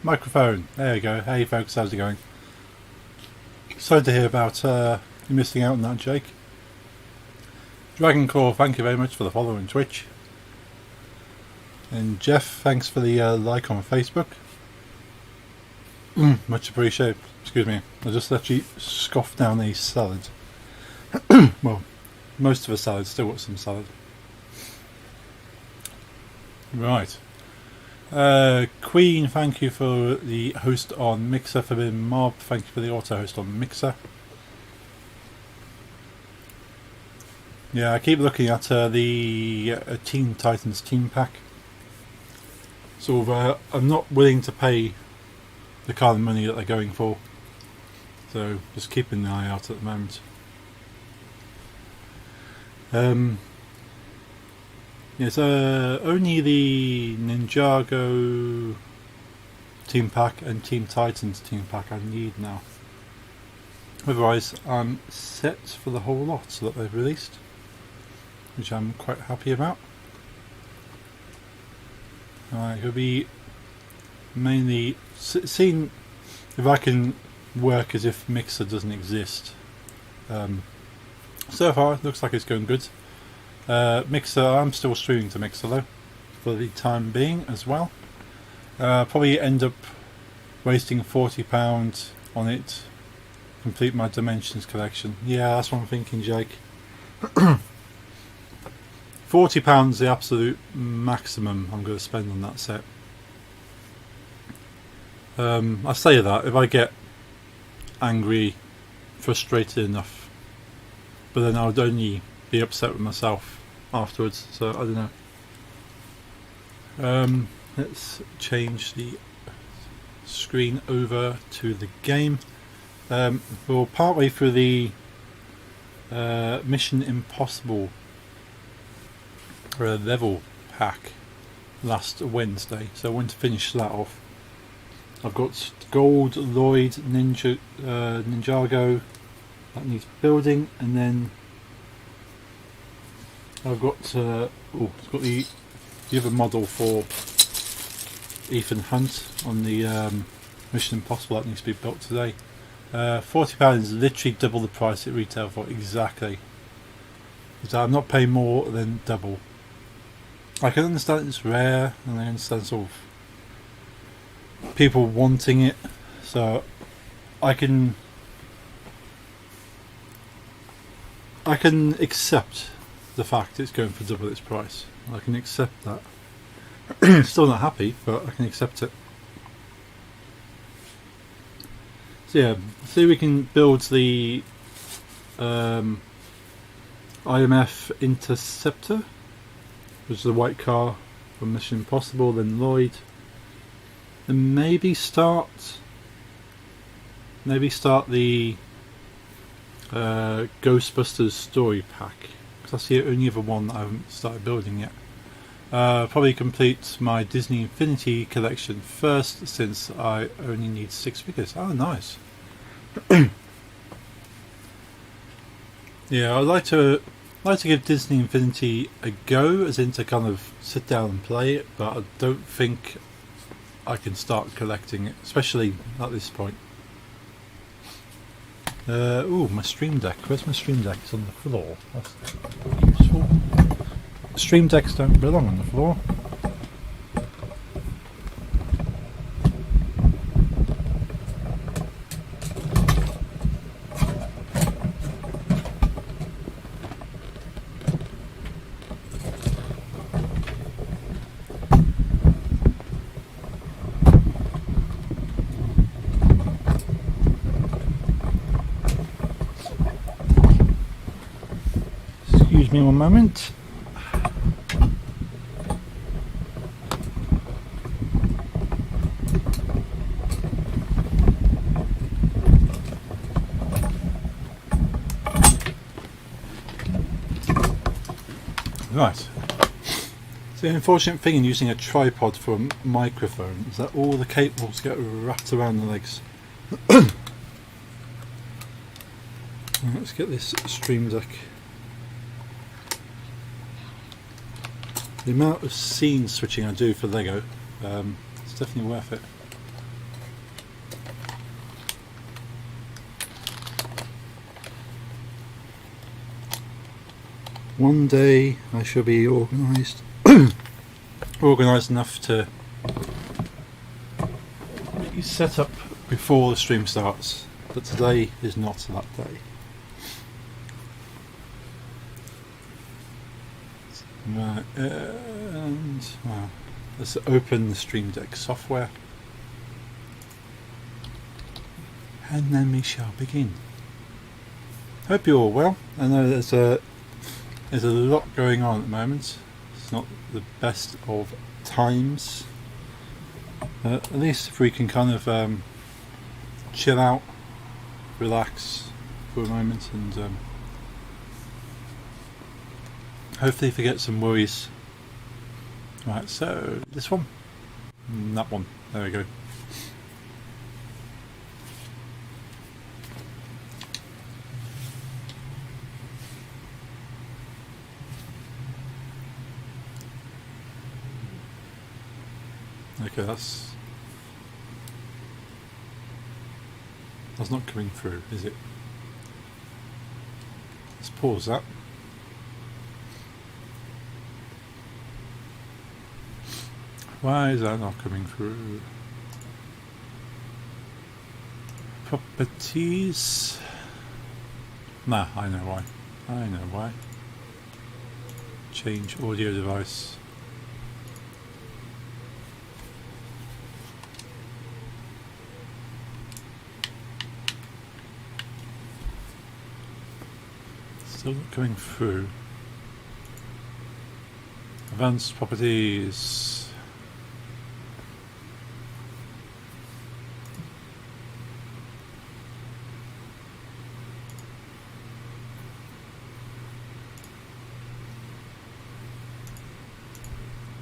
Microphone. There you go. Hey folks, how's it going? Sorry to hear about you missing out on that, Jake. Dragon Core, thank you very much for the follow on Twitch. And Jeff, thanks for the like on Facebook. Much appreciated. Excuse me. I just actually scoffed down a salad. Well, most of a salad. Still got some salad. Right. Queen, thank you for the host on Mixer. Forbidden Mob, thank you for the auto host on Mixer. Yeah, I keep looking at the Teen Titans team pack. So I'm not willing to pay the kind of money that they're going for. So just keeping an eye out at the moment. Yes, only the Ninjago team pack and Team Titans team pack I need now. Otherwise, I'm set for the whole lot that they've released, which I'm quite happy about. It'll be mainly seeing if I can work as if Mixer doesn't exist. So far, it looks like it's going good. Mixer, I'm still streaming to Mixer though, for the time being as well. Probably end up wasting £40 on it, complete my Dimensions collection. Yeah, that's what I'm thinking, Jake. £40 is the absolute maximum I'm going to spend on that set. I say that if I get angry, frustrated enough, but then I would only be upset with myself afterwards, so I don't know. Let's change the screen over to the game. We're partway through the Mission Impossible level pack last Wednesday, so I want to finish that off. I've got Gold, Lloyd, Ninjago that needs building, and then I've got it's got the other model for Ethan Hunt on the Mission Impossible that needs to be built today. £40 is literally double the price it retail for, exactly. So I'm not paying more than double. I can understand it's rare, and I understand sort of people wanting it, so I can accept the fact it's going for double its price. I can accept that. Still not happy, but I can accept it. So yeah, see if we can build the IMF Interceptor, which is the white car from Mission Impossible, then Lloyd, and maybe start the Ghostbusters story pack, because that's the only other one that I haven't started building yet. Probably complete my Disney Infinity collection first, since I only need 6 figures. Oh, nice. Yeah, I'd like to give Disney Infinity a go, as in to kind of sit down and play it, but I don't think I can start collecting it, especially at this point. Ooh, my Stream Deck. Where's my Stream Deck? It's on the floor. That's useful. Stream Decks don't belong on the floor. Excuse me one moment. Right. So the unfortunate thing in using a tripod for a microphone is that all the cables get wrapped around the legs. Let's get this Stream Deck. The amount of scene switching I do for Lego, it's definitely worth it. one day I shall be organised, organised enough to be set up before the stream starts. But today is not that day. Right, and well, let's open the Stream Deck software, and then we shall begin. Hope you're all well. I know there's a lot going on at the moment. It's not the best of times. At least if we can kind of chill out, relax for a moment, and hopefully forget some worries. Right, so this one, that one, there we go. Okay, that's not coming through, is it? Let's pause that. Why is that not coming through? Properties. Nah, I know why. I know why. Change audio device. Still not coming through. Advanced properties.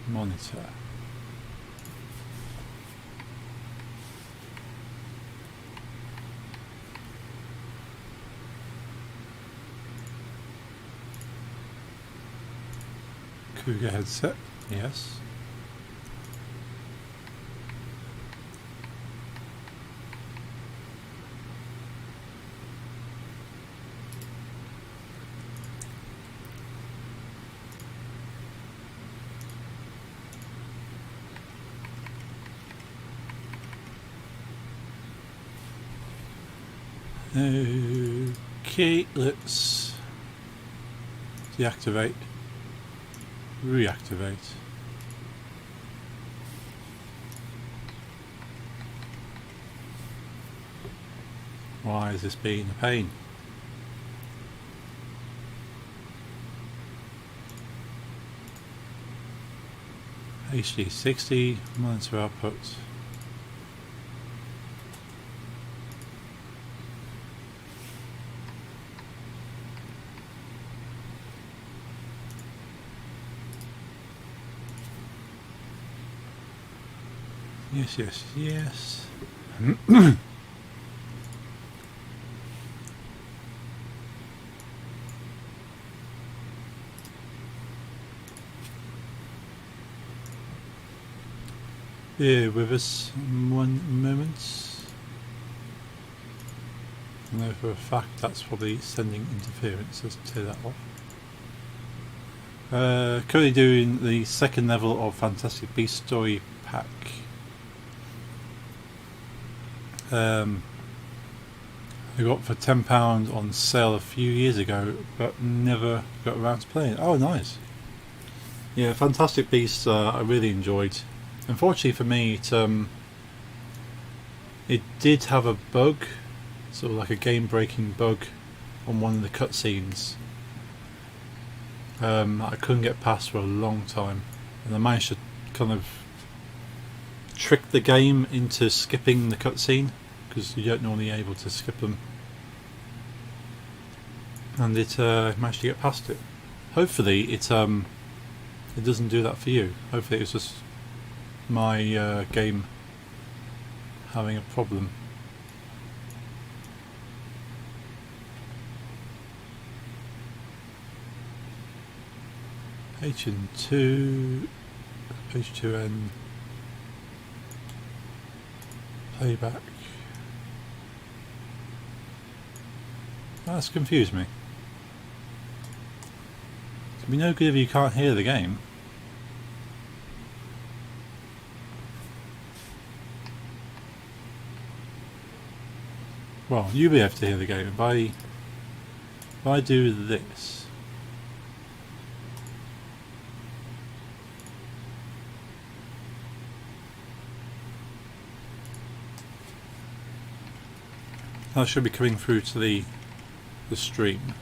Monitor. Cougar headset, yes. Okay, let's deactivate, reactivate. Why is this being a pain? HD60 monitor output. Yes, yes, yes. Bear with us one moment. I know for a fact that's probably sending interference. Let's tear that off. Currently doing the second level of Fantastic Beasts Story Pack. I got for £10 on sale a few years ago, but never got around to playing it. Oh, nice! Yeah, Fantastic Beasts. I really enjoyed. Unfortunately for me, it did have a bug, sort of like a game-breaking bug, on one of the cutscenes. I couldn't get past for a long time, and I managed to kind of trick the game into skipping the cutscene, because you don't normally able to skip them, and it managed to get past it. Hopefully it doesn't do that for you. Hopefully it's just my game having a problem. HN2, H2N, playback. That's confused me. It'd be no good if you can't hear the game. Well, you'll be able to hear the game if I do this. That should be coming through to the stream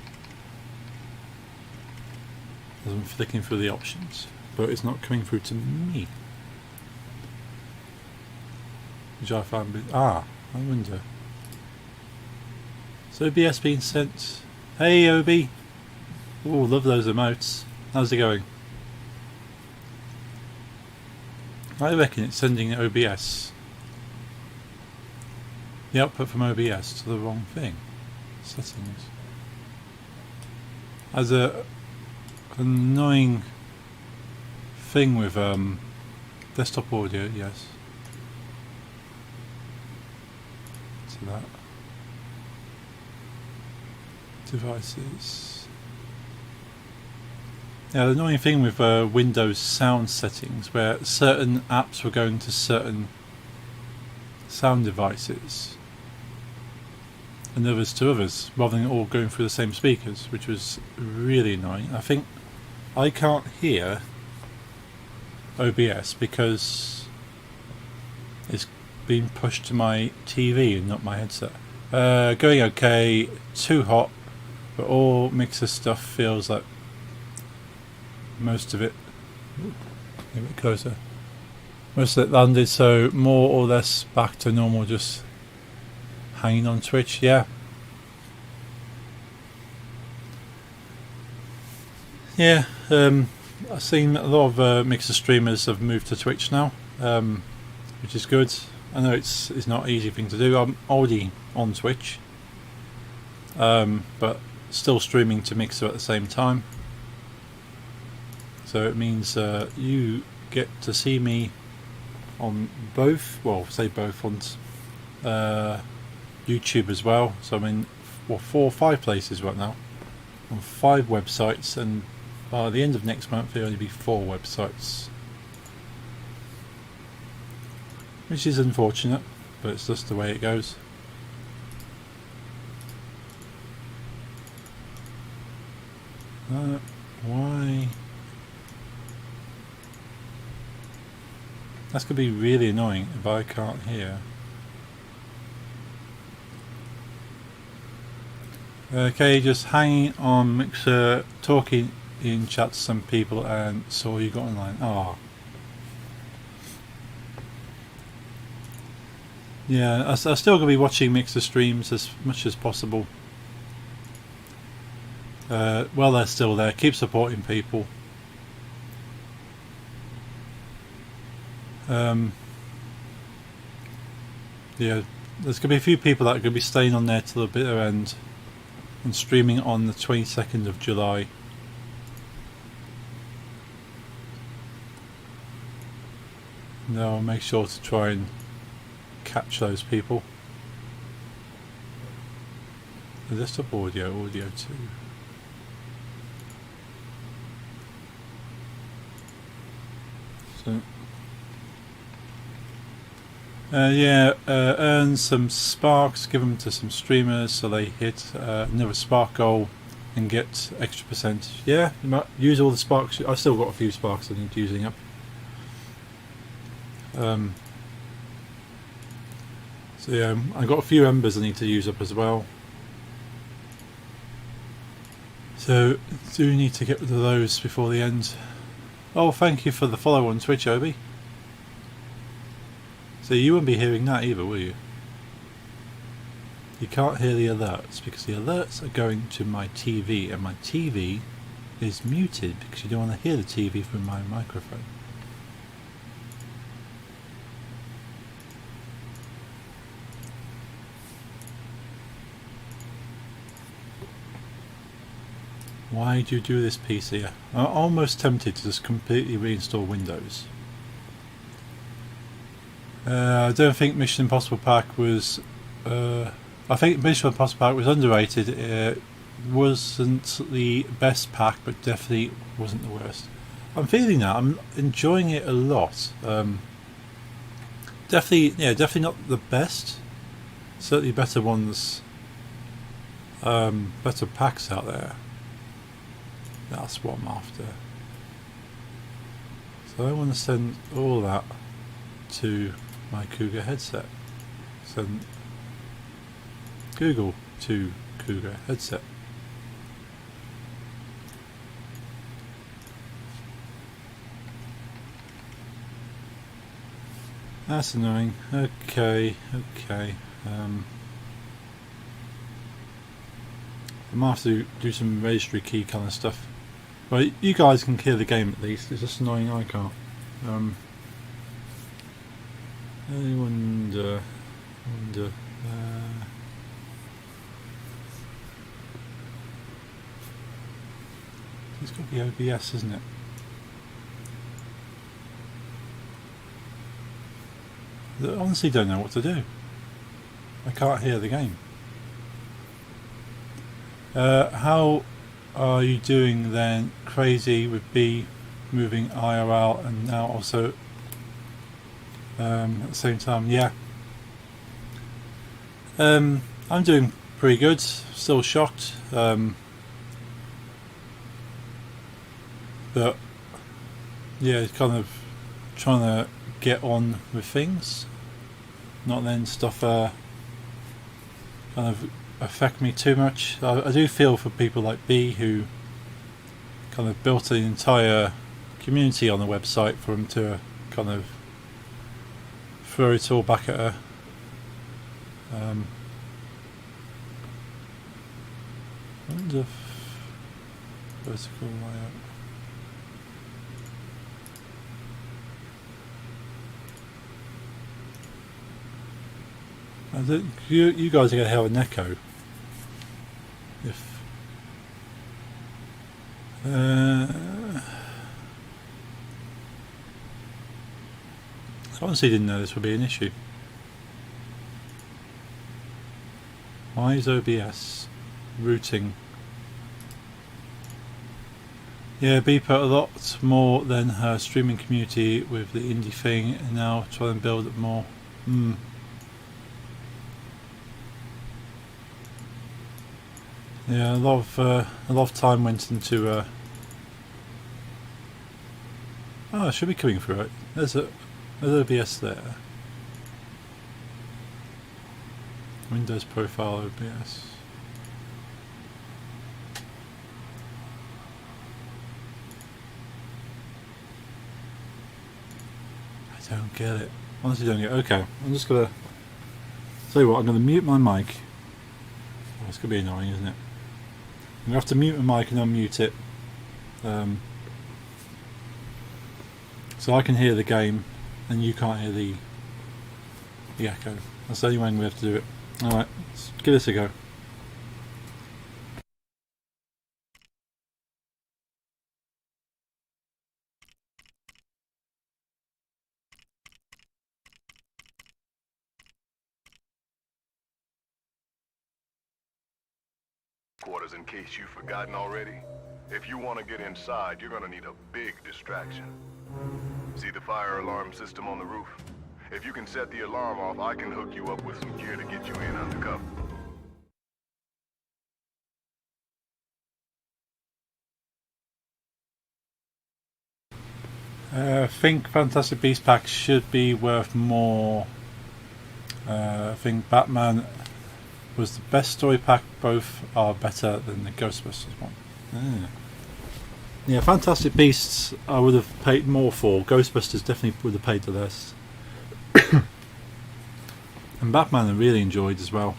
as I'm flicking through the options, but it's not coming through to me, which I find I wonder. So OBS being sent. Hey Obi! Oh, love those emotes. How's it going? I reckon it's sending OBS, the output from OBS, to the wrong thing. Settings. As a annoying thing with desktop audio, yes. To that. Devices. Yeah, the annoying thing with Windows sound settings, where certain apps were going to certain sound devices and others to others, rather than all going through the same speakers, which was really annoying. I think I can't hear OBS because it's being pushed to my TV and not my headset. Going okay, too hot, but all Mixer stuff feels like most of it, a bit closer, most of it landed, so more or less back to normal, just hanging on Twitch. Yeah, I've seen a lot of Mixer streamers have moved to Twitch now, which is good. I know it's not an easy thing to do. I'm already on Twitch, but still streaming to Mixer at the same time. So it means you get to see me on both, well, say both, on YouTube as well. So I'm in 4 or 5 places right now, on 5 websites, and by the end of next month there'll only be 4 websites, which is unfortunate, but it's just the way it goes. Why? That's going to be really annoying if I can't hear. Okay, just hanging on Mixer, talking in chat to some people, and saw you got online. Ah. Yeah, I'm still going to be watching Mixer streams as much as possible. Well, they're still there. Keep supporting people. Yeah, there's going to be a few people that are going to be staying on there till the bitter end and streaming on the 22nd of July. And I'll make sure to try and catch those people. Desktop audio 2. So earn some sparks, give them to some streamers so they hit another spark goal and get extra percentage. Yeah, you might use all the sparks. I've still got a few sparks I need using up. So yeah, I've got a few embers I need to use up as well. So do need to get rid of those before the end. Oh, thank you for the follow on Twitch, Obi. So you won't be hearing that either, will you? You can't hear the alerts because the alerts are going to my TV, and my TV is muted because you don't want to hear the TV through my microphone. Why do you do this, PC? I'm almost tempted to just completely reinstall Windows. I don't think Mission Impossible Park was... I think Mission Impossible Park was underrated wasn't the best pack, but definitely wasn't the worst. I'm feeling that. I'm enjoying it a lot. Definitely not the best. Certainly better ones, better packs out there. That's what I'm after. So I want to send all that to my Cougar headset. Send Google to Cougar headset. That's annoying. Okay. I might have to do some registry key kind of stuff. Well, you guys can hear the game at least. It's just annoying I can't. I wonder. It's got to be OBS, isn't it? I honestly don't know what to do. I can't hear the game. How are you doing then? Crazy with B moving IRL and now also at the same time. Yeah. I'm doing pretty good. Still shocked. But yeah, kind of trying to get on with things, not letting stuff kind of affect me too much. I do feel for people like B who kind of built an entire community on the website for them to kind of throw it all back at her. I wonder if vertical layout. I think you guys are going to have an echo. If I honestly didn't know this would be an issue. Why is OBS routing? Yeah, B put a lot more than her streaming community with the indie thing, and now trying to build it more. Yeah, a lot of time went into. Oh, it should be coming through it. There's OBS there. Windows profile OBS. I don't get it. Honestly, don't get it. Okay, I'm just gonna tell you what. I'm gonna mute my mic. Oh, it's gonna be annoying, isn't it? I'm gonna have to mute my mic and unmute it, so I can hear the game, and you can't hear the echo. That's the only way we have to do it. All right, let's give this a go. Quarters in case you've forgotten already. If you want to get inside, you're gonna need a big distraction. See the fire alarm system on the roof? If you can set the alarm off, I can hook you up with some gear to get you in undercover. I think Fantastic Beasts packs should be worth more. I think Batman was the best story pack. Both are better than the Ghostbusters one. Yeah, Fantastic Beasts I would have paid more for. Ghostbusters definitely would have paid the less. And Batman I really enjoyed as well.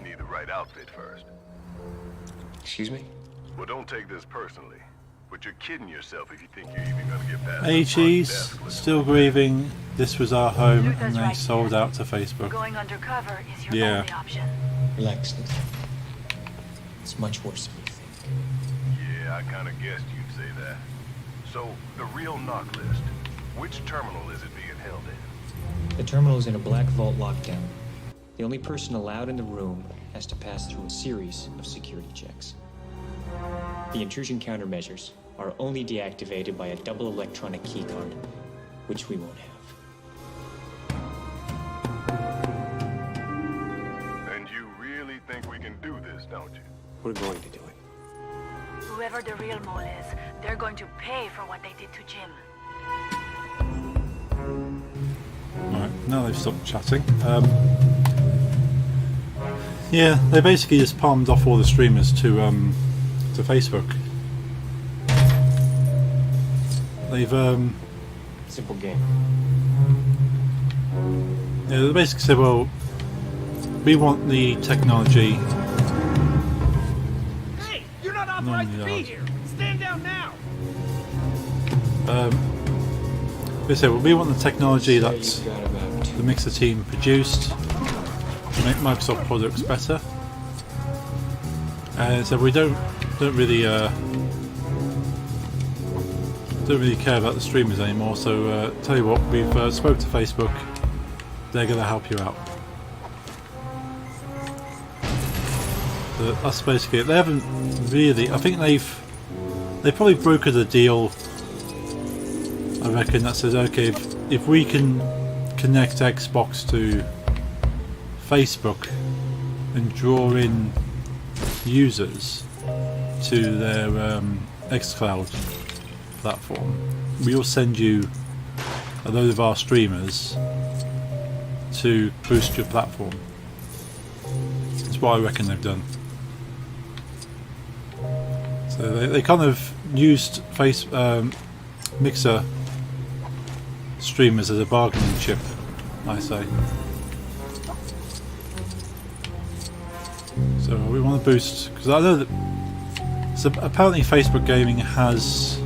Need the right outfit first. Excuse me? Well, don't take this personally, but you're kidding yourself if you think you're even gonna get past. Hey Cheese, still grieving. This was our home and they sold out to Facebook. Going undercover is your only option. Relax, Nathan. It's much worse than you think. Yeah, I kind of guessed you'd say that. So, the real knock list. Which terminal is it being held in? The terminal is in a black vault lockdown. The only person allowed in the room has to pass through a series of security checks. The intrusion countermeasures are only deactivated by a double electronic keycard, which we won't have. And you really think we can do this, don't you? We're going to do it. Whoever the real mole is, they're going to pay for what they did to Jim. Right, now they've stopped chatting. Yeah, they basically just palmed off all the streamers to Facebook. They've Simple game. yeah, they basically said, well, we want the technology. Hey, you're not authorized to be here. Stand down now. They said, well, we want the technology So that you've got about the Mixer team produced to make Microsoft products better. And so we don't really care about the streamers anymore. So tell you what, we've spoke to Facebook. They're going to help you out. So that's basically it. They haven't really. I think they probably brokered a deal. I reckon that says, okay, if we can connect Xbox to Facebook and draw in users to their xCloud platform, we'll send you a load of our streamers to boost your platform. That's what I reckon they've done. So they kind of used Mixer streamers as a bargaining chip, I say. So we want to boost, because I know that so apparently Facebook Gaming has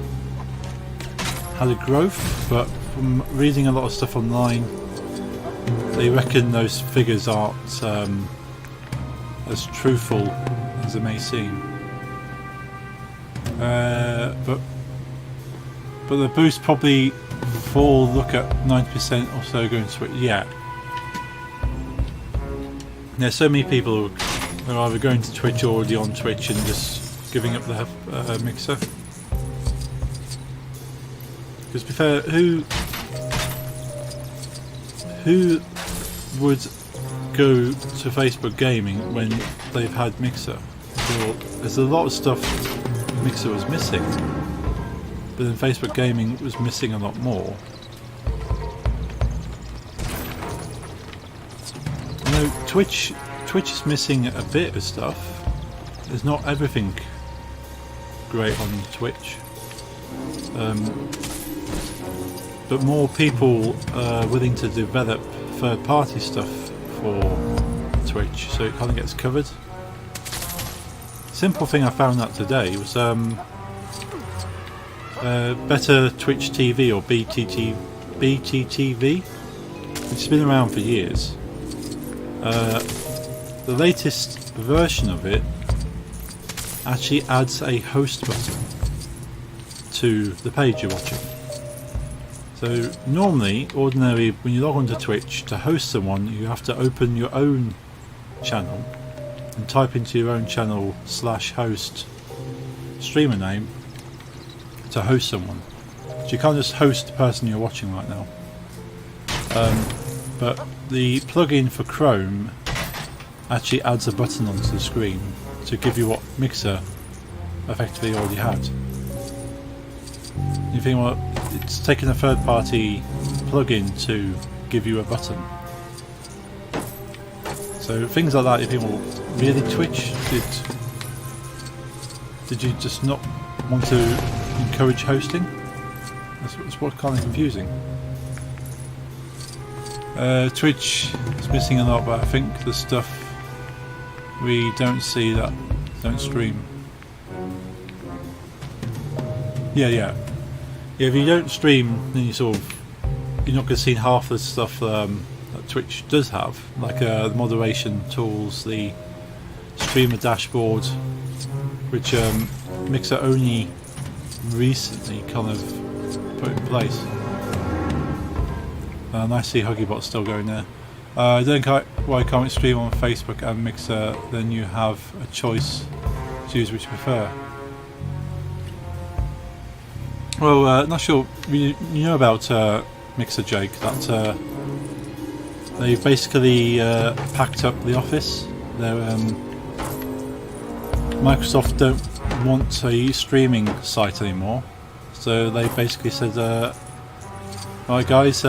had a growth, but from reading a lot of stuff online, they reckon those figures aren't as truthful as it may seem. But the boost probably fall, look at 90% or so going to it. Yeah. There's so many people who are either going to Twitch or already on Twitch and just giving up the Mixer. Because to be fair, who would go to Facebook Gaming when they've had Mixer? Well, there's a lot of stuff Mixer was missing, but then Facebook Gaming was missing a lot more. You know, Twitch is missing a bit of stuff. There's not everything great on Twitch, but more people are willing to develop third-party stuff for Twitch, so it kind of gets covered. Simple thing I found out today was Better Twitch TV, or BTTV, which has been around for years. The latest version of it actually adds a host button to the page you're watching. So normally, ordinarily, when you log onto Twitch to host someone, you have to open your own channel and type into your own channel /host streamer name to host someone. So you can't just host the person you're watching right now. But the plugin for Chrome actually adds a button onto the screen to give you what Mixer effectively already had. You think, well, it's taken a third-party plugin to give you a button. So things like that, you think, well, really, Twitch? Did you just not want to encourage hosting? That's what's kind of confusing. Twitch is missing a lot, but I think the stuff we don't see that don't stream. Yeah. If you don't stream, then you're not going to see half the stuff that Twitch does have, like the moderation tools, the streamer dashboard, which Mixer only recently kind of put in place. And I see Huggybot's still going there. I don't get why you can't stream on Facebook and Mixer, then you have a choice, choose which you prefer. Well, not sure, you know about Mixer, Jake, that they basically packed up the office. Microsoft don't want a streaming site anymore, so they basically said, alright guys,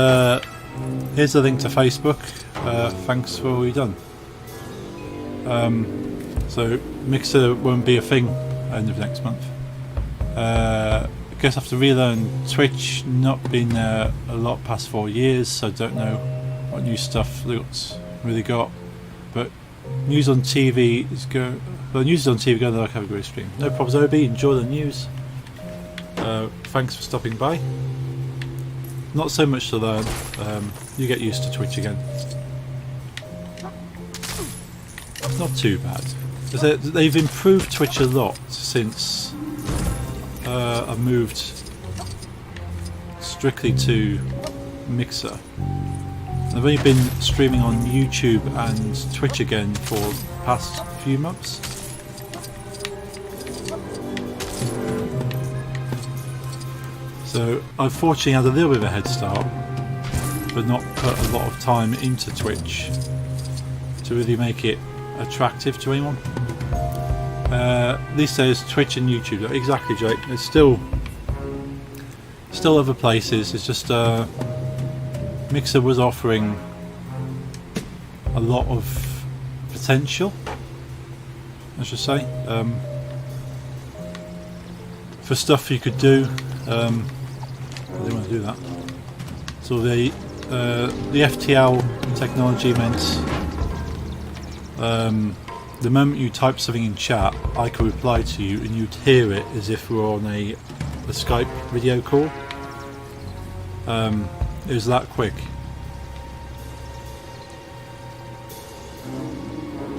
here's the link to Facebook, thanks for all you've done. So Mixer won't be a thing end of next month. I guess I have to relearn Twitch, not been there a lot past 4 years, so I don't know what new stuff it's really got. But news on TV is go. Well, news is on TV. Go like have a great stream. No problems, Obi. Enjoy the news. Thanks for stopping by. Not so much to learn. You get used to Twitch again. Not too bad. They've improved Twitch a lot since I moved strictly to Mixer. I've only been streaming on YouTube and Twitch again for the past few months. So I've fortunately had a little bit of a head start, but not put a lot of time into Twitch to really make it attractive to anyone. These days Twitch and YouTube, exactly, Jake, it's still other places. It's just Mixer was offering a lot of potential, I should say, for stuff you could do. I didn't want to do that. So the FTL technology meant the moment you type something in chat, I could reply to you and you'd hear it as if we were on a Skype video call. It was that quick.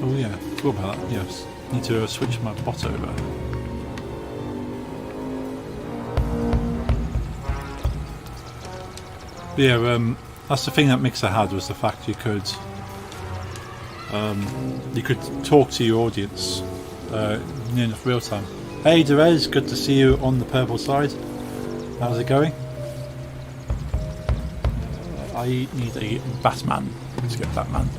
Oh yeah, forgot about that. Yes, need to switch my bot over. But yeah, that's the thing that Mixer had, was the fact you could talk to your audience in enough real time. Hey Derez, good to see you on the purple side. How's it going? I need a Batman. Let's get Batman.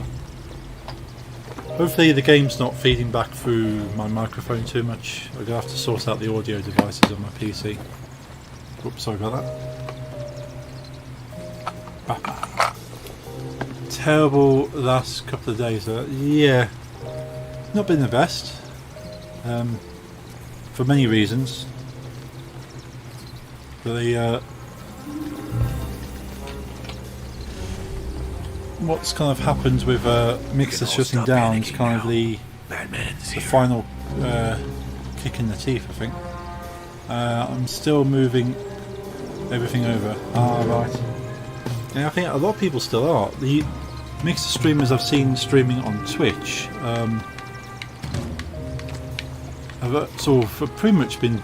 Hopefully the game's not feeding back through my microphone too much. I'm going to have to sort out the audio devices on my PC. Oops, sorry about that. Batman. Terrible last couple of days. Yeah, not been the best. For many reasons. But what's kind of happened with Mixer shutting down is kind of the final kick in the teeth, I think. I'm still moving everything over. Ah, right. Yeah, I think a lot of people still are. The Mixer streamers I've seen streaming on Twitch have sort of pretty much been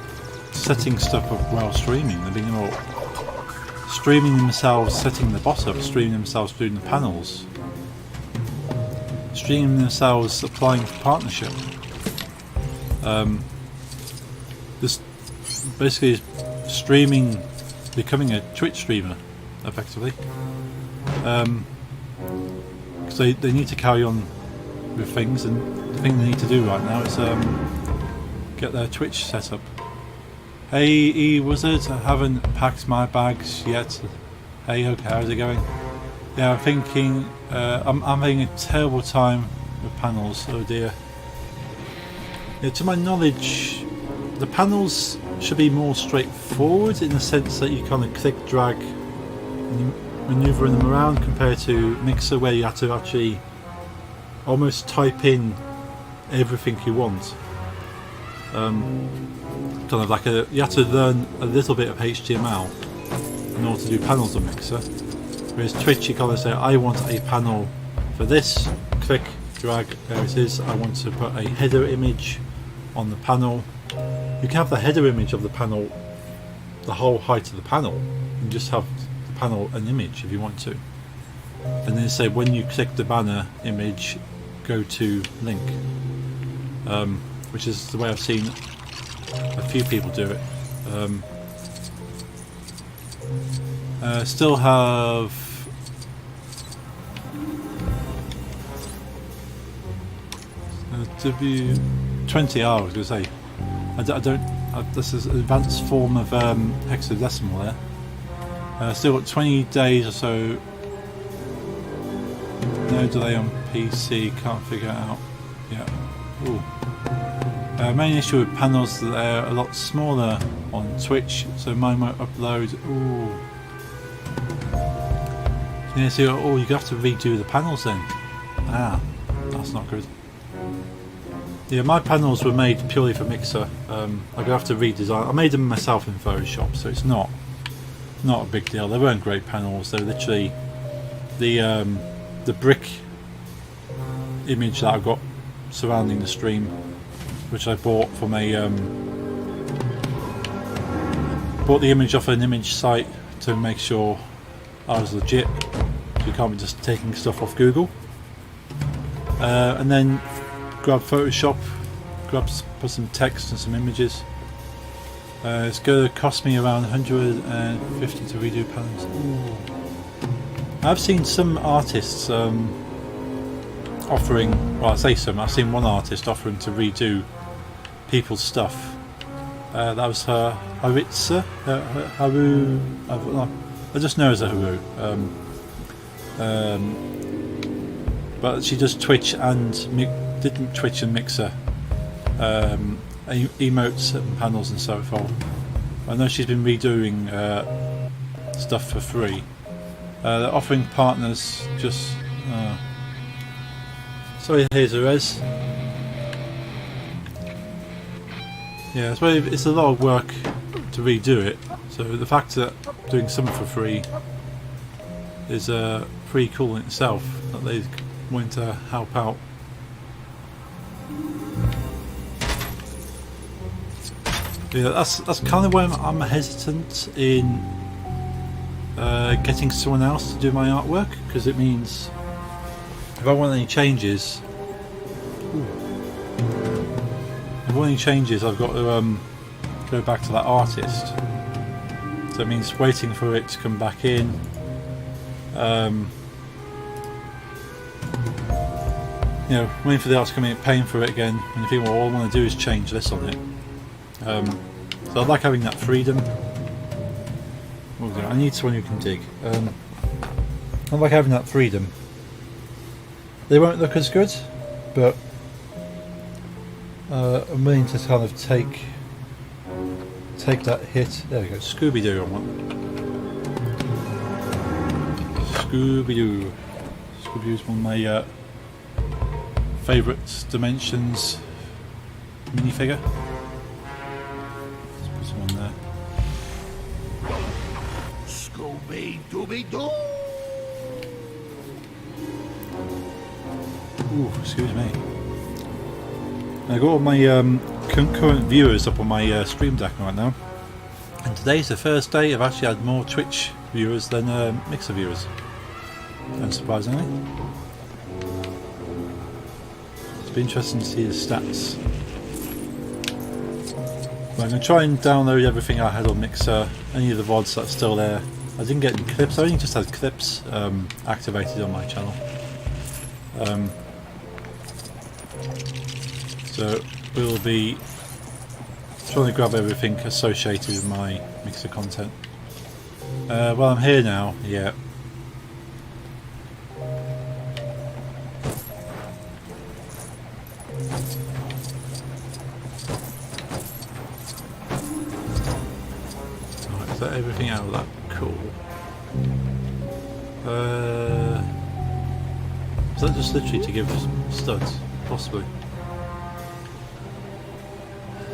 setting stuff up while streaming. They've been all streaming themselves, setting the bot up, streaming themselves doing the panels, streaming themselves applying for partnership. This basically is streaming, becoming a Twitch streamer, effectively. Because they need to carry on with things, and the thing they need to do right now is get their Twitch set up. Hey E-Wizard, I haven't packed my bags yet. Hey, okay, how's it going? Yeah, I'm thinking, I'm having a terrible time with panels, oh dear. Yeah, to my knowledge, the panels should be more straightforward in the sense that you kind of click, drag, and manoeuvring them around, compared to Mixer where you have to actually almost type in everything you want. Kind of like you have to learn a little bit of HTML in order to do panels on Mixer. Whereas Twitch, you kind of say, I want a panel for this, click, drag, there it is. I want to put a header image on the panel. You can have the header image of the panel the whole height of the panel. You can just have the panel an image if you want to. And then say when you click the banner image, go to link. Which is the way I've seen a few people do it. Still have W20 hours. I was going to say I don't. This is an advanced form of hexadecimal there. Still got 20 days or so. No delay on PC. Can't figure it out. Yeah. Ooh. Main issue with panels, they're a lot smaller on Twitch, so mine won't upload. Ooh. Yeah, so you have to redo the panels then. Ah, that's not good. Yeah, my panels were made purely for Mixer. I'm gonna have to redesign. I made them myself in Photoshop, so it's not a big deal. They weren't great panels. They're literally the brick image that I got surrounding the stream, which I bought from a bought the image off an image site to make sure I was legit. You can't be just taking stuff off Google. And then grab Photoshop, put some text and some images. It's going to cost me around 150 to redo panels. Ooh. I've seen some artists offering, well, I say some, I've seen one artist offering to redo people's stuff. That was Haritsa, Haru, I just know as a Haru. But she does Twitch and didn't Twitch and Mixer, emotes and panels and so forth. I know she's been redoing stuff for free. They're offering partners just. Sorry, here's Erez. Yeah, so it's a lot of work to redo it. So the fact that doing something for free is pretty cool in itself. That they want to help out. Yeah, that's kind of why I'm hesitant in getting someone else to do my artwork, because it means if I want any changes, I've got to go back to that artist. So it means waiting for it to come back in. You know, waiting for the art to come in, paying for it again, and you think, well, all I want to do is change this on it. So I like having that freedom. I need someone who can dig. I like having that freedom. They won't look as good, but I'm willing to kind of take that hit. There we go, Scooby-Doo on one. Scooby-Doo. Scooby-Doo's one of my favourite Dimensions minifigure. Let's put some on there. Scooby-Dooby-Doo! Ooh, excuse me. I got all my concurrent viewers up on my stream deck right now, and today's the first day I've actually had more Twitch viewers than Mixer viewers, unsurprisingly. It's been interesting to see the stats. But I'm going to try and download everything I had on Mixer, any of the VODs that's still there. I didn't get any clips, I only just had clips activated on my channel. So we'll be trying to grab everything associated with my Mixer content. Well, I'm here now, yeah. Right, is that everything out of that? Cool. Is that just literally to give studs? Possibly.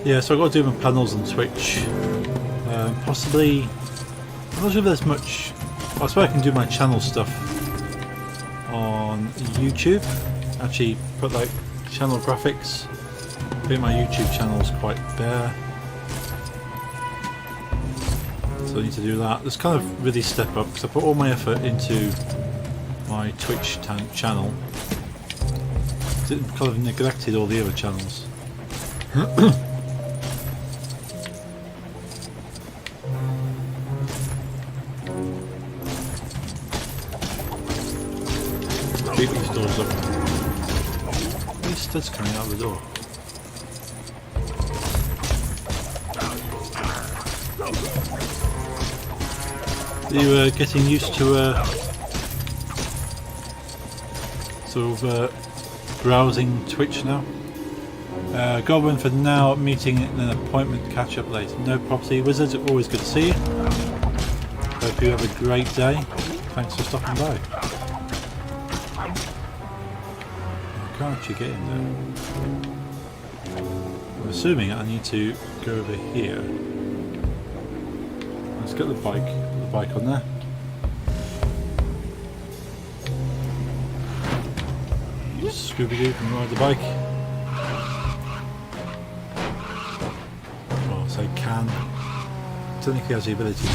Yeah, so I've got to do my panels on Twitch. Possibly, I'm not sure if there's much. I suppose I can do my channel stuff on YouTube. actually put like channel graphics. I think my YouTube channel is quite bare, so I need to do that. Just kind of really step up because I put all my effort into my Twitch channel. Kind of neglected all the other channels. Keep these doors up. These studs coming out of the door. Are you getting used to sort of browsing Twitch now? Goblin for now, meeting an appointment, catch up later. No property wizards, always good to see you. Hope you have a great day. Thanks for stopping by. I can't actually get in there. I'm assuming I need to go over here. Let's get the bike on there. Scooby-Doo can ride the bike. Well, I say can. Technically has the ability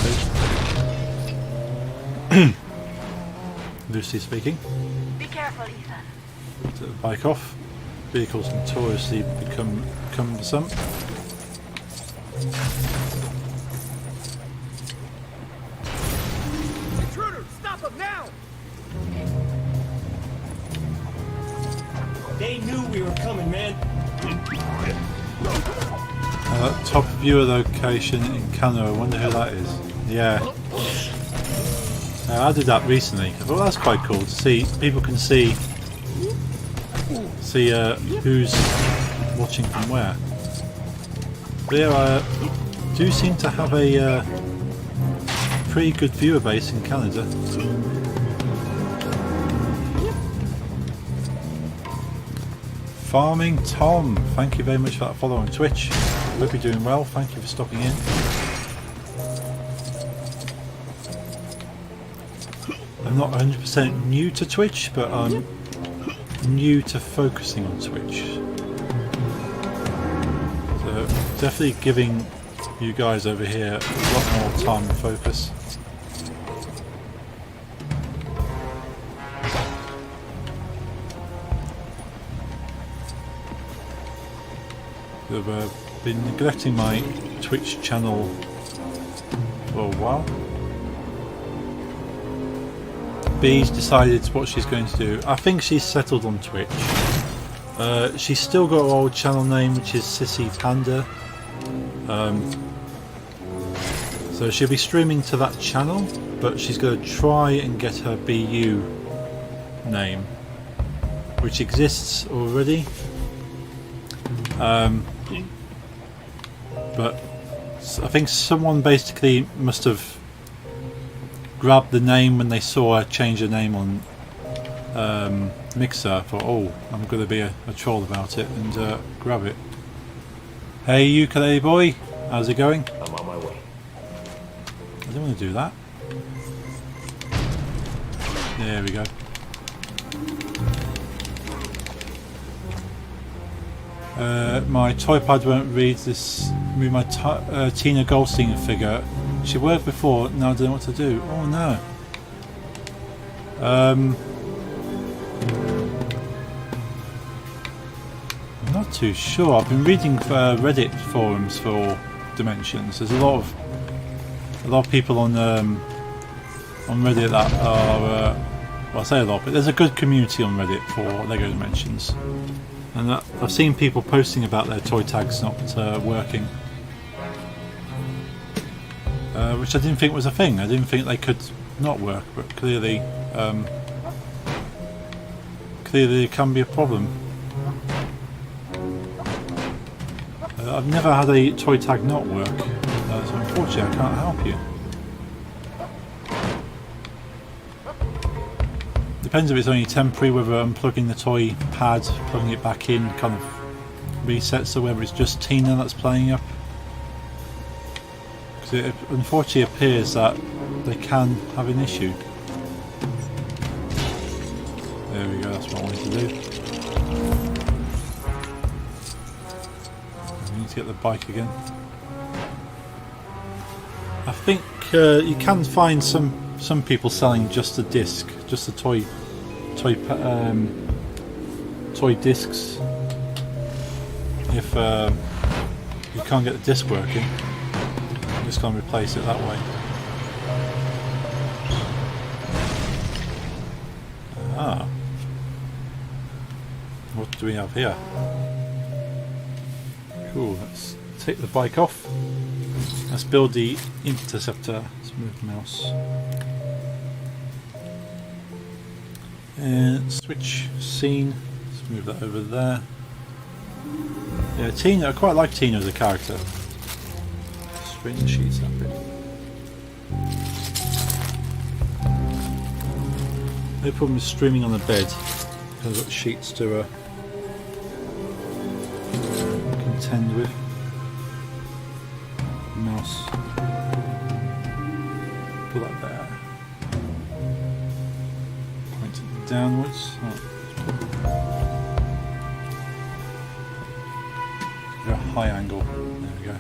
to. Loosely speaking. Be careful, Ethan. Take the bike off. Vehicles notoriously become cumbersome. Intruder, stop him now! They knew we were coming, man. Top viewer location in Canada. I wonder who that is. Yeah. I did that recently. I thought that's quite cool to see. People can see who's watching from where. But yeah, I do seem to have a pretty good viewer base in Canada. Farming Tom, thank you very much for that follow on Twitch. Hope you're doing well. Thank you for stopping in. I'm not 100% new to Twitch, but I'm new to focusing on Twitch. So definitely giving you guys over here a lot more time and focus. I've been neglecting my Twitch channel for a while. Bee's decided what she's going to do. I think she's settled on Twitch. She's still got her old channel name, which is Sissy Panda. So she'll be streaming to that channel, but she's going to try and get her BU name, which exists already. But I think someone basically must have grabbed the name when they saw her change her name on Mixer. Thought, oh, I'm going to be a troll about it and grab it. Hey ukulele boy, how's it going? I'm on my way. I don't want to do that. There we go. My toy pad won't read this. My Tina Goldstein figure. She worked before, now I don't know what to do. Oh no. I'm not too sure. I've been reading Reddit forums for Dimensions. There's a lot of people on Reddit that are well, I say a lot, but there's a good community on Reddit for Lego Dimensions. And I've seen people posting about their toy tags not working, which I didn't think was a thing. I didn't think they could not work, but clearly it can be a problem. I've never had a toy tag not work, so unfortunately I can't help you. Depends if it's only temporary, whether unplugging the toy pad, plugging it back in kind of resets, or whether it's just Tina that's playing up. Because it unfortunately appears that they can have an issue. There we go, that's what I wanted to do. to get the bike again. I think you can find some people selling just the disc, just the toy discs. If you can't get the disc working, I'm just going to replace it that way. Ah, what do we have here? Cool. Let's take the bike off. Let's build the interceptor. Let's move the mouse. And switch scene. Let's move that over there. Yeah, Tina. I quite like Tina as a character. Straighten the sheets up a bit. No problem with streaming on the bed because I've got sheets to contend with. Mouse. Put that there. Point it downwards. Give it a high angle. There we go.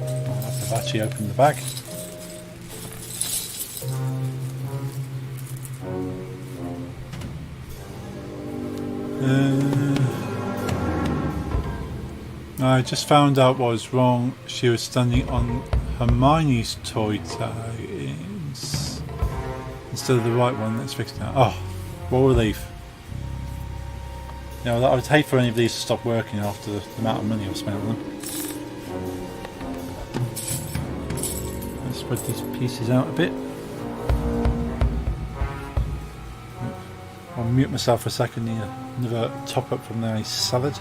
I've actually opened the bag. I just found out what was wrong. She was standing on Hermione's toy tag instead of the right one. Let's fix it now. Oh, what a relief. You know, I would hate for any of these to stop working after the amount of money I've spent on them. Let's spread these pieces out a bit. I'll mute myself for a second. Need another top up from the salad.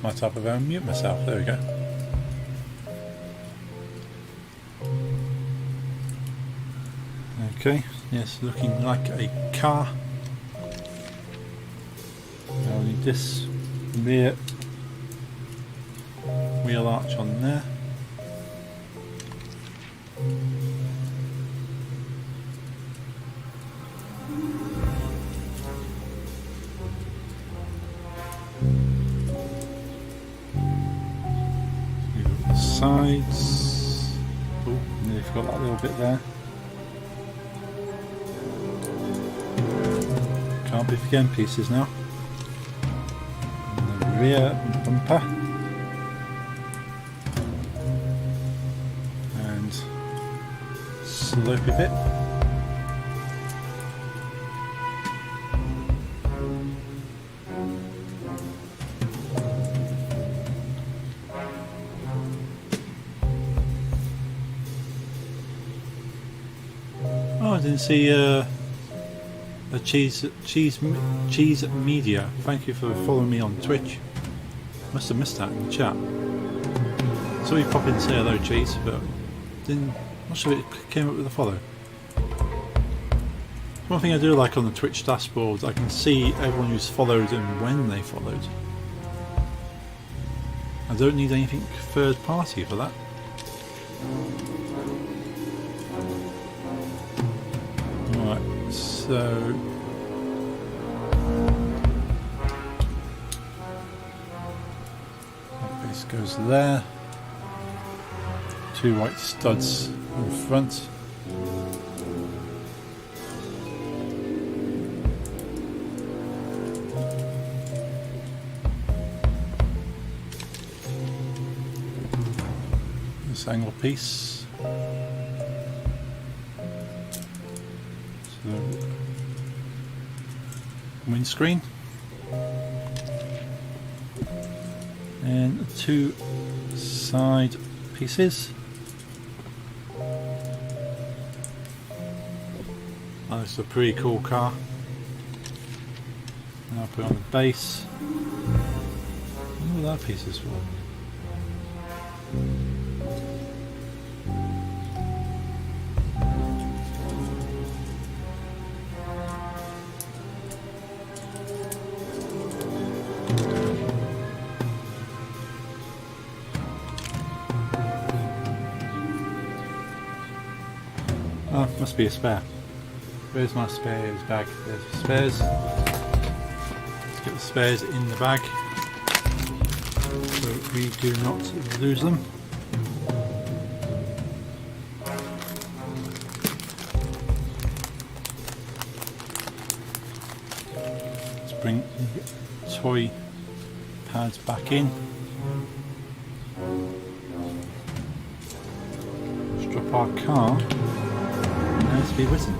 Might have to unmute myself. There we go. Okay, yes, looking like a car. Now we need this rear wheel arch on there. Sides. Oh, nearly forgot that little bit there. Can't be forgetting pieces now. And the rear bumper. And slopey bit. Oh, I didn't see a cheese media. Thank you for following me on Twitch. Must have missed that in the chat. Saw you pop in and say hello, Cheese, but not sure it came up with a follow. One thing I do like on the Twitch dashboard, I can see everyone who's followed and when they followed. I don't need anything third party for that. Right, so that base goes there. 2 white studs in front. This angle piece. So, windscreen. And 2 side pieces. Oh, this is a pretty cool car. Now I'll put it on the base. I wonder what that piece is for. Oh, must be a spare. Where's my spares bag? There's the spares. Let's get the spares in the bag so we do not lose them. Let's bring the toy pads back in. Let's drop our car. Now to be written.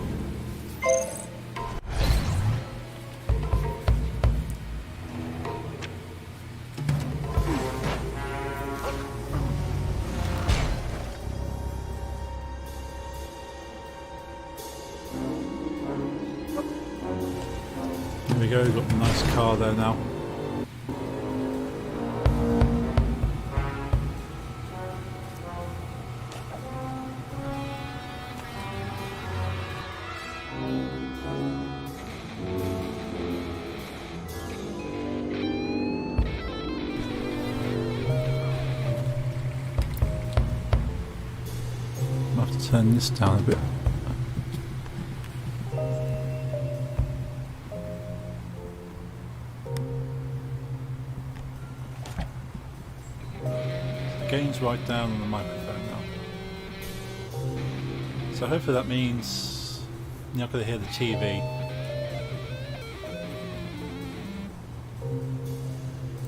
There we go, we've got a nice car there now. I'll have to turn this down a bit. Gain's right down on the microphone now. So hopefully that means you're not going to hear the TV.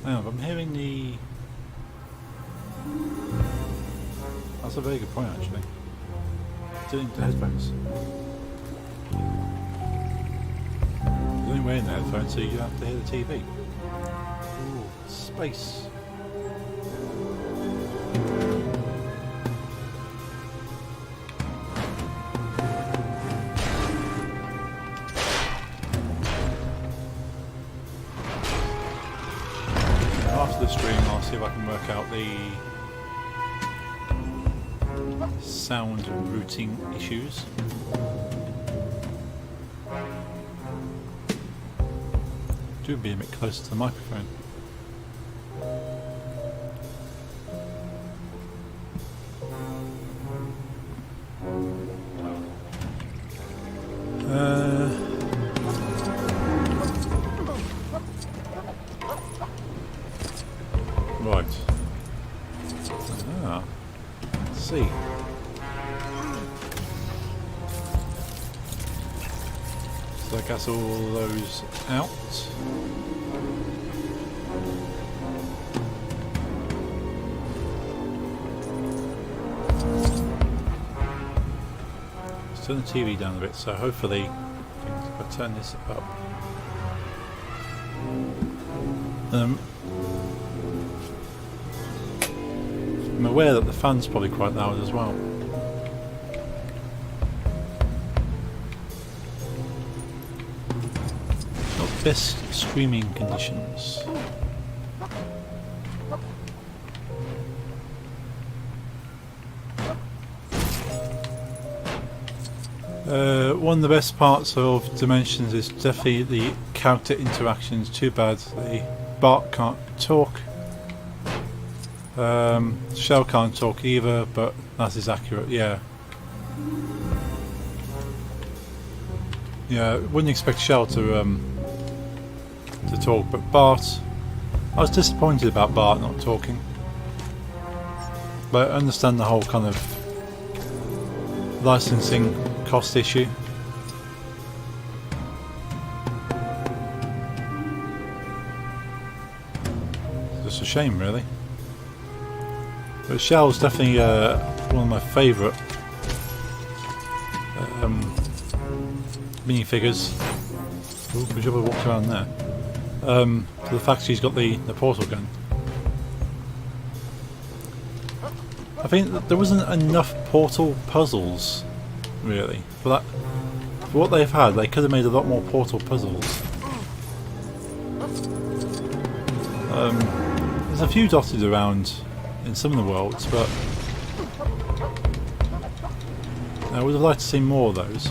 Hang on, I'm hearing the... That's a very good point actually. Doing the headphones. There's only way in the headphones so you have to hear the TV. Ooh, space. After the stream see if I can work out the sound routing issues. Do be a bit closer to the microphone. Right. Ah. Let's see. So I guess all those out. Let's turn the TV down a bit, so hopefully if I turn this up. I'm aware that the fan's probably quite loud as well. Not best screaming conditions. One of the best parts of Dimensions is definitely the character interactions. Too bad the Bart can't talk. Shell can't talk either, but that is accurate, yeah. Yeah, wouldn't expect Shell to talk, but Bart, I was disappointed about Bart not talking. But I understand the whole kind of licensing cost issue. Just a shame, really. But Shell's definitely one of my favourite minifigures. Ooh, we should have walked around there. To the fact she's got the portal gun. I think that there wasn't enough portal puzzles, really. For that, for what they've had, they could have made a lot more portal puzzles. There's a few dotted around in some of the worlds, but I would have liked to see more of those.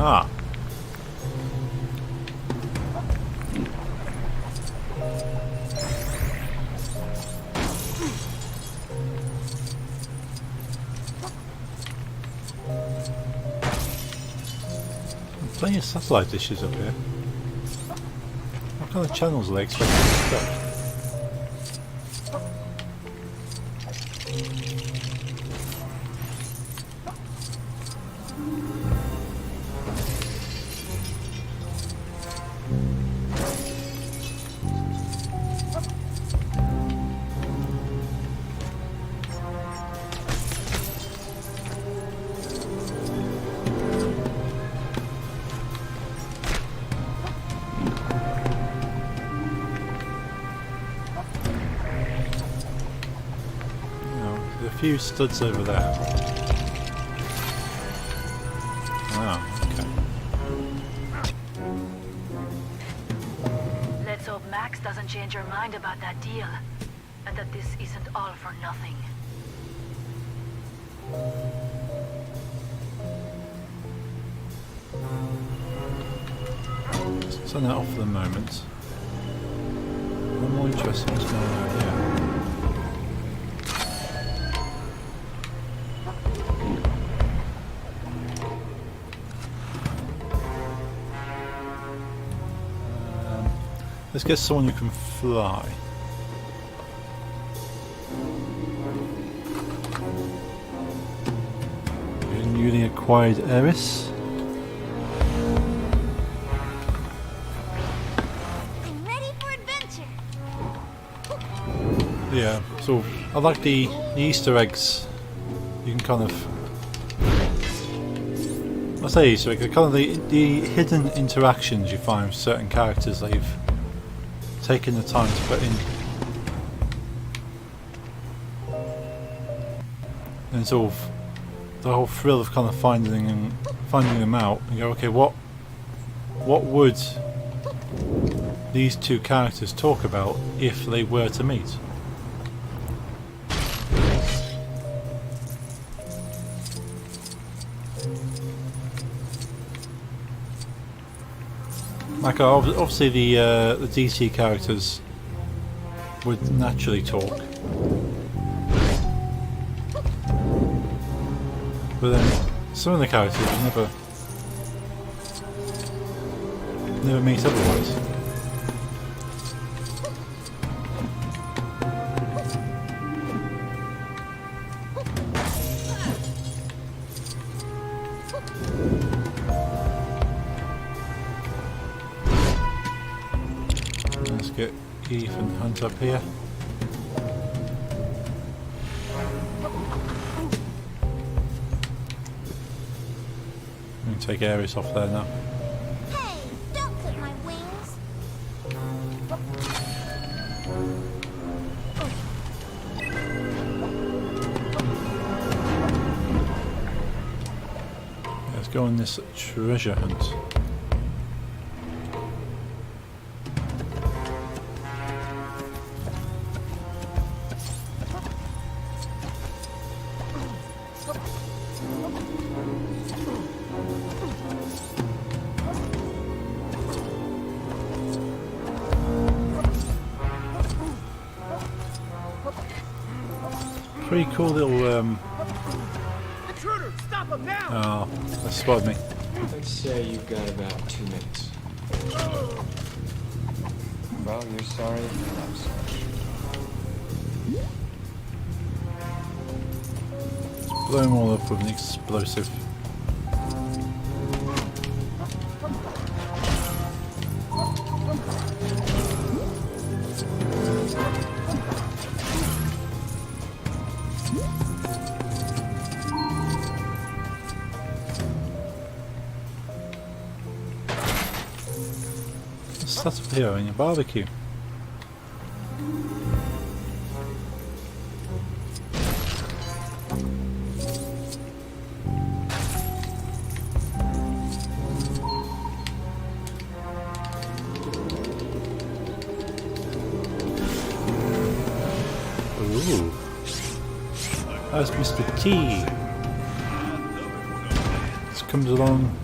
Aha. Plenty of satellite dishes up here. What kind of channels are they expecting to go? A few studs over there. Ah, okay. Let's hope Max doesn't change her mind about that deal, and that this isn't all for nothing. Let's turn that off for the moment. I'm more interested in what's going on here. Let's get someone who can fly. A newly acquired heiress. I'm ready Yeah, so I like the Easter eggs. You can kind of, I say Easter eggs, kind of the hidden interactions you find with certain characters that you've taken the time to put in. And sort of the whole thrill of kind of finding them out. You go, okay, what would these two characters talk about if they were to meet? Like obviously the DC characters would naturally talk, but then some of the characters you never meet otherwise. Let's get Ethan Hunt up here. I'm going to take Ares off there now. Hey, don't clip my wings. Let's go on this treasure hunt. Pretty cool little Intruder, stop him now! oh, that spotted me. I'd say you've got about 2 minutes. Well, you're sorry, and I'm sorry. Blow them all up with an explosive. What's that up here in your barbecue? Ooh. That's Mr. T. This comes along.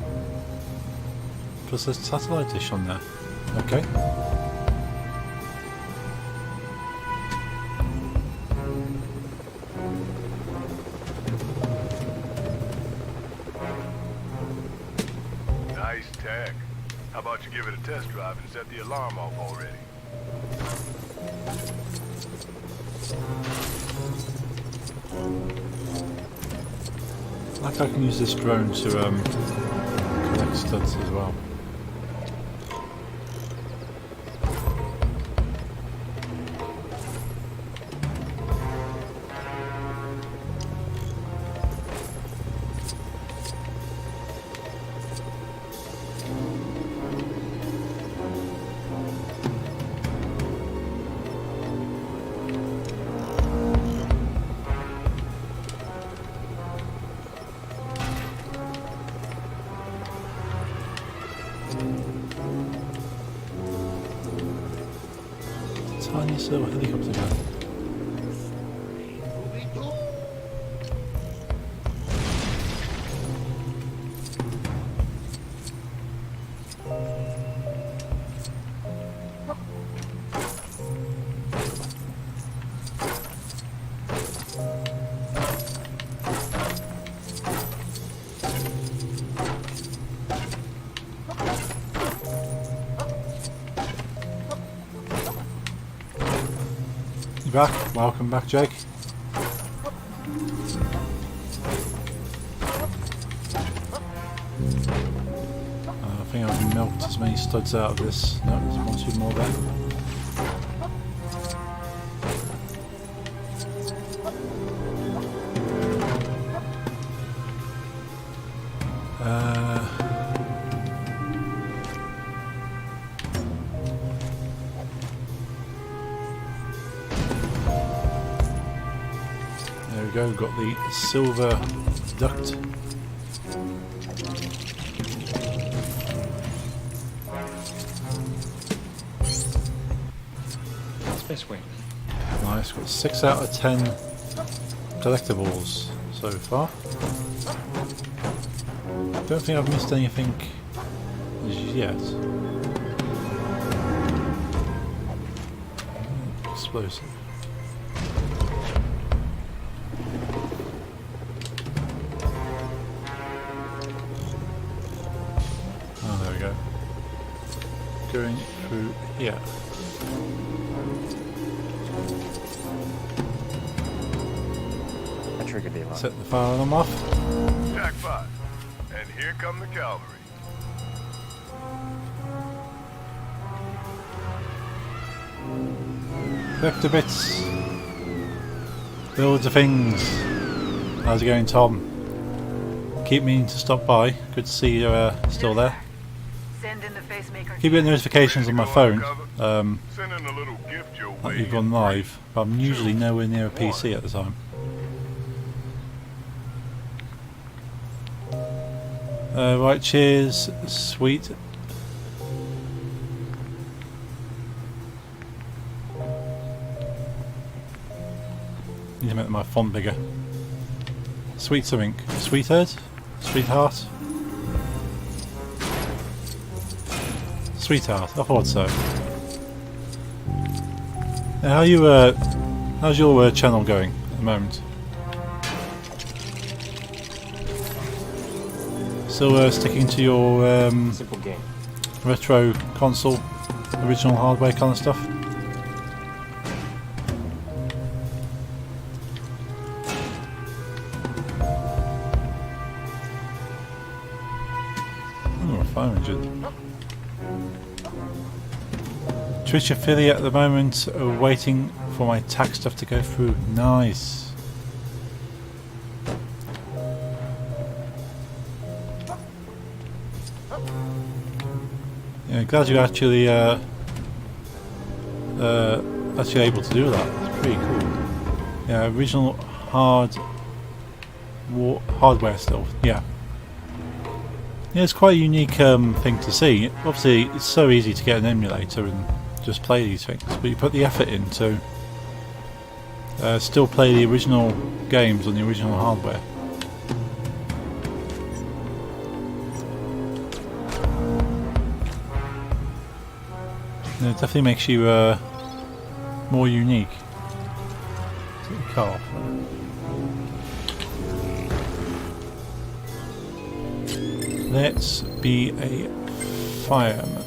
Plus there's satellite dish on there. Okay. Nice tech. How about you give it a test drive and set the alarm off already? Like I can use this drone to collect studs as well. Tiniest little helicopter guy. Back. Welcome back, Jake. I think I've milked as many studs out of this. No, there's one, two more there. There we go, we've got the silver duct. This way. Nice, got 6 out of 10 collectibles so far. Don't think I've missed anything yet. Explosive. Oh, there we go. Going through here. I triggered the alarm. Set the fire alarm off. Jackpot. And here come the cavalry. Collector bits. Builds of things. How's it going, Tom? Keep meaning to stop by. Good to see you still there. Send in the facemaker. Keep getting notifications on my phone Sending a little gift your that way. you've gone live, but I'm usually nowhere near a PC at the time. Right, cheers, sweet. Need to make my font bigger. Sweet something. Sweetheart? Sweetheart? Sweetheart, I thought so. Now, how's your channel going at the moment? Still sticking to your Simple game. retro console, original hardware kind of stuff? Oh, a fire engine. Twitch affiliate at the moment, waiting for my tax stuff to go through. Nice. Yeah, glad you're actually actually able to do that. It's pretty cool. Yeah, original hardware still. Yeah. Yeah, it's quite a unique thing to see. Obviously, it's so easy to get an emulator and just play these things, but you put the effort in to still play the original games on the original hardware. And it definitely makes you more unique. Take the car off. Let's be a fireman.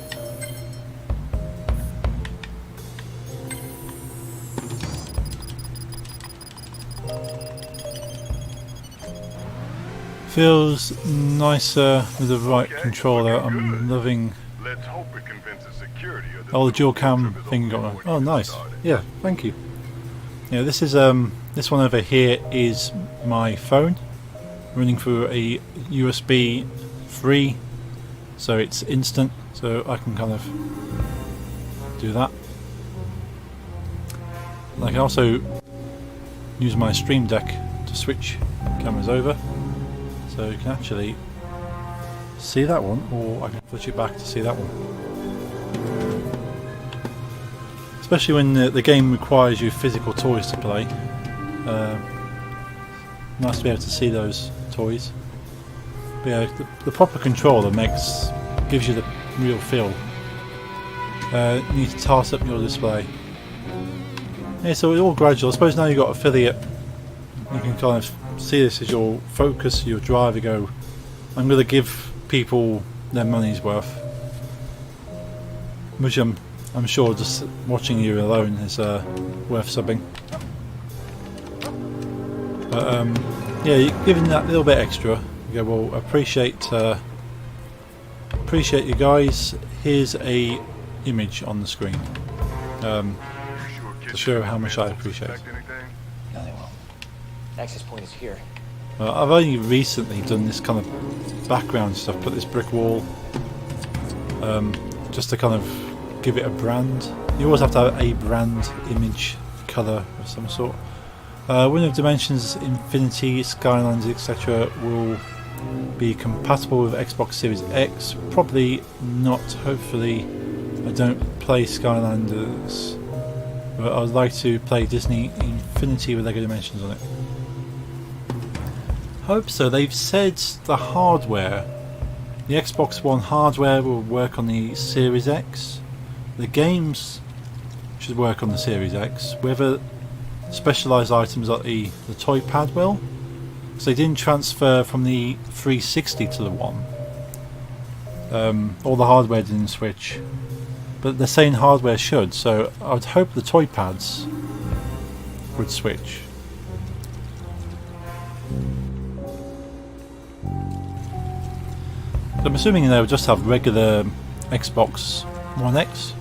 Feels nicer with the right controller. I'm loving Let's hope it convinces security of the dual cam thing you got on. Oh, nice. Yeah, thank you. Yeah, this is this one over here is my phone running through a USB 3, so it's instant, so I can kind of do that. And I can also use my Stream Deck to switch cameras over, so you can actually see that one, or I can flick it back to see that one. Especially when the game requires you physical toys to play. Nice to be able to see those toys. But yeah, the proper controller gives you the real feel. You need to task up your display. Yeah, so it's all gradual. I suppose now you've got affiliate, you can kind of see this as your focus, your drive. You go, I'm going to give people their money's worth. Which I'm sure just watching you alone is worth subbing. But yeah, you're giving that little bit extra. You go, well, appreciate you guys. Here's a image on the screen to show how much I appreciate it. No, they won't. Access point is here. I've only recently done this kind of background stuff, put this brick wall, just to kind of give it a brand. You always have to have a brand image colour of some sort. Wind of Dimensions, Infinity, Skylines, etc. will be compatible with Xbox Series X. Probably not, hopefully. I don't play Skylanders, but I'd like to play Disney Infinity with Lego Dimensions on it. Hope so. They've said the hardware, the Xbox One hardware will work on the Series X. The games should work on the Series X. Whether specialised items like the toy pad will, because they didn't transfer from the 360 to the One. All the hardware didn't switch, but they're saying hardware should, so I'd hope the toy pads would switch. So I'm assuming they'll just have regular Xbox One X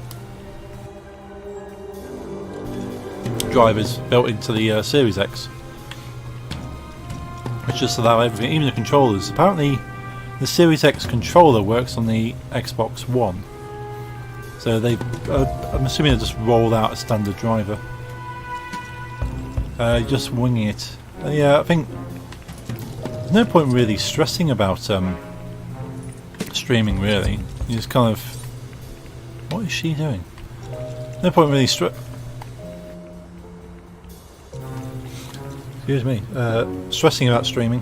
drivers built into the Series X, which just allow everything, even the controllers. Apparently the Series X controller works on the Xbox One, so they I'm assuming they'll just roll out a standard driver, just winging it. Yeah, I think there's no point really stressing about streaming, really. You just kind of, what is she doing? No point really excuse me, stressing about streaming.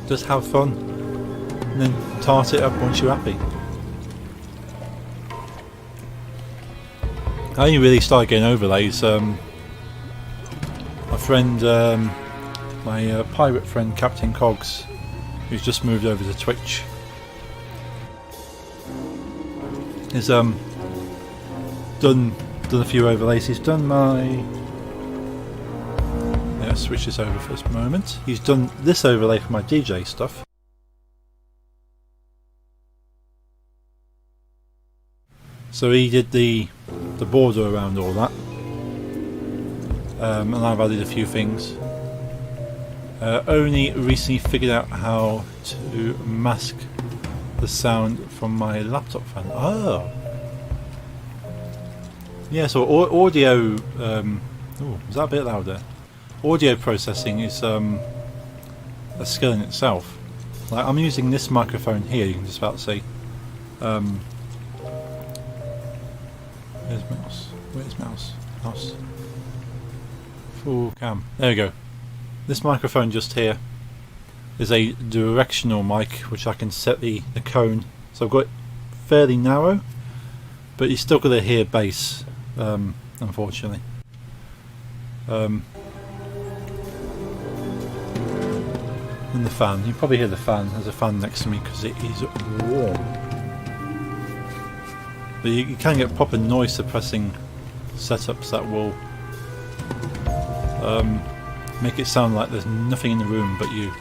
Just have fun and then tart it up once you're happy. I only really started getting overlays. My friend, my pirate friend Captain Cogs, who's just moved over to Twitch, has done a few overlays. He's done my, switch this over for this moment. He's done this overlay for my DJ stuff. So he did the border around all that, and I've added a few things. Only recently figured out how to mask the sound from my laptop fan. Oh, yeah. So audio. Oh, is that a bit louder? Audio processing is a skill in itself. Like, I'm using this microphone here. You can just about see. Where's mouse? Where's mouse? Mouse. Full cam. There we go. This microphone just here is a directional mic, which I can set the cone. So I've got it fairly narrow, but you still got to hear bass, unfortunately. And the fan. You probably hear the fan. There's a fan next to me because it is warm. But you can get proper noise suppressing setups that will make it sound like there's nothing in the room but you.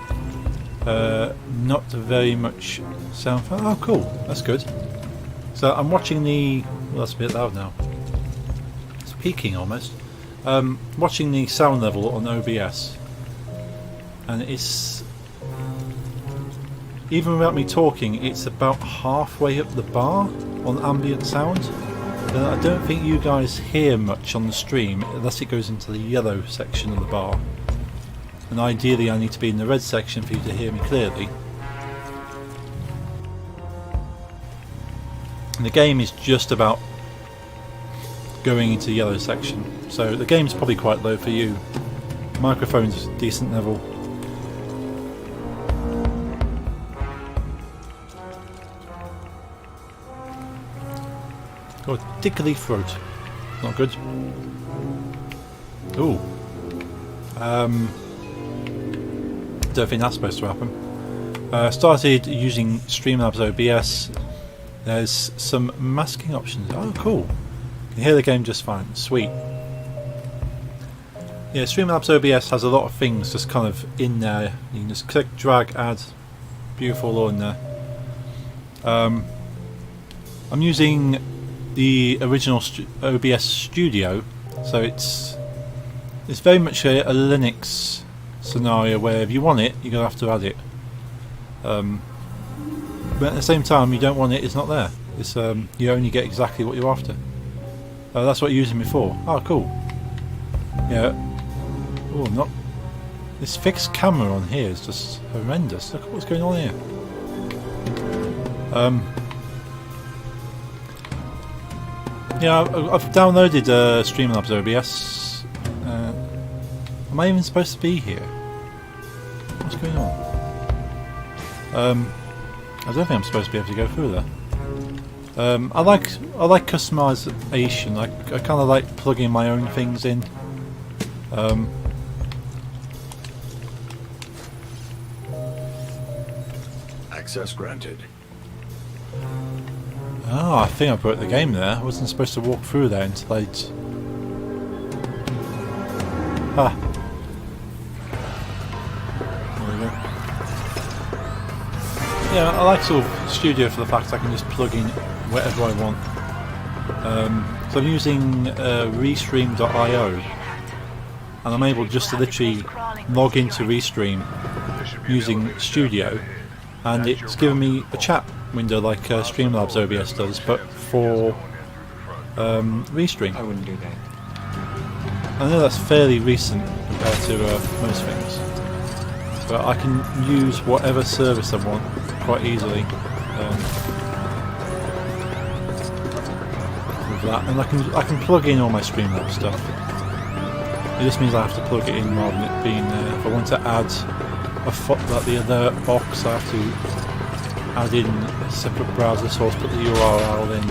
Not very much sound. Oh, cool. That's good. So I'm watching the. Well, that's a bit loud now. It's peaking almost. Watching the sound level on OBS, and it's, even without me talking, it's about halfway up the bar on ambient sound. I don't think you guys hear much on the stream unless it goes into the yellow section of the bar, and ideally I need to be in the red section for you to hear me clearly. And the game is just about going into the yellow section, so the game's probably quite low for you. Microphone's decent level. Got a tickly throat. Not good. Ooh. Don't think that's supposed to happen. Started using Streamlabs OBS. There's some masking options. Oh, cool. You can hear the game just fine. Sweet. Yeah, Streamlabs OBS has a lot of things just kind of in there. You can just click, drag, add. Beautiful all in there. I'm using the original OBS Studio, so it's very much a Linux scenario where if you want it, you're gonna have to add it. but at the same time, you don't want it. It's not there. It's you only get exactly what you're after. That's what you're using me for. Oh, cool. Yeah. Oh, not. This fixed camera on here is just horrendous. Look at what's going on here. Yeah, I've downloaded Streamlabs OBS. Am I even supposed to be here? What's going on? I don't think I'm supposed to be able to go through there. I like customization. I kind of like plugging my own things in. Access granted. Oh, I think I broke the game there. I wasn't supposed to walk through there until I'd... Ah. There we go. Yeah, I like sort of Studio for the fact I can just plug in whatever I want. So I'm using Restream.io, and I'm able just to literally log into Restream using Studio, and it's giving me a chat window like Streamlabs OBS does, but for Restream. I wouldn't do that. I know that's fairly recent compared to most things, but I can use whatever service I want quite easily with that, and I can plug in all my Streamlabs stuff. It just means I have to plug it in rather than it being there. If I want to add like the alert box, I have to add in a separate browser source, put the URL in,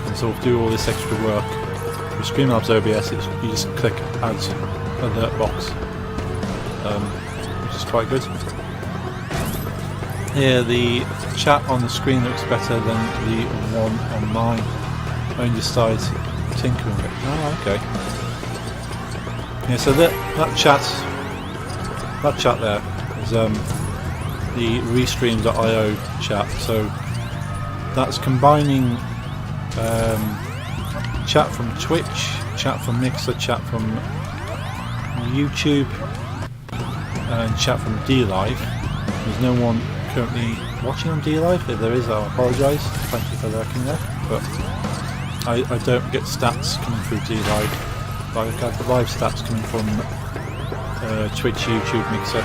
and sort of do all this extra work. With Streamlabs OBS, you just click add alert box, which is quite good. Yeah, the chat on the screen looks better than the one on mine. I only just started tinkering with it. Oh, okay. Yeah, so that chat there is the Restream.io chat. So that's combining chat from Twitch, chat from Mixer, chat from YouTube, and chat from DLive. There's no one currently watching on DLive. If there is, I apologise. Thank you for lurking there. But I don't get stats coming through DLive. I get the live stats coming from Twitch, YouTube, Mixer.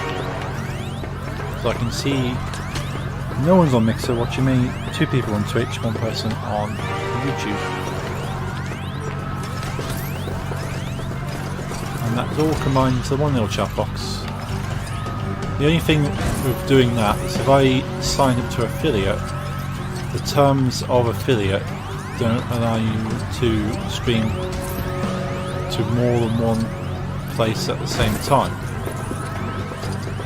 So I can see no one's on Mixer watching me, 2 people on Twitch, 1 person on YouTube. And that's all combined into one little chat box. The only thing with doing that is if I sign up to affiliate, the terms of affiliate don't allow you to stream to more than one place at the same time.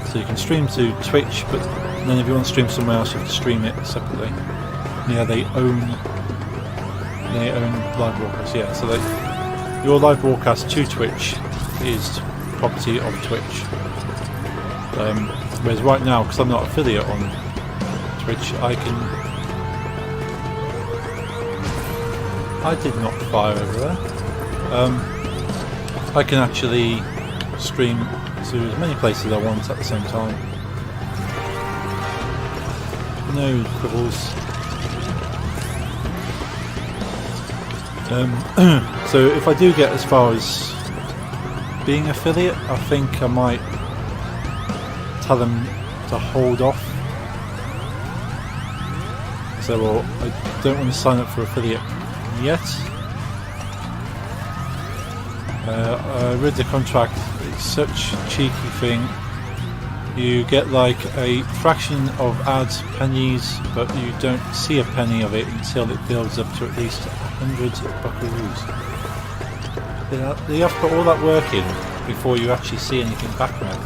So you can stream to Twitch, but then if you want to stream somewhere else, you have to stream it separately. Yeah, they own live broadcast. Yeah, so your live broadcast to Twitch is property of Twitch. Whereas right now, because I'm not affiliate on Twitch, I did not fire over there. I can actually stream to as many places I want at the same time. No quibbles. So if I do get as far as being affiliate, I think I might tell them to hold off. So well, I don't want to sign up for affiliate yet. I read the contract. It's such a cheeky thing. You get like a fraction of ads, pennies, but you don't see a penny of it until it builds up to at least 100 buckaroos. You have to put all that work in before you actually see anything back from it.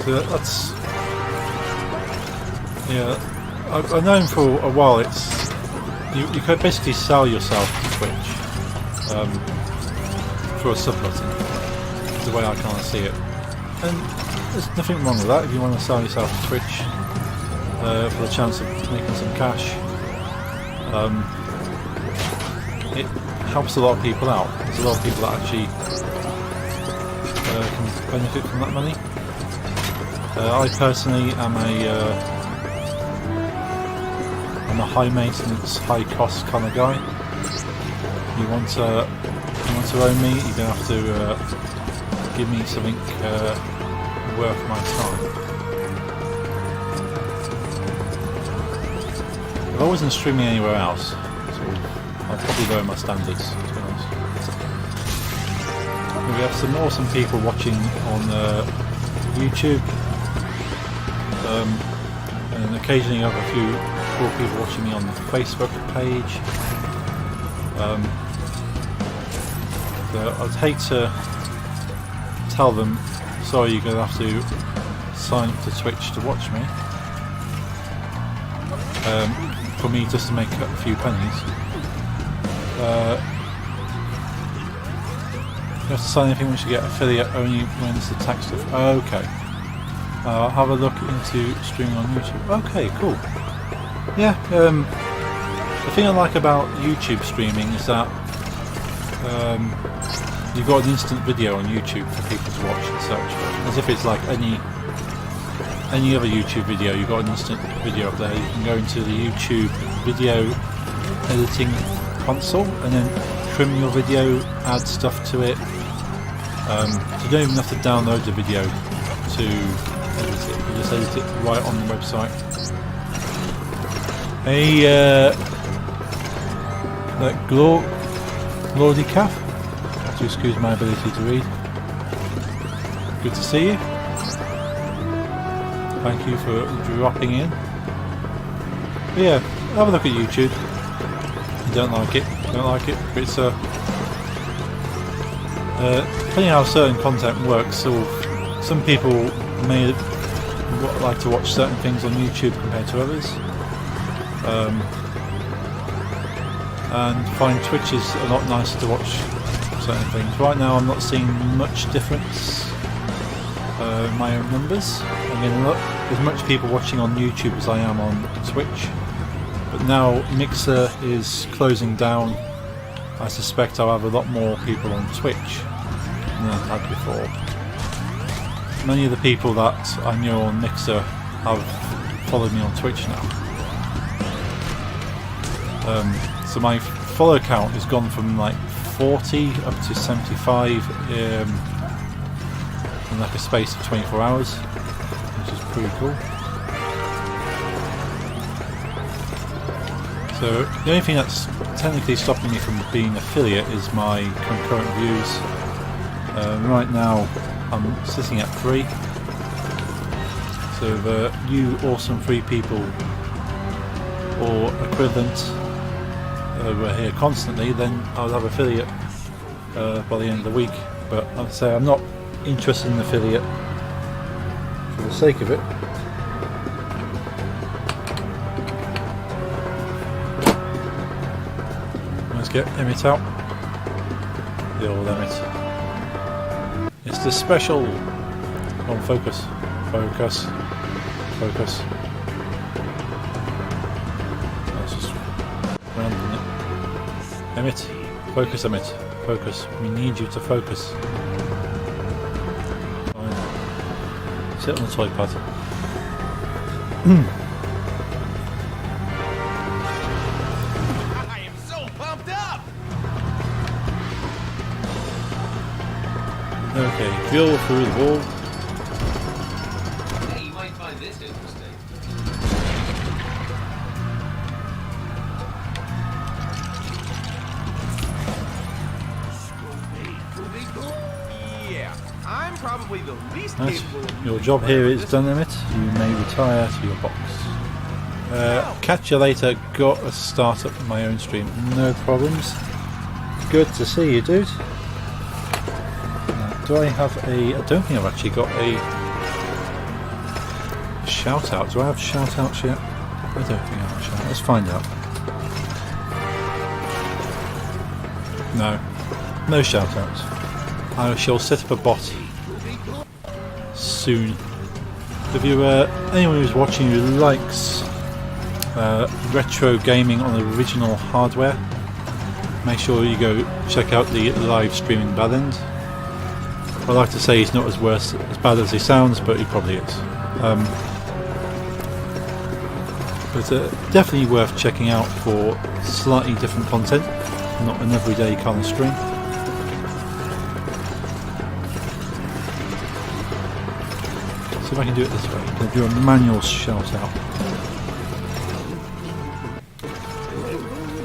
So that's... Yeah, I've known for a while it's... You could basically sell yourself to Twitch for a sub-button. That's the way I kind of see it. And there's nothing wrong with that if you want to sell yourself to Twitch for the chance of making some cash. It helps a lot of people out. There's a lot of people that actually can benefit from that money. I personally am I'm a high maintenance, high cost kind of guy. You want to own me, you're gonna have to give me something worth my time. If I wasn't streaming anywhere else, I'd probably lower my standards, to be honest. We have some awesome people watching on YouTube, and occasionally I have a few cool people watching me on the Facebook page. I'd hate to tell them, sorry, you're going to have to sign up to Twitch to watch me, for me just to make a few pennies. You have to sign anything once you get affiliate only when it's the tax stuff. Okay. I'll have a look into streaming on YouTube. Okay, cool. Yeah, the thing I like about YouTube streaming is that you've got an instant video on YouTube for people to watch and search for. As if it's like any other YouTube video, you've got an instant video up there. You can go into the YouTube video editing console and then trim your video, add stuff to it. So you don't even have to download the video to edit it, you just edit it right on the website. Glordicaf, to excuse my ability to read. Good to see you. Thank you for dropping in. But yeah, have a look at YouTube. You don't like it, but it's funny how certain content works. So some people may like to watch certain things on YouTube compared to others, and find Twitch is a lot nicer to watch certain things. Right now I'm not seeing much difference in my own numbers. I'm getting as much people watching on YouTube as I am on Twitch, but now Mixer is closing down. I suspect I'll have a lot more people on Twitch than I've had before. Many of the people that I know on Mixer have followed me on Twitch now. So my follow count has gone from like 40 up to 75 in like a space of 24 hours, which is pretty cool. So the only thing that's technically stopping me from being affiliate is my concurrent views. Right now I'm sitting at 3. So if you awesome 3 people or equivalent were here constantly, then I'll have affiliate by the end of the week. But like I say, I'm not interested in affiliate for the sake of it. Let's get Emmett out. The old Emmett. It's the special. Come on, focus. Focus. Focus. That's just random, isn't it? Emmett. Focus, Emmett. Focus. We need you to focus. Fine. Sit on the toy pad. I am so pumped up! Okay, drill through the wall. Hey, you might find this interesting. Yeah, I'm probably the least Right. capable of Your using job here whatever is this done, Emmett. You may retire to your box. Catch you later. Got to start up my own stream. No problems. Good to see you, dude. Do I have a... I don't think I've actually got a shout out. Do I have shout outs yet? I don't think I have a shout out. Let's find out. No. No shout outs. I shall set up a bot soon. If you anyone who's watching who likes retro gaming on the original hardware, make sure you go check out the live streaming bad end. I'd like to say he's not as bad as he sounds, but he probably is. But definitely worth checking out for slightly different content, not an everyday kind of stream. See if I can do it this way. I'm going to do a manual shout out.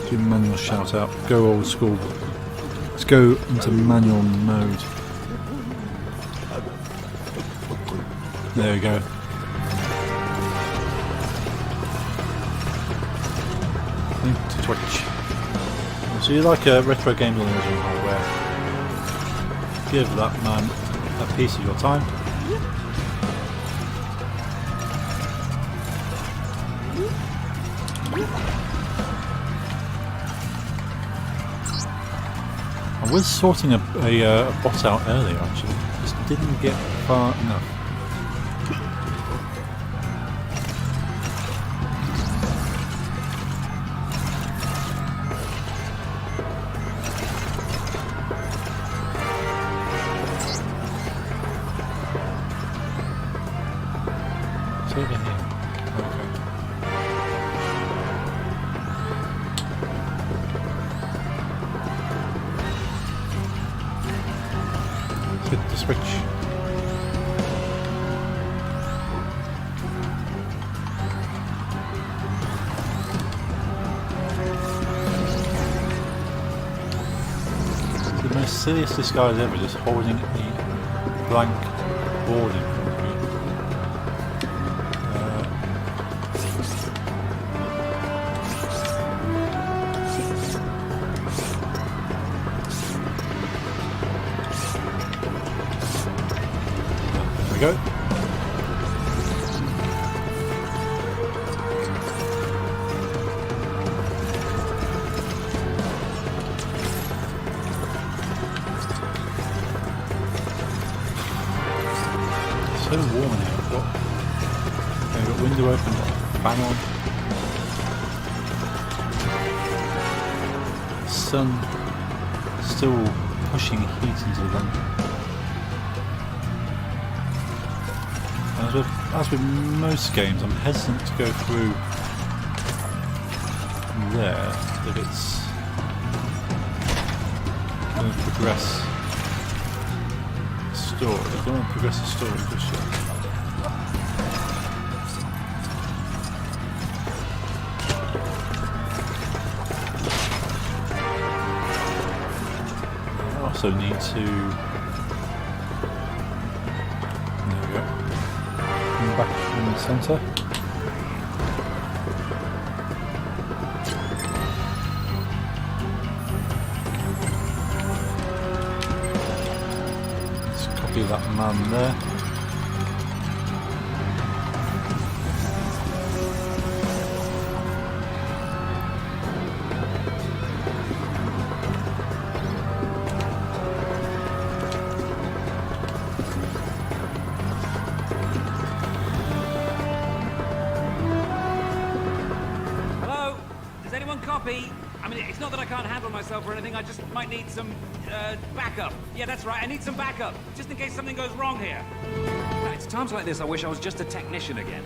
Do a manual shout out. Go old school. Let's go into manual mode. There we go. Link to Twitch. So you like a retro games on the original hardware? Give that man a piece of your time. I was sorting a bot out earlier actually, just didn't get far enough. It's over here. Okay. Hit the switch. The most silliest disguise ever, just holding a blank board in front of me. There we go. So warm in here. I've got window open, fan on. Sun still pushing heat into the room. As with most games, I'm hesitant to go through there if it's going to progress the story. I don't want to progress the story just yet. I also need to. There we go. Back in the centre. Let's copy that man there. Copy. I mean, it's not that I can't handle myself or anything, I just might need some, backup. Yeah, that's right, I need some backup, just in case something goes wrong here. It's times like this I wish I was just a technician again.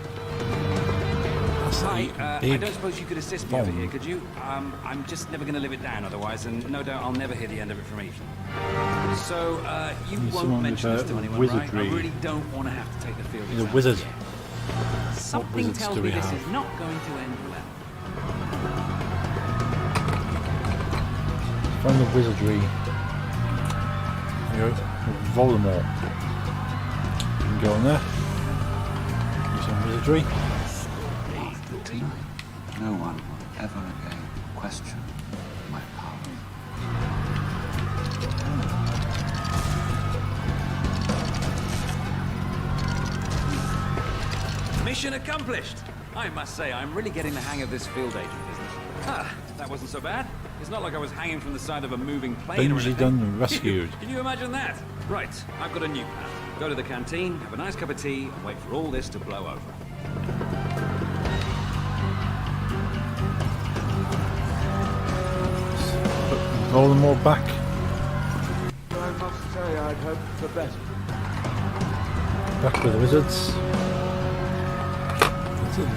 Hi, I don't suppose you could assist me over here, could you? I'm just never gonna live it down otherwise, and no doubt I'll never hear the end of it from Ethan. So, you won't mention this to anyone, right? I really don't want to have to take the field exam. He's a wizard. Something tells me this is not going to end well. Find the wizardry. There you go. Voldemort. You can go on there. Do some wizardry. No one will ever again question my power. Mission accomplished! I must say, I'm really getting the hang of this field agent business. Ah, that wasn't so bad. It's not like I was hanging from the side of a moving plane or Benji anything. done rescued. Can you imagine that? Right, I've got a new plan. Go to the canteen, have a nice cup of tea, and wait for all this to blow over. Put Voldemort back. I must say I'd hoped for better. Back with the wizards.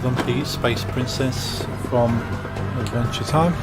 Lumpy Space Princess from Adventure Time.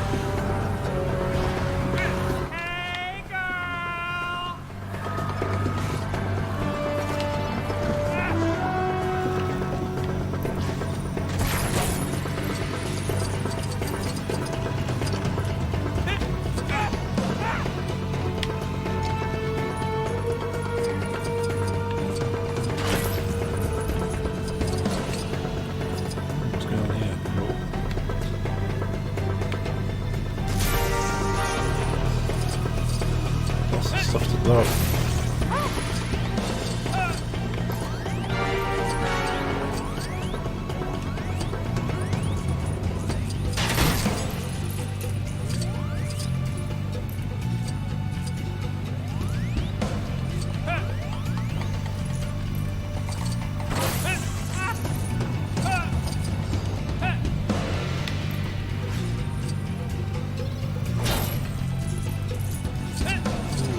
Stuff to blow up.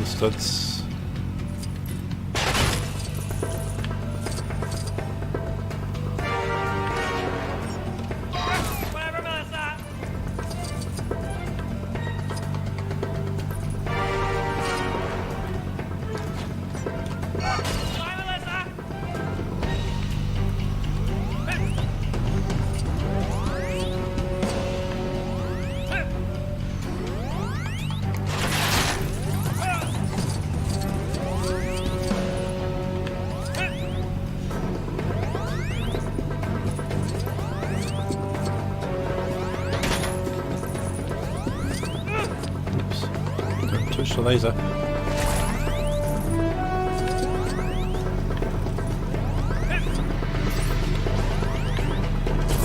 Studs. Touch the laser.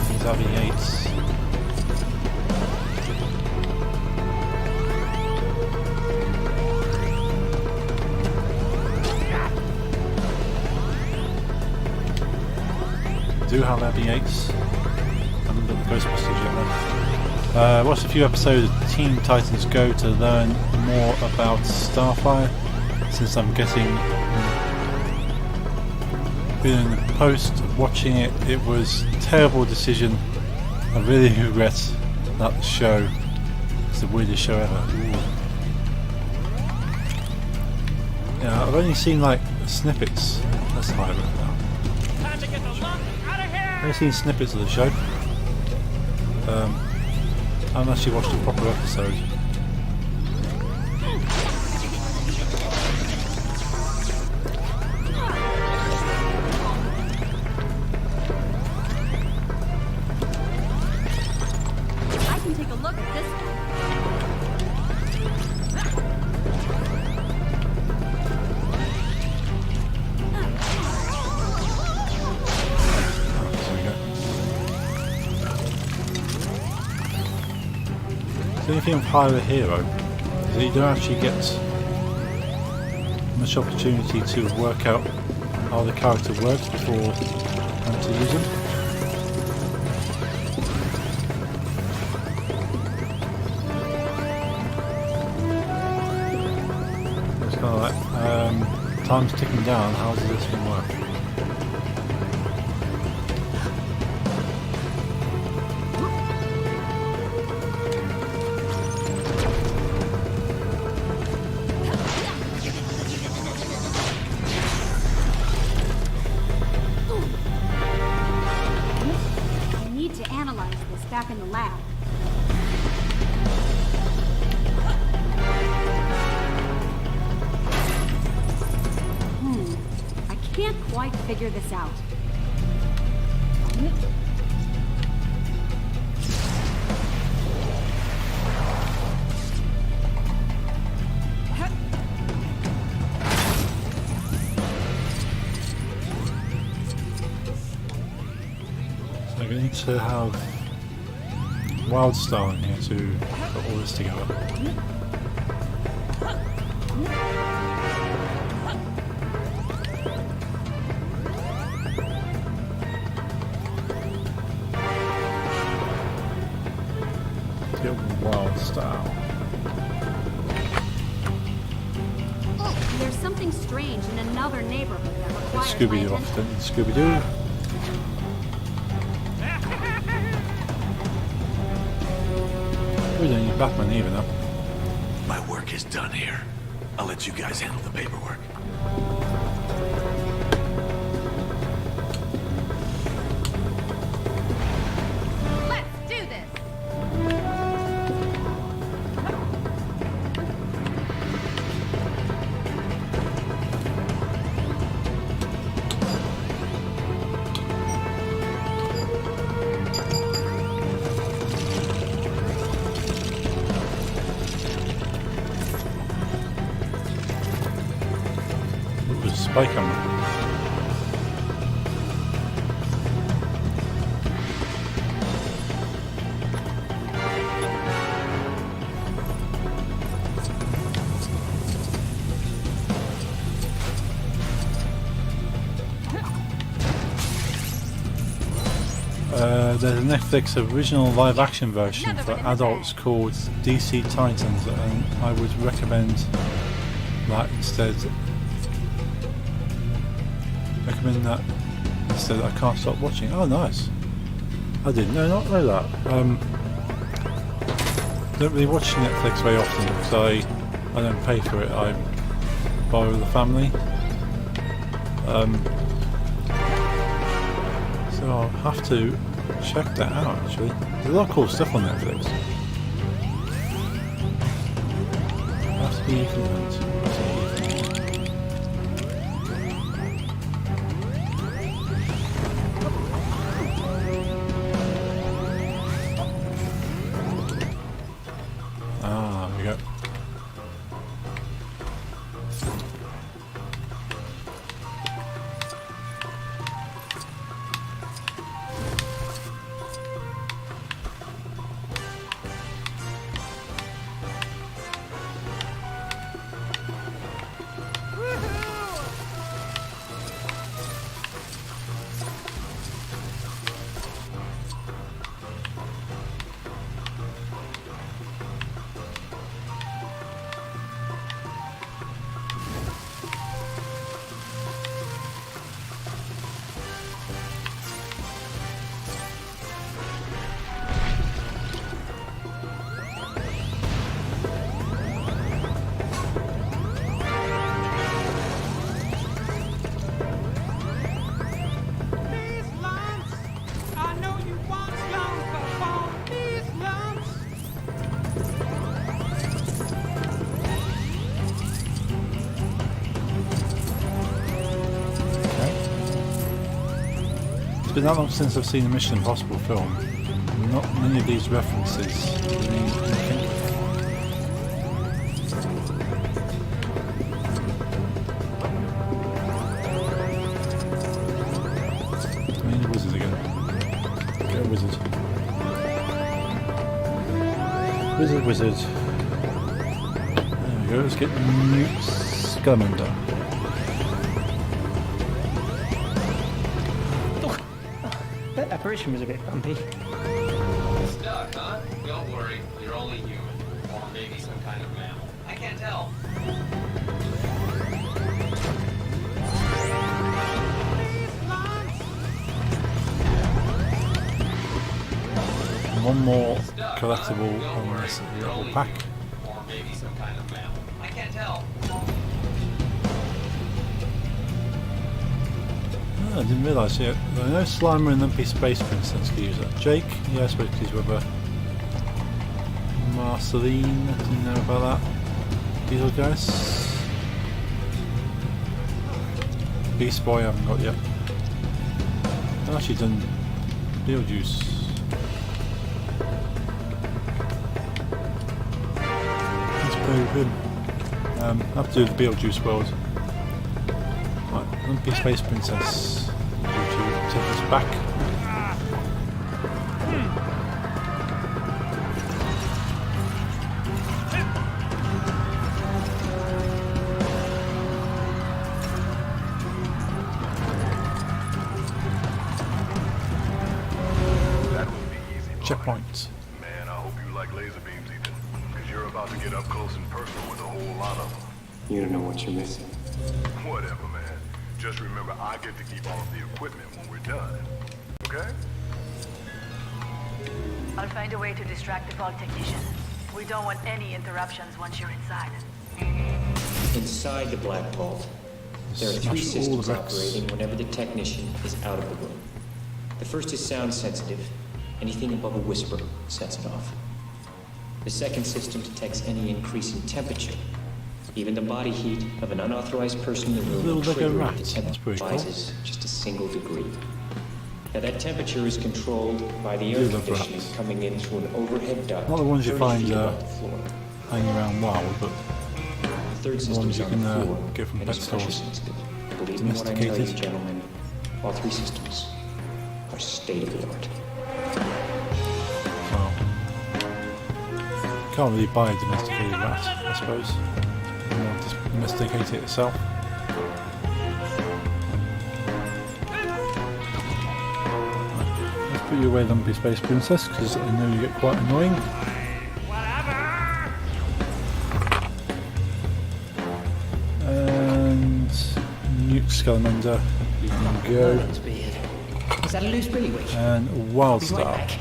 These RV8s. Do have RV8s. I haven't got the Ghostbusters yet though. Watched a few episodes of Teen Titans Go to learn more about Starfire, since I'm getting feeling the post watching it. It was a terrible decision. I really regret that show. It's the weirdest show ever. Ooh. Yeah, I've only seen like snippets. That's high right now. I've only seen snippets of the show. I haven't actually watched a proper episode. I can take a look at this one. The only thing with Hire a Hero is that you don't actually get much opportunity to work out how the character works before having to use him. It's kind of like time's ticking down, how does this thing work? Back in the lab. I can't quite figure this out. So I need to have Wildstar in here to put all this together. Get Wildstar. There's something strange in another neighborhood that requires Scooby-Doo often. Scooby-Doo. We don't need Batman either now. My work is done here. I'll let you guys handle the paperwork. Let's do this! It was a spy camera. There's a Netflix original live action version for adults called DC Titans, and I would recommend that instead. Recommend that instead. I can't stop watching. Oh, nice. I didn't know that. Don't really watch Netflix very often because I don't pay for it. I borrow the family. So I'll have to check that out actually. There's a lot of cool stuff on Netflix. That's the Ethan Hunt. Ah, there we go. It's been that long since I've seen a Mission Impossible film. Not many of these references really I need a wizard again. Get a wizard. Wizard. There we go, let's get Newt Scamander. That apparition was a bit bumpy. Stuck, huh? Don't worry, you're only human. Or maybe some kind of mammal. I can't tell. One more collectible on this little pack. Or maybe some kind of mammal. I can't tell. Oh, I didn't realise it. I know Slimer and Lumpy Space Princess can use that. Jake, yeah, I suppose he's with a Marceline. I didn't know about that. These little guys. Beast Boy, I haven't got yet. I've actually done Beetlejuice. Let's play with him. I have to do the Beetlejuice world. Right, Lumpy Space Princess. You to take us back. That would be easy. Checkpoint. Man, I hope you like laser beams, Ethan. Because you're about to get up close and personal with a whole lot of them. You don't know what you're missing. Whatever, man. Just remember, I get to keep all of the equipment when we're done. Okay? I'll find a way to distract the vault technician. We don't want any interruptions once you're inside. Inside the Black Vault, there are three systems operating whenever the technician is out of the room. The first is sound sensitive. Anything above a whisper sets it off. The second system detects any increase in temperature. Even the body heat of an unauthorized person in the room will trigger if the temperature rises just a single degree. Now that temperature is controlled by the air conditioning coming in through an overhead duct. Not the ones you find hanging around wild, but the third system you can get from pet stores. Believe me when I tell you, gentlemen, all three systems are state of the art. Well, can't really buy a domesticated rat, I suppose. You know, just domesticate it yourself. Let's put you away, Lumpy Space Princess, because I know you get quite annoying. And Newt Scamander, you can go. Is that a loose billywig? And Wildstar. Right,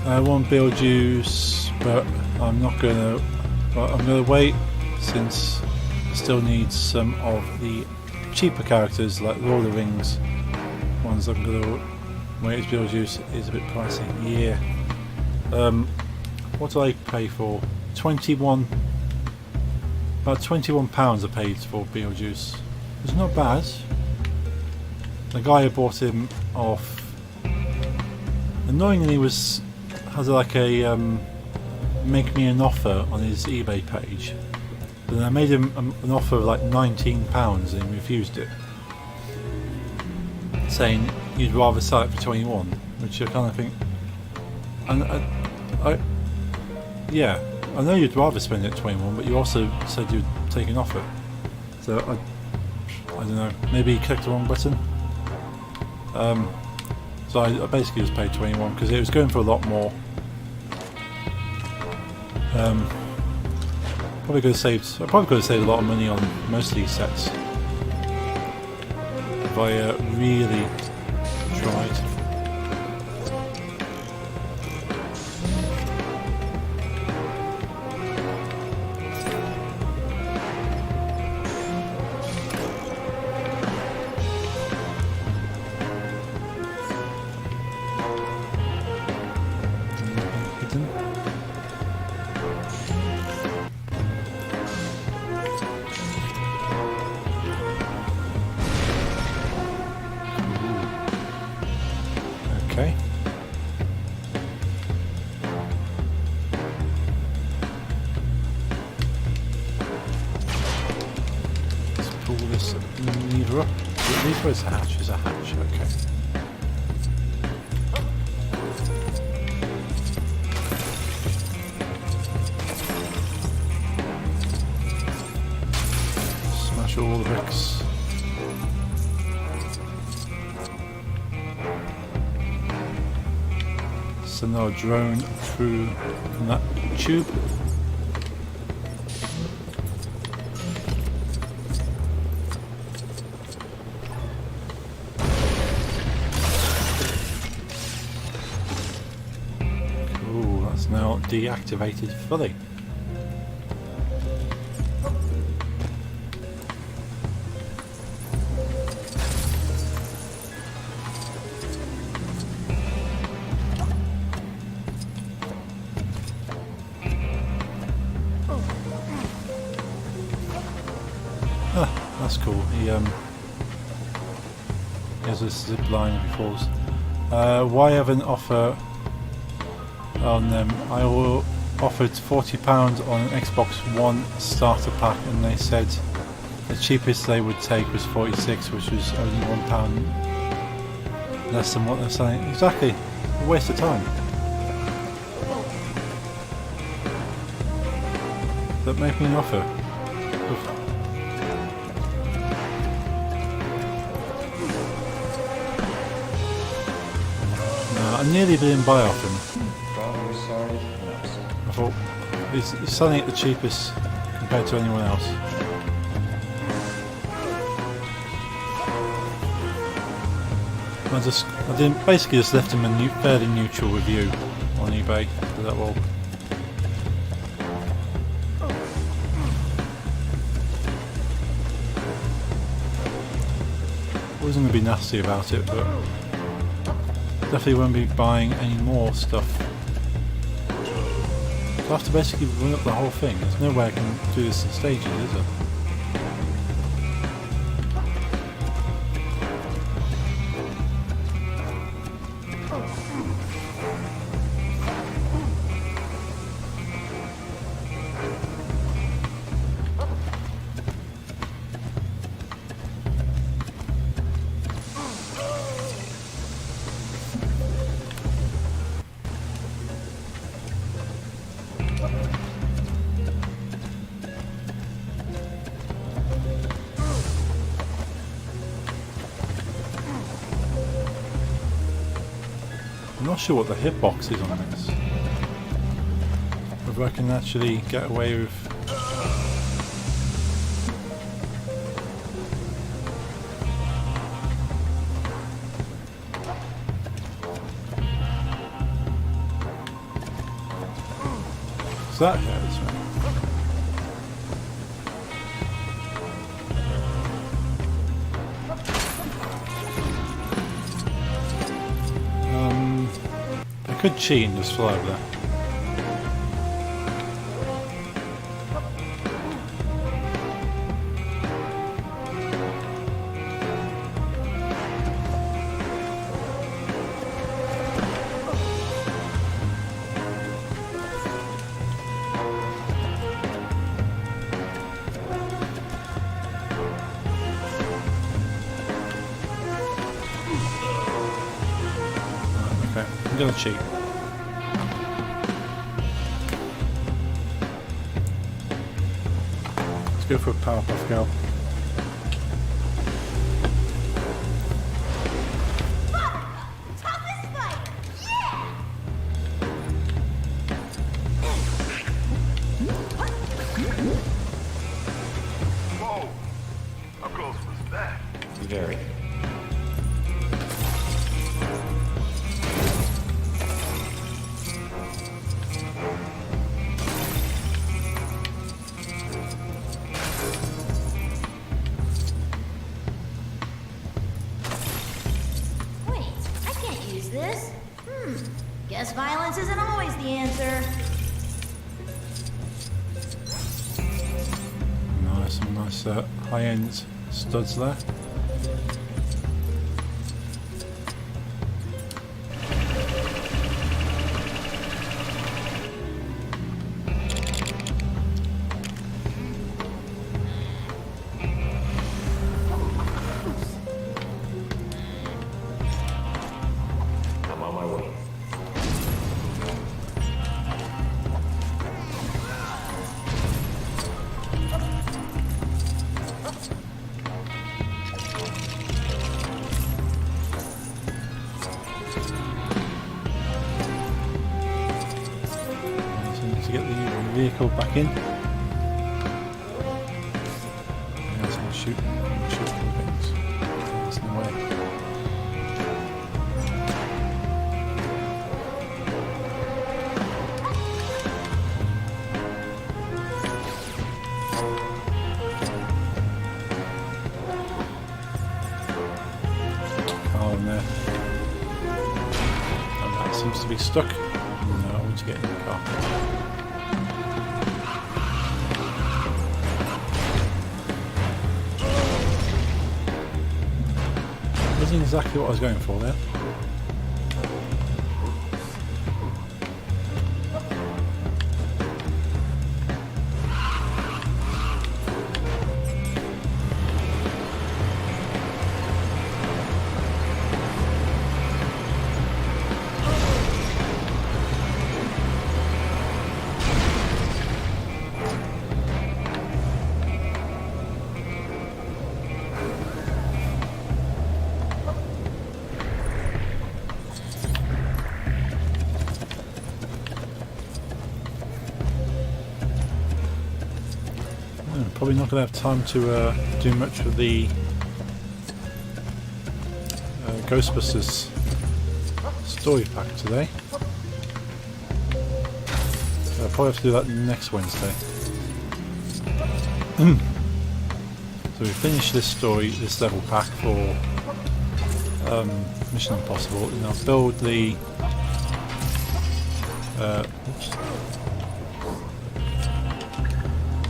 I want Beetlejuice, but I'm not gonna. Well, I'm gonna wait since I still need some of the cheaper characters like Lord of the Rings ones. I'm gonna wait as Beetlejuice is a bit pricey. Yeah. What do I pay for? About £21 I paid for Beetlejuice. It's not bad. The guy who bought him off, annoyingly, has like a make me an offer on his eBay page. But then I made him an offer of like £19 and he refused it, saying he'd rather sell it for 21, which I kind of think. And yeah, I know you'd rather spend it at 21, but you also said you'd take an offer. So I don't know. Maybe he clicked the wrong button. So I basically just paid 21 because it was going for a lot more. I probably could have saved a lot of money on most of these sets if I really tried. Okay. Let's pull this lever up. Lever is a hatch, okay. Smash all the bricks. Now drone through that tube. Cool, that's now deactivated fully. That's cool. He has a zip line if he falls. Why have an offer on them? I offered £40 on an Xbox One starter pack, and they said the cheapest they would take was 46, which was only £1 less than what they're selling. Exactly, a waste of time. But make me an offer. I nearly didn't buy off him. I thought he's selling it the cheapest compared to anyone else. I didn't basically just left him a fairly neutral review on eBay for that all. I wasn't going to be nasty about it, but definitely won't be buying any more stuff. So I have to basically run up the whole thing. There's no way I can do this in stages, is there? I'm not sure what the hitbox is on this. Whether I can actually get away with... Is that hurts me? I could cheat and just fly over there. Okay, I'm gonna cheat. Let's go for a Powerpuff Girl. Whoa! How close was that? Very. This? Guess violence isn't always the answer. Nice, some nice high-end studs there. To get the vehicle back in. Yeah, so I'll shoot for the bits. That's in the way. Oh, and there. And that seems to be stuck. No, I want to get in the car. Wasn't exactly what I was going for there. Probably not going to have time to do much with the Ghostbusters story pack today. I'll probably have to do that next Wednesday. So we finished this story, this level pack for Mission Impossible, and I'll build the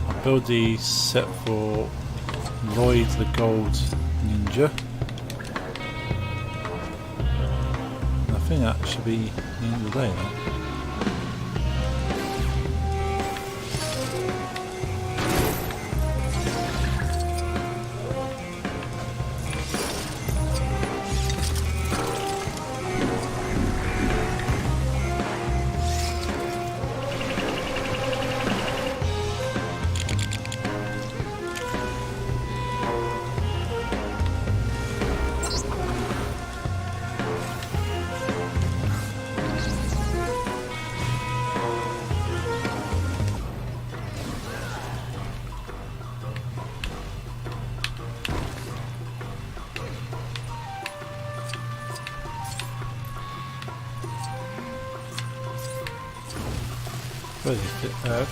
I'll build the set for Lloyd the Gold Ninja. And I think that should be the end of the day then.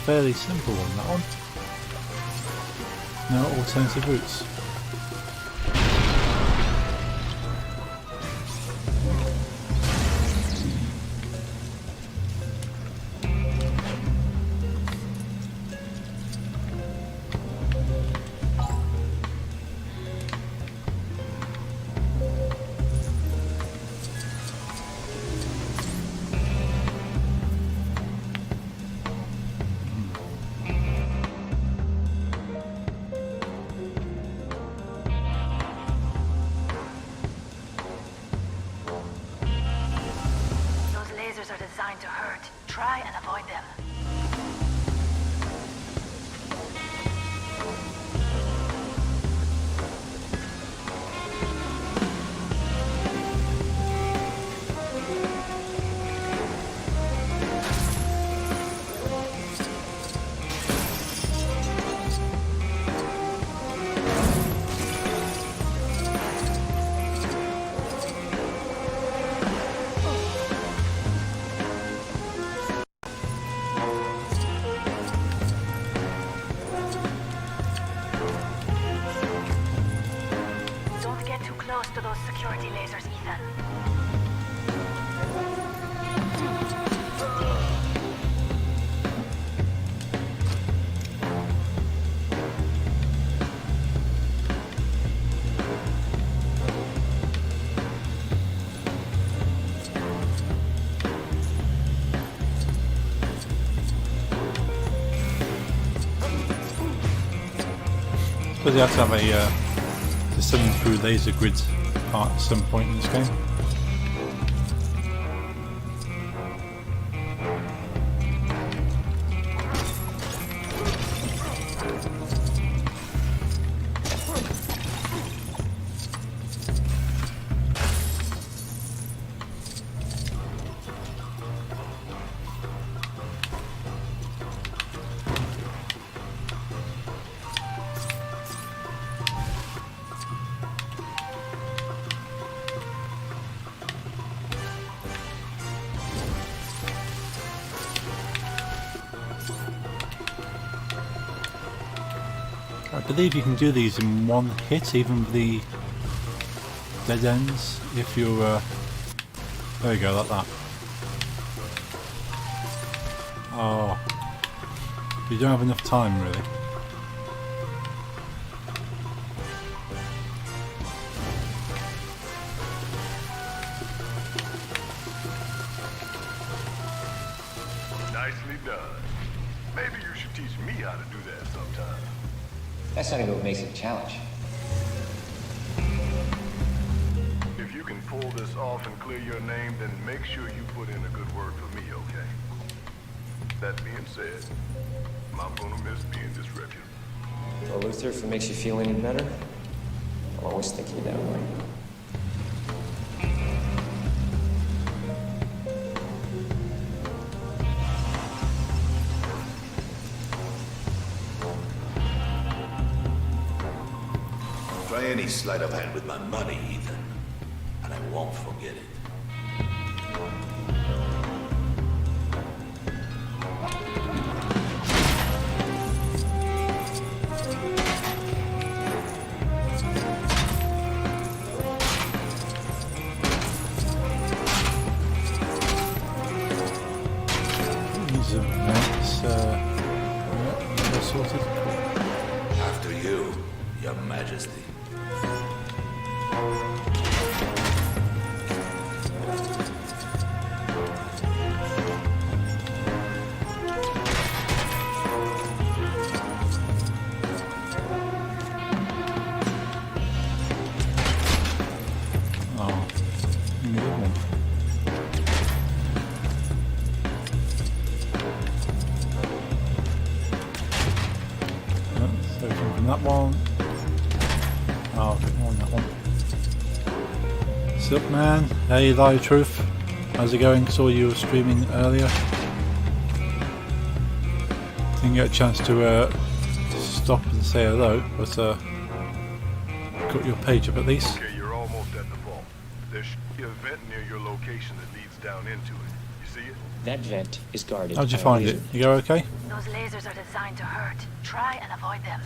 Fairly simple one, that one. No alternative routes. To those security lasers, Ethan. Suppose you have to have a descending through laser grids part at some point in this game. I believe you can do these in one hit, even with the dead ends, if you're, there you go, like that. Oh, you don't have enough time, really. Nicely done. Maybe you should teach me how to do that sometime. That's not even what makes it a challenge. If you can pull this off and clear your name, then make sure you put in a good word for me, okay? That being said, I'm gonna miss being disreputable. Well, Luther, if it makes you feel any better, I'll always think of you that way. Try any sleight of hand with my money, Ethan, and I won't forget it. These events all sorted. After you, Your Majesty. Oh, good one. So from that one. Oh, a bit more on that one. What's up, man? Hey, Live Truth. How's it going? Saw you were streaming earlier. Didn't get a chance to stop and say hello, but got your page up at least. Okay, you're almost at the vault. There should be a vent near your location that leads down into it. You see it? That vent is guarded. How'd you by a find laser. it? You go okay? Those lasers are designed to hurt. Try and avoid them.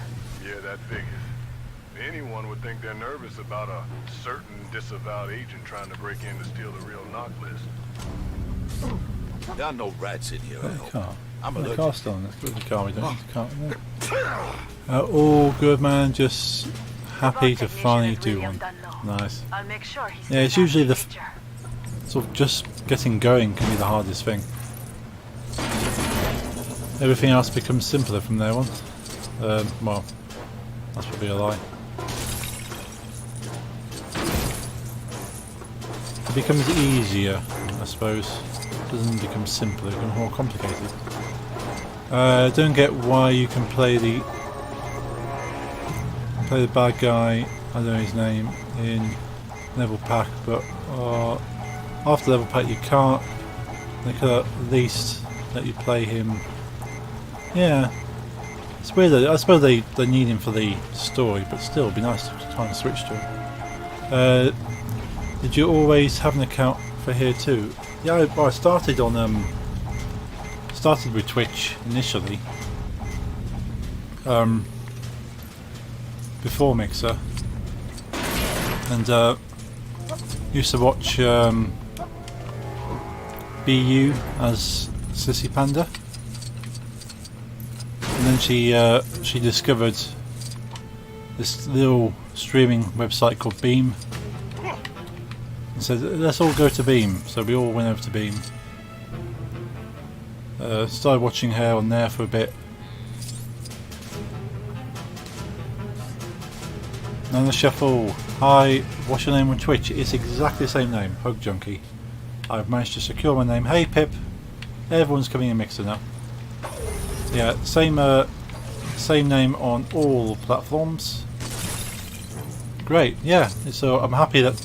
Yeah, that figures. Anyone would think they're nervous about a certain disavowed agent trying to break in to steal the real knock list. There are no rats in here, I hope. Car. I'm The allergic. car's still on. Let's put the car we don't need the car in there. All good, man. Just happy to finally do one. Nice. I'll make sure he's Yeah, it's usually the sort of just getting going can be the hardest thing. Everything else becomes simpler from there on. Well, that's probably a lie. It becomes easier, I suppose. It doesn't become simpler, it becomes more complicated. I don't get why you can play the bad guy, I don't know his name, in level pack, but after level pack you can't. They could at least let you play him. Yeah, it's weird. I suppose they need him for the story, but still, it'd be nice to try and switch to him. Did you always have an account for here too? Yeah, I started on started with Twitch initially. Before Mixer, and used to watch BU as Sissy Panda, and then she discovered this little streaming website called Beam, and said let's all go to Beam. So we all went over to Beam. Started watching her on there for a bit. Nana Shuffle, hi, what's your name on Twitch? It's exactly the same name, Hug Junkie. I've managed to secure my name. Hey Pip, everyone's coming in Mixer now. Yeah, same name on all platforms. Great, yeah. So I'm happy that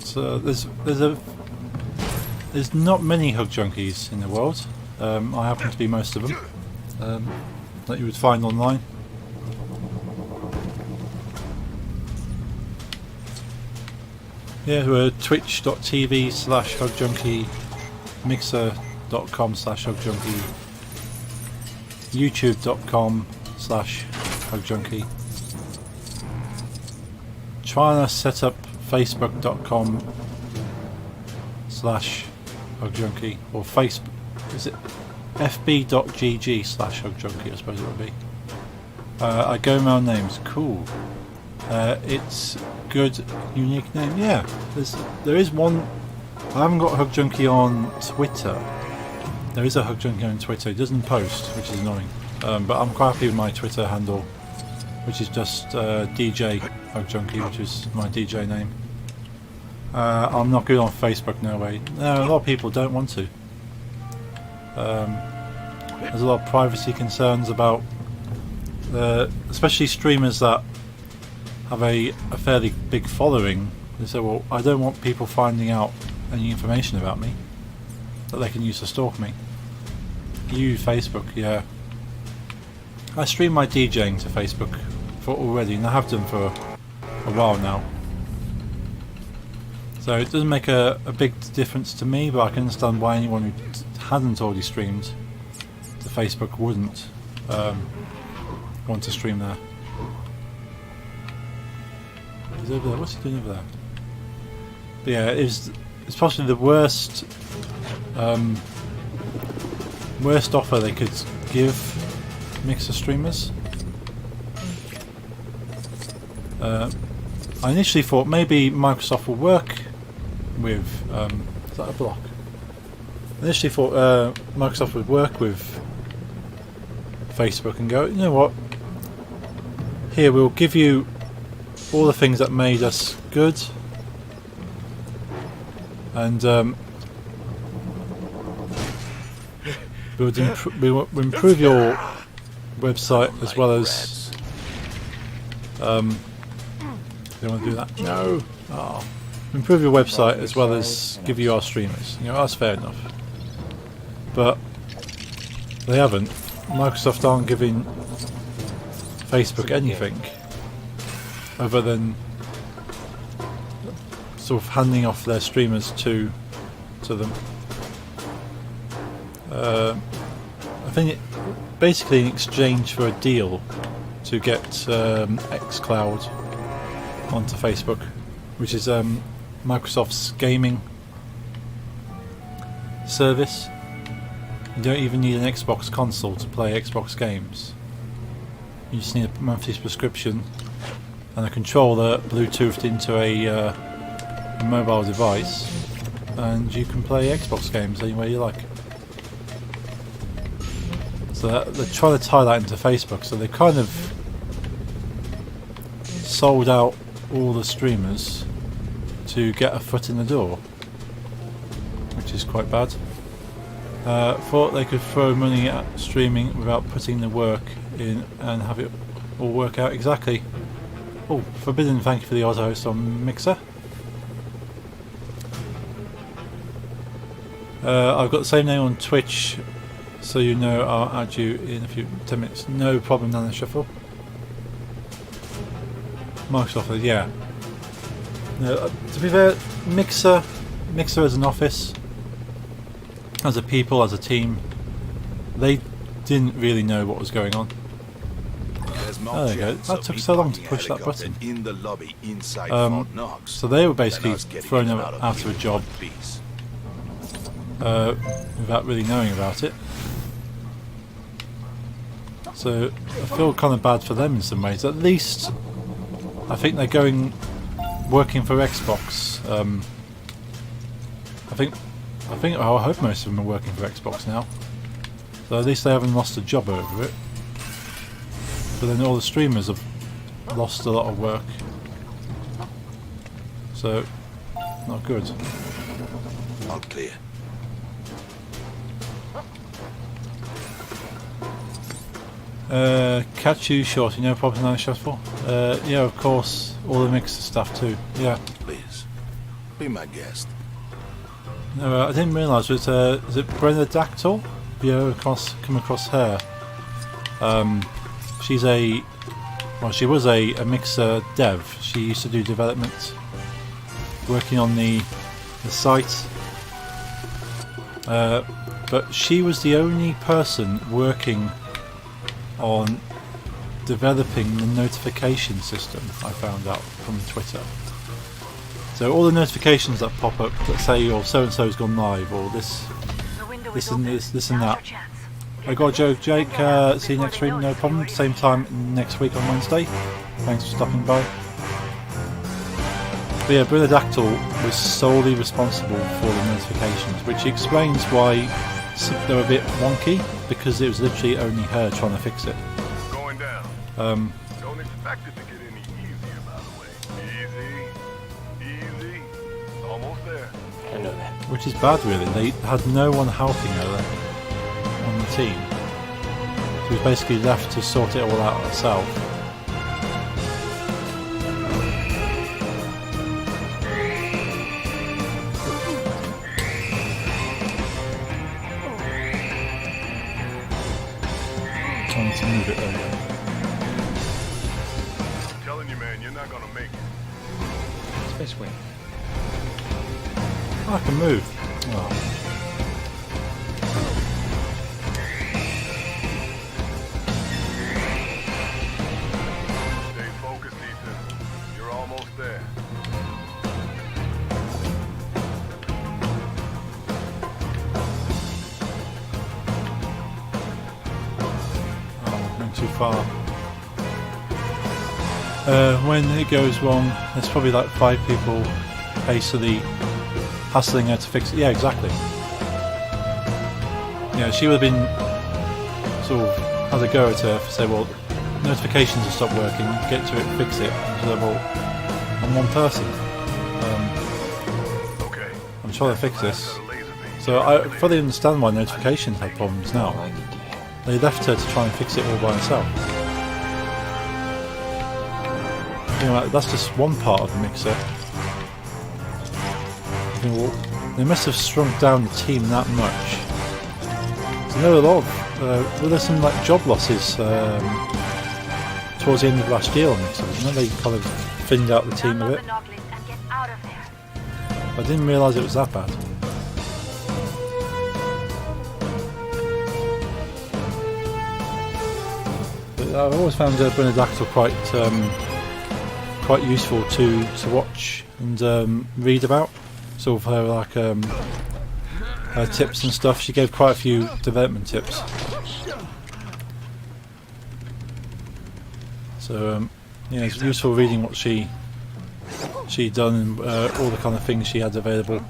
there's not many Hug Junkies in the world. I happen to be most of them that you would find online. Yeah, we're twitch.tv/hugjunkie, mixer.com/hugjunkie, youtube.com/hugjunkie. Trying to set up facebook.com/hugjunkie, or Facebook, is it fb.gg/hugjunkie, I suppose it would be. I go around names, cool. It's good, unique name. Yeah, there is one. I haven't got Hug Junkie on Twitter. There is a Hug Junkie on Twitter. It doesn't post, which is annoying. But I'm quite happy with my Twitter handle, which is just DJ Hug Junkie, which is my DJ name. I'm not good on Facebook, no way. No, a lot of people don't want to. There's a lot of privacy concerns about, especially streamers that have a fairly big following. They say, well, I don't want people finding out any information about me that they can use to stalk me. Use Facebook, yeah. I stream my DJing to Facebook already, and I have done for a while now. So it doesn't make a big difference to me, but I can understand why anyone who hadn't already streamed to Facebook wouldn't want to stream there. He's over there. What's he doing over there? But yeah, it's possibly the worst offer they could give Mixer streamers. I initially thought maybe Microsoft will work with is that a block? I initially thought Microsoft would work with Facebook and go, you know what, here we'll give you all the things that made us good, and we'll improve your website as well as they want to do that? No. Oh. Improve your website as well as give you our streamers. You know, that's fair enough. But they haven't. Microsoft aren't giving Facebook anything other than sort of handing off their streamers to them. I think basically in exchange for a deal to get xCloud onto Facebook, which is Microsoft's gaming service. You don't even need an Xbox console to play Xbox games. You just need a monthly subscription and a controller Bluetoothed into a mobile device, and you can play Xbox games anywhere you like. So they're trying to tie that into Facebook, so they kind of sold out all the streamers to get a foot in the door, which is quite bad. Thought they could throw money at streaming without putting the work in and have it all work out exactly. Oh, Forbidden, thank you for the auto host on Mixer. I've got the same name on Twitch, so you know I'll add you in a few 10 minutes. No problem, Nana Shuffle. Microsoft, yeah. No, to be fair, Mixer as an office, as a people, as a team, they didn't really know what was going on. Oh, there you go. That took so long to push that button. So they were basically thrown out of a job without really knowing about it. So I feel kind of bad for them in some ways. At least I think they're working for Xbox. I hope most of them are working for Xbox now. So at least they haven't lost a job over it. But then all the streamers have lost a lot of work. So, not good. All clear. Catch you shorty, no problem, no shuffle. Yeah, of course, all the Mixer stuff too. Yeah. Please, be my guest. No, I didn't realise. Is it Brenda Dactyl? Have you come across her? She was a Mixer dev. She used to do development, working on the site. But she was the only person working on developing the notification system, I found out from Twitter. So all the notifications that pop up that say, "Oh, so and so's gone live," or this and that. I got a joke, Jake. See you next stream, no problem. Same time next week on Wednesday. Thanks for stopping by. But yeah, Brother Dactyl was solely responsible for the notifications, which explains why they were a bit wonky, because it was literally only her trying to fix it. Going down. Don't expect it to get any easier, by the way. Easy. Almost there. I know that. Which is bad, really. They had no one helping her then on the team. She was basically left to sort it all out herself. Trying to move it over. I'm telling you, man, you're not gonna make it. Space way. I can move. Oh. Stay focused, Ethan. You're almost there. Oh, went too far. When it goes wrong, there's probably like 5 people hastily hustling her to fix it. Yeah, exactly. Yeah, she would have been sort of had a go at her to say, well, notifications have stopped working, get to it, fix it. And so, well, I'm one person. I'm trying to fix this. So I fully understand why notifications have problems now. They left her to try and fix it all by herself. You know, that's just one part of the mixer. You know, well, they must have shrunk down the team that much. So there were a lot of, were there some like job losses towards the end of last year on mixers? You know, they kind of thinned out the team a bit. I didn't realise it was that bad. But I've always found Benedactyl quite useful to watch and read about. Sort of her like her tips and stuff. She gave quite a few development tips. So yeah, it's useful reading what she done and all the kind of things she had available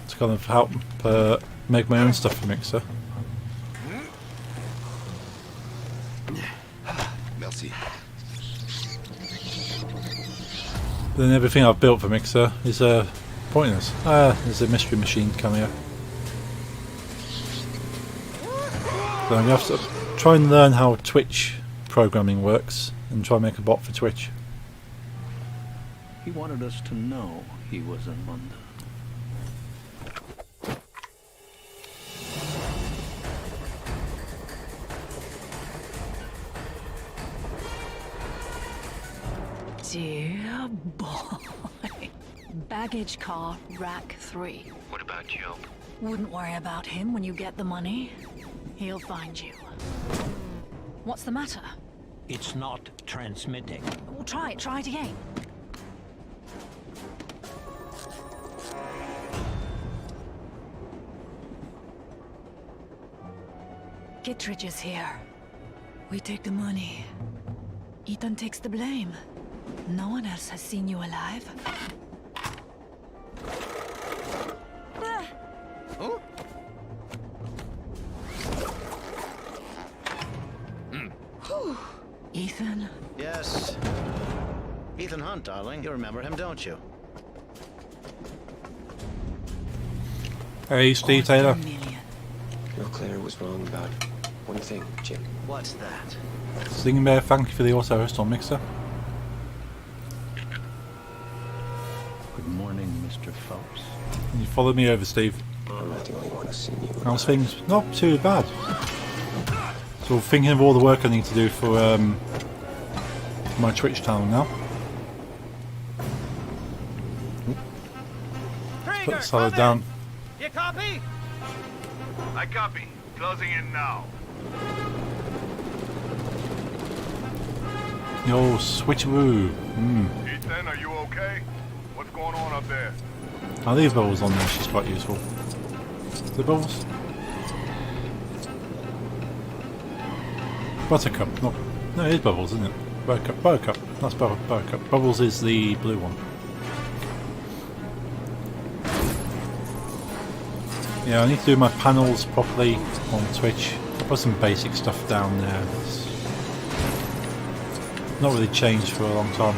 to kind of help make my own stuff for Mixer. Merci. Then everything I've built for Mixer is pointless. There's a mystery machine cameo. So I'm going to have to try and learn how Twitch programming works and try and make a bot for Twitch. He wanted us to know he was in London. Dear boy. Baggage car, rack 3. What about Joe? Wouldn't worry about him when you get the money. He'll find you. What's the matter? It's not transmitting. Well, try it again. Kittredge is here. We take the money. Ethan takes the blame. No one else has seen you alive. Oh? Ethan? Yes. Ethan Hunt, darling. You remember him, don't you? Hey, Steve Taylor. No, Claire was wrong about one thing, Jim. What's that? Singing Bear, thank you for the auto host on Mixer. Good morning, Mr. Phelps. Can you follow me over, Steve? I'm not the only one who's seen you. How's things? Not too bad. So thinking of all the work I need to do for my Twitch channel now. Put the salad down. You copy? I copy. Closing in now. Yo, switcheroo. Ethan, are you okay? What's going on up there? I'll leave Bubbles on there, she's quite useful. The Bubbles? Buttercup, no, it is Bubbles, isn't it? Buttercup, that's Buttercup. Bubbles is the blue one. Yeah, I need to do my panels properly on Twitch. I put some basic stuff down there. It's not really changed for a long time.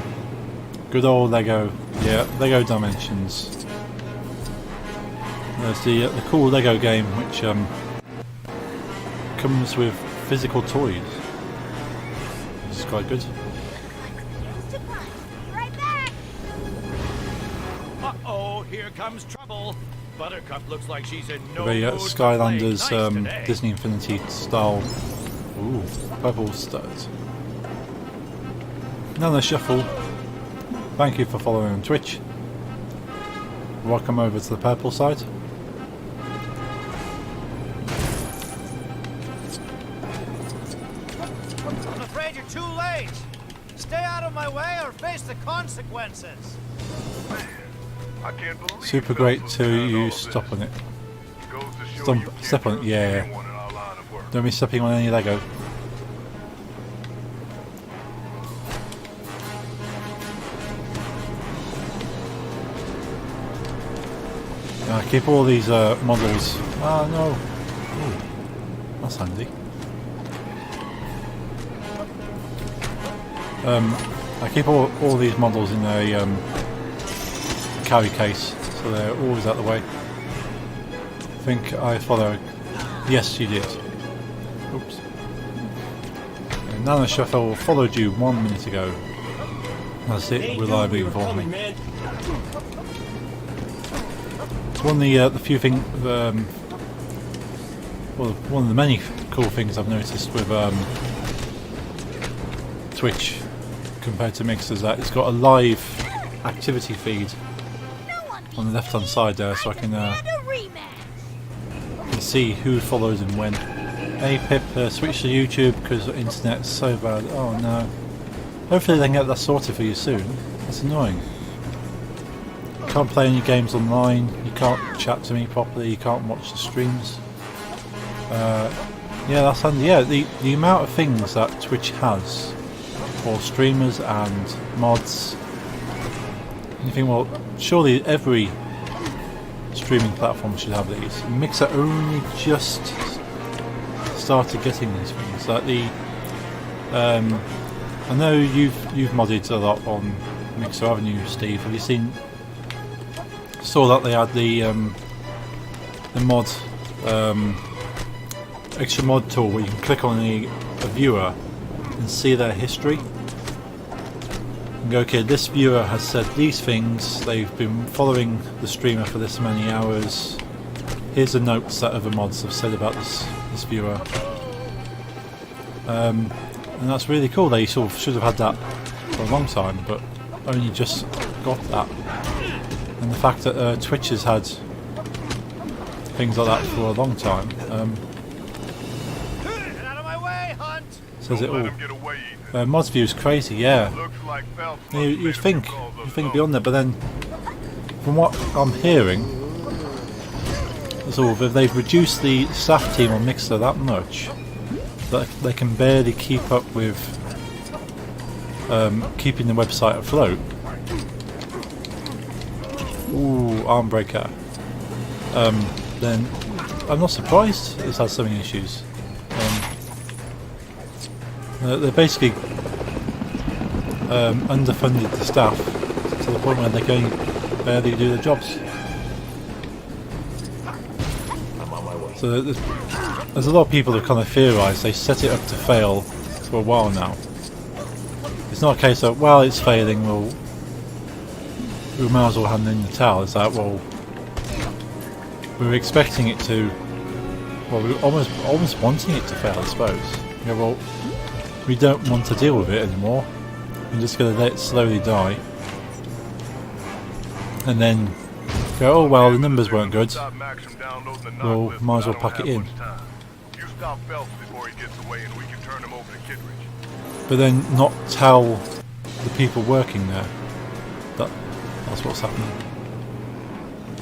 Good old Lego, yeah, Lego Dimensions. There's the cool Lego game which comes with physical toys. This is quite good. Right back! Uh-oh, here comes trouble. Buttercup looks like she's in no The mood Skylanders to play nice today. Disney Infinity style. Ooh, purple studs. Nana Shuffle. Thank you for following on Twitch. before I come over to the purple side. I'm afraid you're too late. Stay out of my way or face the consequences. I can't believe Super great to you stop on it. Step on it, yeah. Don't be stepping on any Lego. I keep all these models. Ah no. Ooh, that's handy. I keep all these models in a carry case, so they're always out the way. I think I follow. Yes, you did. Oops. Nana Shuffle followed you 1 minute ago. That's it, reliably informed me. It's one of the few things, well, one of the many cool things I've noticed with Twitch compared to Mixer is that it's got a live activity feed on the left hand side there, so I can see who follows and when. Hey Pip, switch to YouTube because the internet's so bad. Oh no. Hopefully they can get that sorted for you soon. That's annoying. You can't play any games online, you can't chat to me properly, you can't watch the streams. Yeah, that's handy. Yeah, the amount of things that Twitch has for streamers and mods. You think, well, surely every streaming platform should have these. Mixer only just started getting these things. Like the, I know you've modded a lot on Mixer, haven't you, Steve? Have you seen? Saw that they had the mod, extra mod tool where you can click on a viewer and see their history. And go, okay, this viewer has said these things, they've been following the streamer for this many hours, here's the notes that other mods have said about this viewer. And that's really cool. They sort of should have had that for a long time, but only just got that. And the fact that Twitch has had things like that for a long time says it all. Mods view is crazy, yeah. You'd think beyond that, but then from what I'm hearing, sort of, if they've reduced the staff team on Mixer that much, that they can barely keep up with keeping the website afloat. Ooh, arm breaker. Then I'm not surprised it's had so many issues. They're basically underfunded the staff to the point where they can barely do their jobs. So there's a lot of people who kind of theorise they set it up to fail for a while now. It's not a case of, well, it's failing, we might as well hand in the towel. It's like, well, we were expecting it to, well, we were almost wanting it to fail, I suppose. You know, well, we don't want to deal with it anymore. We're just going to let it slowly die. And then go, oh well, the numbers weren't good. Well, might as well pack it in. But then not tell the people working there that that's what's happening.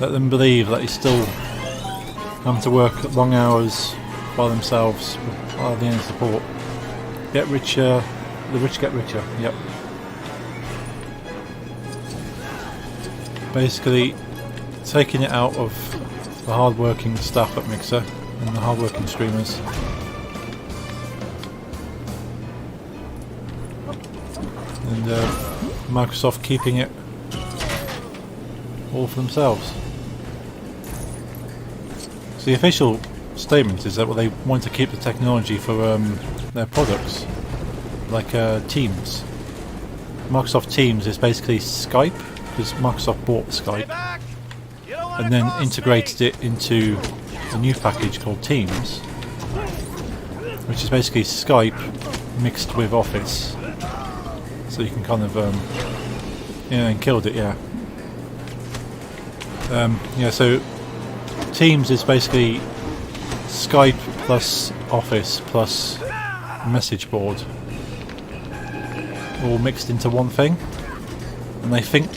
Let them believe that he's still having to work long hours by themselves without any support. Get richer, the rich get richer, yep. Basically taking it out of the hard-working staff at Mixer and the hard-working streamers. And Microsoft keeping it all for themselves. So the official statement is that they want to keep the technology for their products, like Teams. Microsoft Teams is basically Skype, because Microsoft bought Skype and then integrated it into a new package called Teams, which is basically Skype mixed with Office. So you can kind of, and killed it, yeah. Yeah, so Teams is basically Skype plus Office plus message board all mixed into one thing, and they think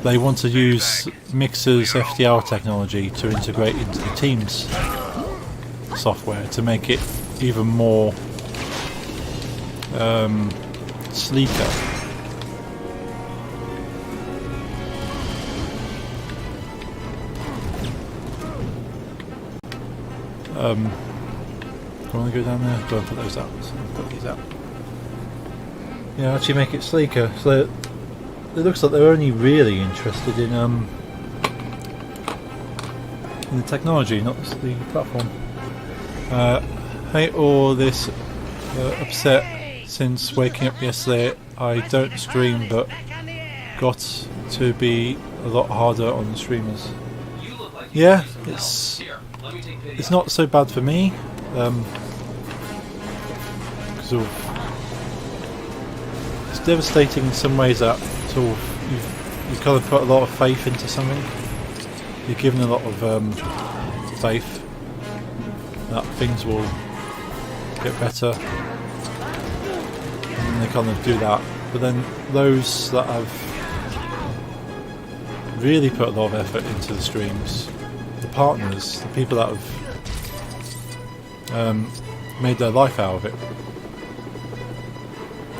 they want to use Mixer's FDR technology to integrate into the Teams software to make it even more sleeker. Do I want to go down there? Do I put those out? So I'll put these out. Yeah, actually make it sleeker. So it looks like they're only really interested in the technology, not the platform. Hate all this upset since waking up yesterday. I don't stream, but got to be a lot harder on the streamers. Yeah, it's not so bad for me. Because it's devastating in some ways that sort of you've kind of put a lot of faith into something. You're given a lot of faith that things will get better, and they kind of do that. But then those that have really put a lot of effort into the streams, the partners, the people that have made their life out of it,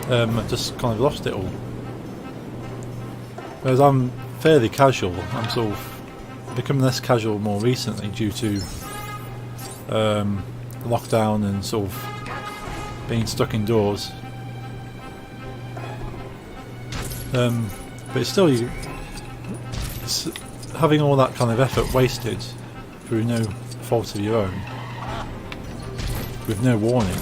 I've just kind of lost it all. Whereas I'm fairly casual, I'm sort of become less casual more recently due to lockdown and sort of being stuck indoors. But it's still it's having all that kind of effort wasted through no fault of your own, with no warning.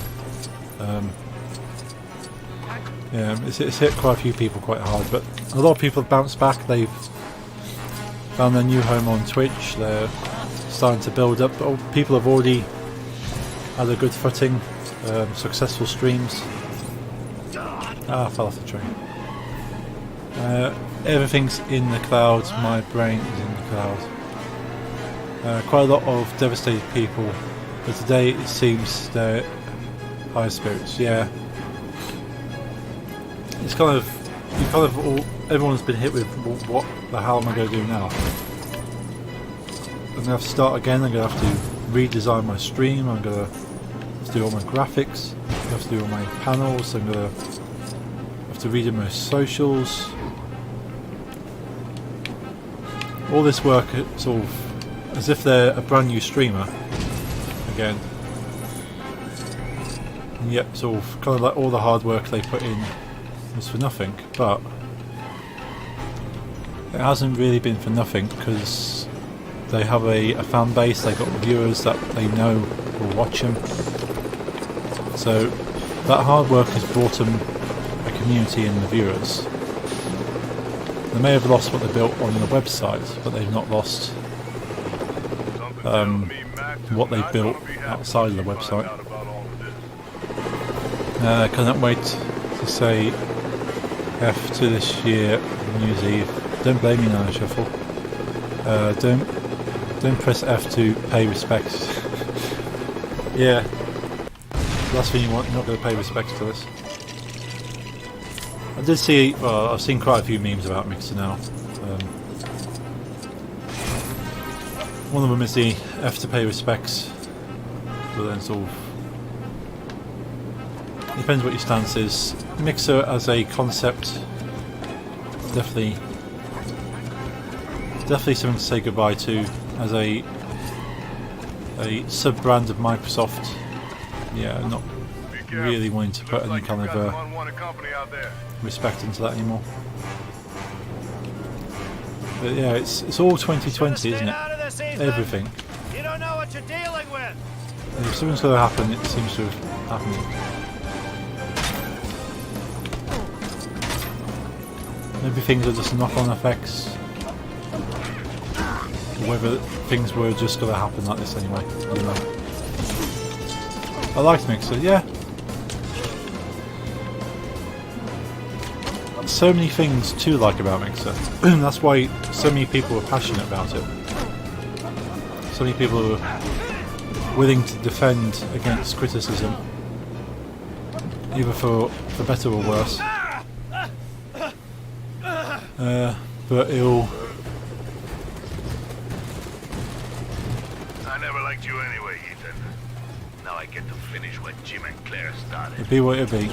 Yeah, it's hit quite a few people quite hard, but a lot of people have bounced back. They've found their new home on Twitch. They're starting to build up. People have already had a good footing, successful streams. I fell off the train. Everything's in the cloud. My brain is in the cloud. Quite a lot of devastated people, but today it seems they're high spirits. Yeah. It's kind of, everyone's been hit with what the hell am I going to do now? I'm going to have to start again. I'm going to have to redesign my stream. I'm going to have to do all my graphics. I'm going to have to do all my panels. I'm going to have to redo my socials. All this work, sort of as if they're a brand new streamer again. And yet, sort of kind of like all the hard work they put in was for nothing, but it hasn't really been for nothing because they have a fan base, they've got viewers that they know will watch them. So that hard work has brought them a community and the viewers. They may have lost what they built on the website, but they've not lost what they built outside of the website. Cannot wait to say F to this year New Year's Eve. Don't blame me now, Shuffle. Don't press F to pay respects. Yeah, last thing you want. You're not going to pay respects to this. I did see. Well, I've seen quite a few memes about Mixer now. One of them is the F to pay respects, but then sort of depends what your stance is. Mixer as a concept, definitely something to say goodbye to. As a sub-brand of Microsoft, yeah, not really wanting to put any kind of respect into that anymore. But yeah, it's all 2020, isn't it? Everything. You don't know what you're dealing with. And if something's going to happen, it seems to have happened. Maybe things are just knock-on effects, or whether things were just going to happen like this anyway. I don't know. I liked Mixer, yeah. so many things to like about Mixer. That's why so many people are passionate about it. So many people are willing to defend against criticism, either for better or worse. But it'll... I never liked you anyway, Ethan. Now I get to finish what Jim and Claire started. It'll be what it'll be.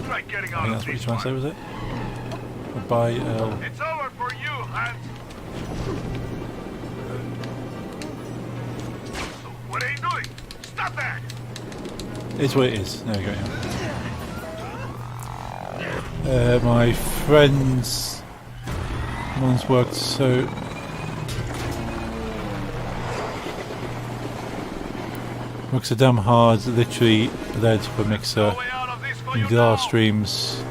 Try getting I out think of that's what you're this trying to say, one. was it? Goodbye, It's over for you, Hans. What are you doing? Stop that! It's what it is. There we go. My friends once worked so... Works so damn hard, literally led for Mixer in VR streams.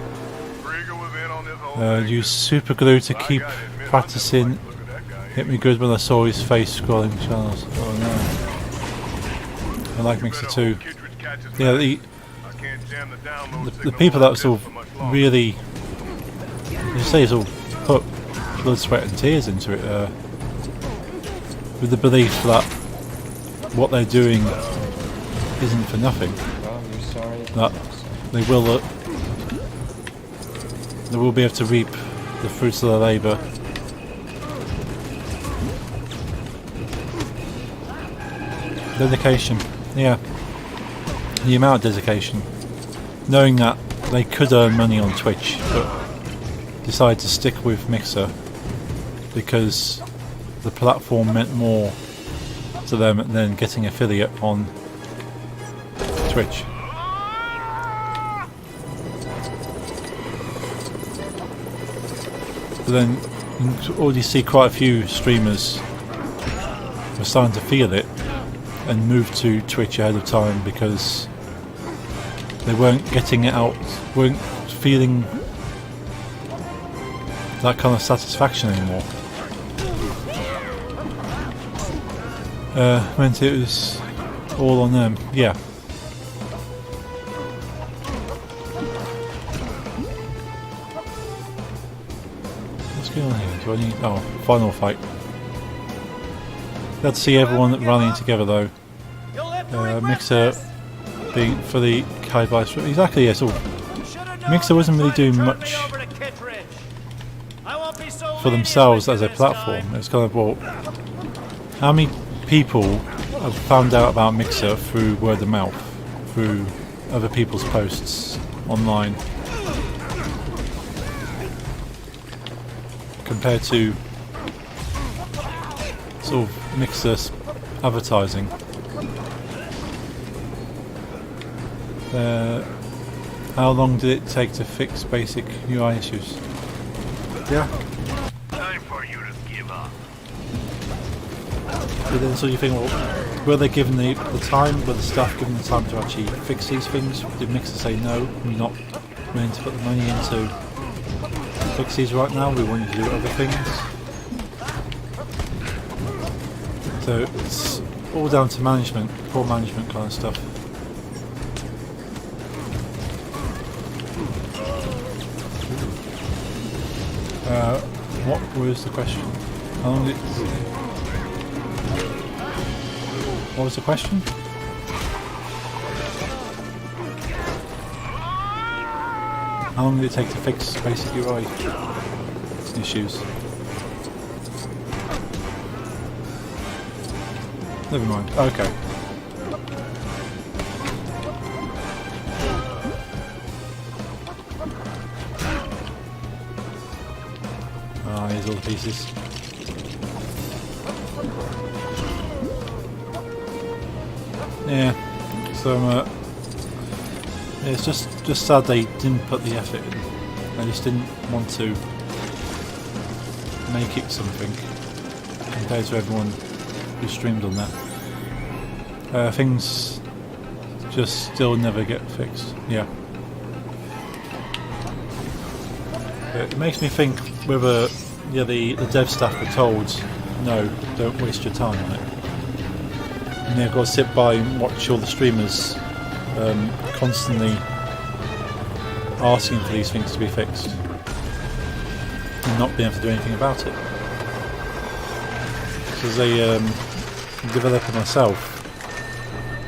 Use super glue to keep practicing. Hit me good when I saw his face scrolling channels. Oh no. I like Mixer too. Yeah, the people that sort of really, you say, sort of put blood, sweat and tears into it, with the belief that what they're doing isn't for nothing. That they will be able to reap the fruits of their labour. Dedication, yeah. The amount of dedication. Knowing that they could earn money on Twitch, but decided to stick with Mixer because the platform meant more to them than getting affiliate on Twitch. But then you can already see quite a few streamers were starting to feel it and move to Twitch ahead of time because they weren't getting it out, weren't feeling that kind of satisfaction anymore. Meant it was all on them, yeah. What's going on here? Do I need... oh, final fight. Glad to see everyone rallying together though. Mixer being fully carried by... exactly, yes. Mixer wasn't really doing much for themselves as a platform. It's kind of, well, how many people have found out about Mixer through word of mouth, through other people's posts online, compared to sort of Mixer advertising. How long did it take to fix basic UI issues? Yeah. Time for you to give up. But then so you think, well, were they given the time, were the staff given the time to actually fix these things? Did Mixer say no, we're not willing to put the money into fix these right now, we want you to do other things? So it's all down to management, poor management kind of stuff. What was the question? How long did what was the question? How long did it take to fix basic UI issues? Never mind. Okay. Here's all the pieces. Yeah, so it's just sad they didn't put the effort in. They just didn't want to make it something compared to everyone who streamed on there. Things just still never get fixed. Yeah. It makes me think whether the dev staff were told, no, don't waste your time on it. And they've got to sit by and watch all the streamers constantly asking for these things to be fixed. and not being able to do anything about it. So as a developer myself,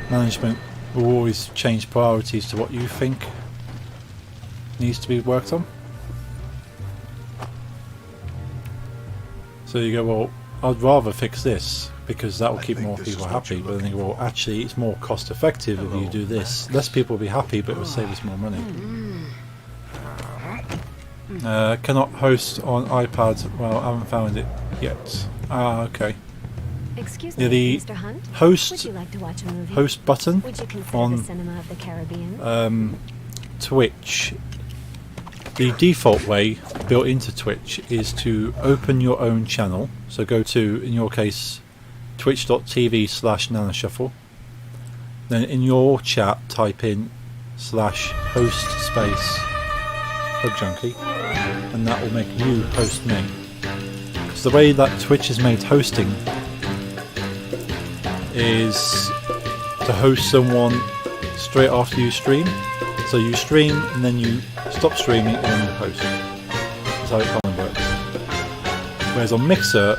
management will always change priorities to what you think needs to be worked on. So you go, well, I'd rather fix this because that will keep more people happy, but then you go, well, actually it's more cost effective if you do this. Less people will be happy, but it will save us more money. Cannot host on iPad. Well, I haven't found it yet. Ah, okay. Excuse Yeah, me, the Mr. Hunt? host Would you like to watch a movie? host button Would you consider on the Cinema of the Caribbean? Twitch. The default way built into Twitch is to open your own channel. So go to, in your case, twitch.tv/nanashuffle. Then in your chat type in /host space HugJunkie, and that will make you host me. Because the way that Twitch has made hosting is to host someone straight after you stream. So you stream and then you stop streaming and then you host. That's how it kind of works. Whereas on Mixer,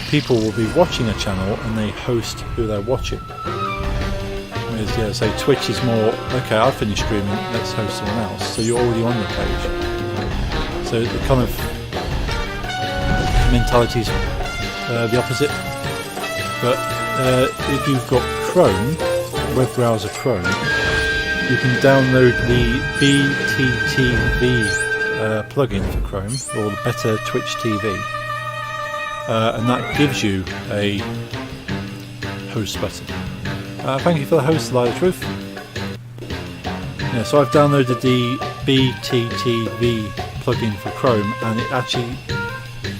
people will be watching a channel and they host who they're watching. Whereas, yeah, say Twitch is more, okay, I've finished streaming, let's host someone else. So you're already on the page. So the kind of mentality is the opposite. But if you've got Chrome, web browser Chrome, you can download the BTTV plugin for Chrome, or the Better Twitch TV, and that gives you a host button. Thank you for the host, Liar Truth. Yeah, so I've downloaded the BTTV plugin for Chrome, and it actually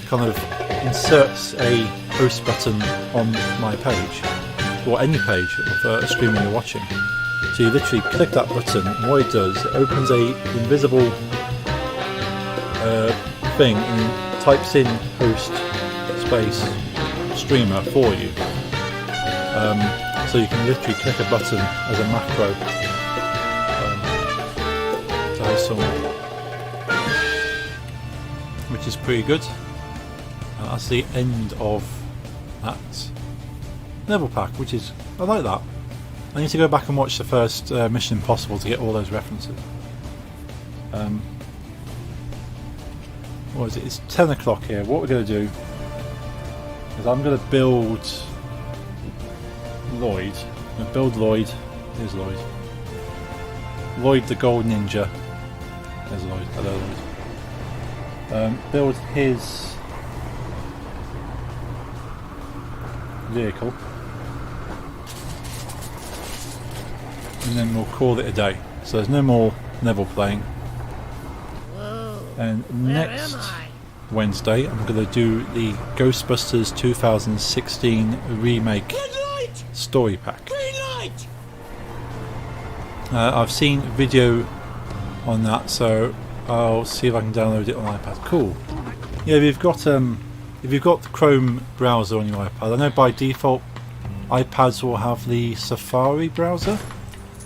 kind of inserts a host button on my page, or any page of a streamer you're watching. So you literally click that button, and what it does, it opens a invisible thing and types in host space streamer for you. So you can literally click a button as a macro to host someone, which is pretty good. That's the end of that level pack, which is, I like that. I need to go back and watch the first Mission Impossible to get all those references. What is it? It's 10 o'clock here. What we're going to do is I'm going to build Lloyd. I'm going to build Lloyd. Here's Lloyd. Lloyd the Gold Ninja. There's Lloyd. Hello, Lloyd. Build his vehicle. And then we'll call it a day. So there's no more Neville playing. And next Wednesday I'm going to do the Ghostbusters 2016 remake story pack. I've seen video on that, so I'll see if I can download it on iPad. Cool. Yeah, if you've got the Chrome browser on your iPad, I know by default iPads will have the Safari browser,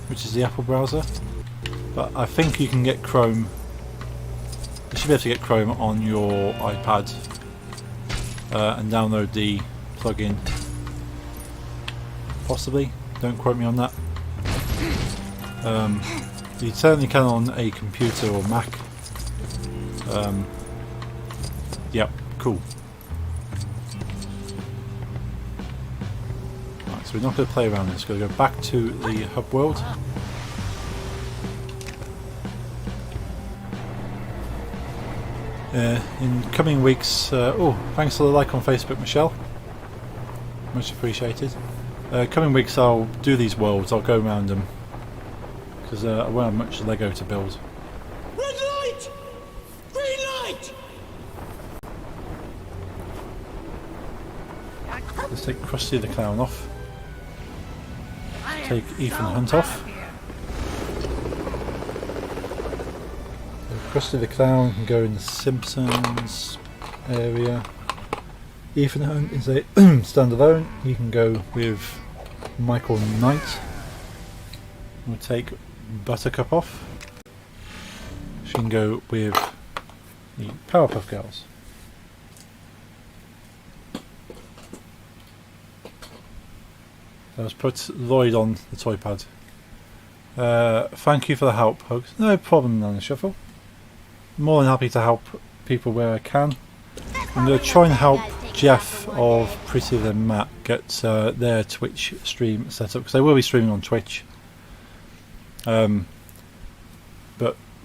which is the Apple browser, but I think you can get Chrome. You should be able to get Chrome on your iPad and download the plugin. Possibly, don't quote me on that. You certainly can on a computer or Mac. Yep, cool. Right, so we're not going to play around this. We're going to go back to the hub world. In coming weeks, oh, thanks for the like on Facebook, Michelle. Much appreciated. Coming weeks, I'll do these worlds. I'll go around them because I won't have much Lego to build. Red light! Green light! Let's take Krusty the Clown off. Take Ethan Hunt off. Krusty the Clown can go in the Simpsons area. Ethan Hunt is a standalone. He can go with Michael Knight. We'll take Buttercup off. She can go with the Powerpuff Girls. Let's put Lloyd on the toy pad. Thank you for the help, Hugs. No problem, Nana Shuffle. More than happy to help people where I can. I'm going to try and help Jeff of Prettier Than Matt get their Twitch stream set up, because they will be streaming on Twitch. But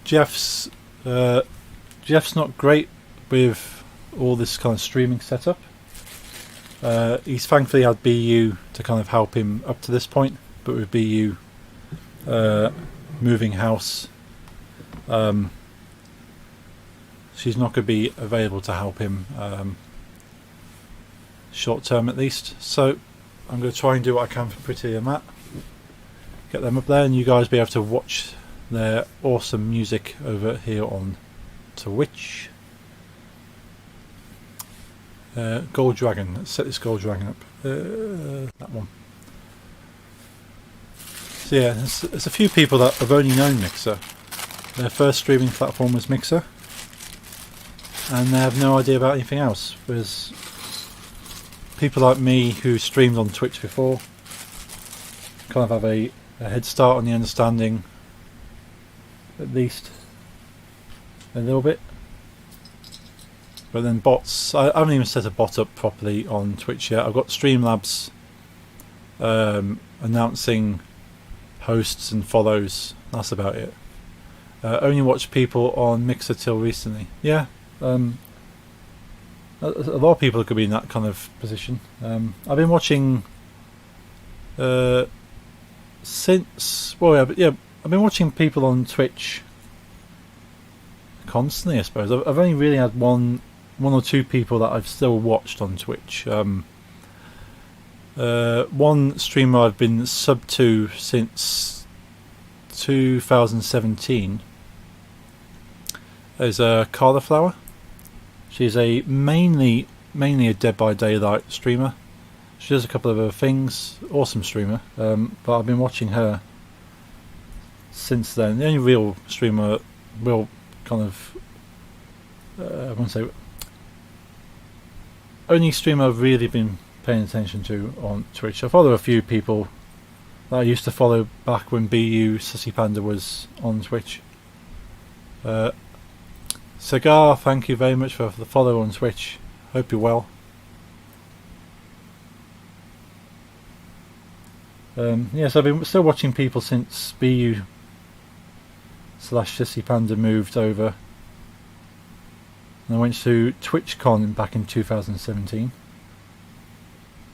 Jeff's not great with all this kind of streaming setup. He's thankfully had BU to kind of help him up to this point, but with BU moving house, she's not going to be available to help him short term at least. So I'm going to try and do what I can for Pretty and Matt, get them up there, and you guys be able to watch their awesome music over here on Twitch. Gold Dragon. Let's set this Gold Dragon up. That one. So yeah, there's a few people that have only known Mixer. Their first streaming platform was Mixer, and they have no idea about anything else. Whereas people like me who streamed on Twitch before kind of have a head start on the understanding, at least a little bit. But then bots, I haven't even set a bot up properly on Twitch yet. I've got Streamlabs announcing hosts and follows. That's about it. Only watched people on Mixer till recently. Yeah, a lot of people could be in that kind of position. I've been watching since, well, yeah, I've been watching people on Twitch constantly, I suppose. I've only really had one or two people that I've still watched on Twitch. One streamer I've been sub to since 2017 is Cauliflower. She's a mainly a Dead by Daylight streamer. She does a couple of other things. Awesome streamer. But I've been watching her since then. The only real streamer, real kind of, I wouldn't say, only streamer I've really been paying attention to on Twitch. I follow a few people that I used to follow back when BU Sussy Panda was on Twitch. Cigar, thank you very much for the follow on Twitch. Hope you're well. Yes, I've been still watching people since BU / Sussy Panda moved over. And I went to TwitchCon back in 2017.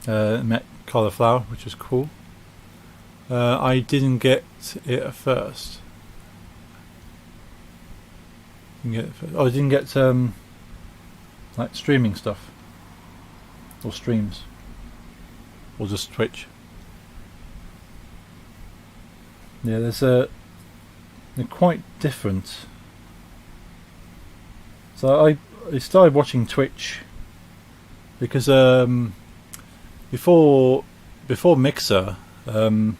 Met Cauliflower, which was cool. I didn't get it at first. I didn't get like streaming stuff, or streams, or just Twitch. Yeah, they're quite different. So I started watching Twitch because before Mixer, on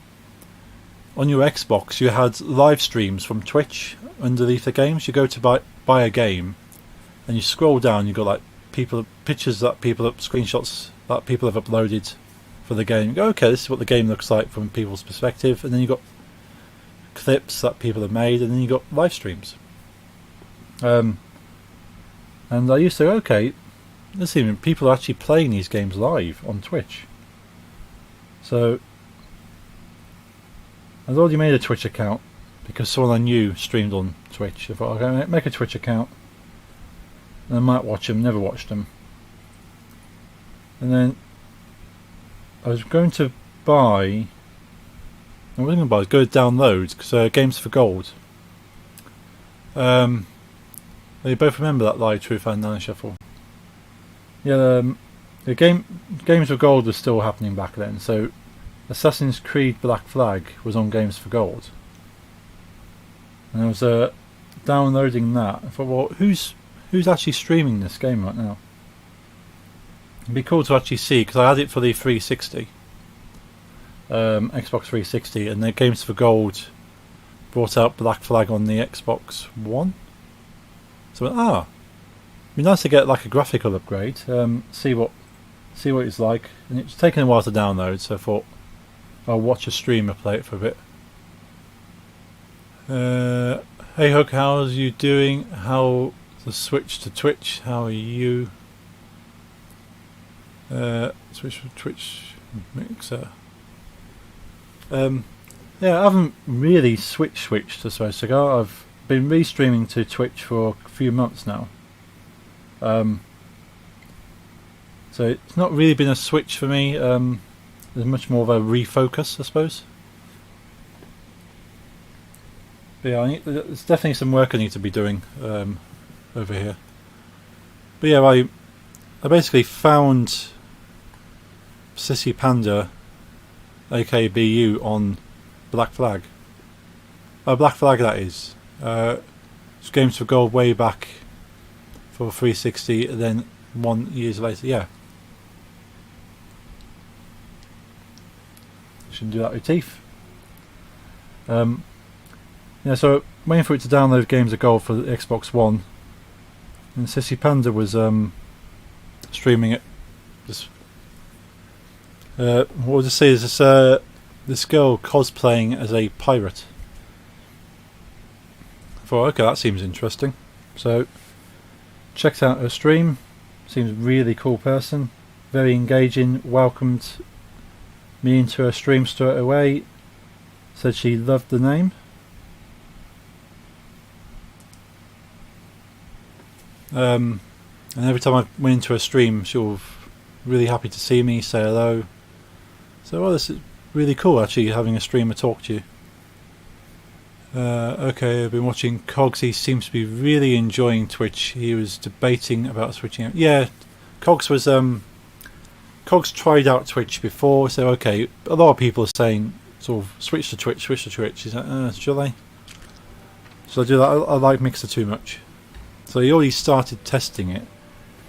your Xbox you had live streams from Twitch underneath the games. You go to buy a game, and you scroll down. You got like pictures that people up, screenshots that people have uploaded for the game. You go, okay, this is what the game looks like from people's perspective, and then you got clips that people have made, and then you got live streams. And I used to go, okay, let's see, people are actually playing these games live on Twitch. So I'd already made a Twitch account because someone I knew streamed on Twitch. I thought, okay, make a Twitch account, and I might watch them. Never watched them. And then I was going to buy. I wasn't going to buy. I was going to download because Games for Gold. You both remember that Live Truth and Nana Shuffle? Yeah, the Games for Gold was still happening back then. So Assassin's Creed Black Flag was on Games for Gold, and I was downloading that. I thought, well, who's actually streaming this game right now? It'd be cool to actually see, because I had it for the 360, Xbox 360, and the Games for Gold brought out Black Flag on the Xbox One. So be nice to get like a graphical upgrade. See what it's like. And it's taken a while to download, so I thought I'll watch a streamer play it for a bit. Hey Hook, how's you doing? How the switch to Twitch? How are you? Switch to Twitch Mixer. Yeah, I haven't really switched I suppose to go. I've been restreaming to Twitch for a few months now. So it's not really been a switch for me. There's much more of a refocus, I suppose. But yeah, there's definitely some work I need to be doing over here. But yeah, I basically found Sissy Panda, aka BU, on Black Flag. Black Flag, that is. It's Games for Gold way back for 360, and then 1 year later. Yeah. Shouldn't do that with teeth. Yeah, so waiting for it to download Games of Gold for the Xbox One, and Sissy Panda was streaming it. Just what we'll just say is this girl cosplaying as a pirate. I thought, okay, that seems interesting. So checked out her stream. Seems a really cool person, very engaging. Welcomed me into her stream straight away. Said she loved the name. And every time I went into her stream, she was really happy to see me, say hello. So, well, this is really cool actually, having a streamer talk to you. Okay, I've been watching Cogs. He seems to be really enjoying Twitch. He was debating about switching out. Yeah, Cogs was Cogs tried out Twitch before, so okay, a lot of people are saying sort of switch to Twitch. He's like, shall I? Should I do that? I like Mixer too much. So he already started testing it.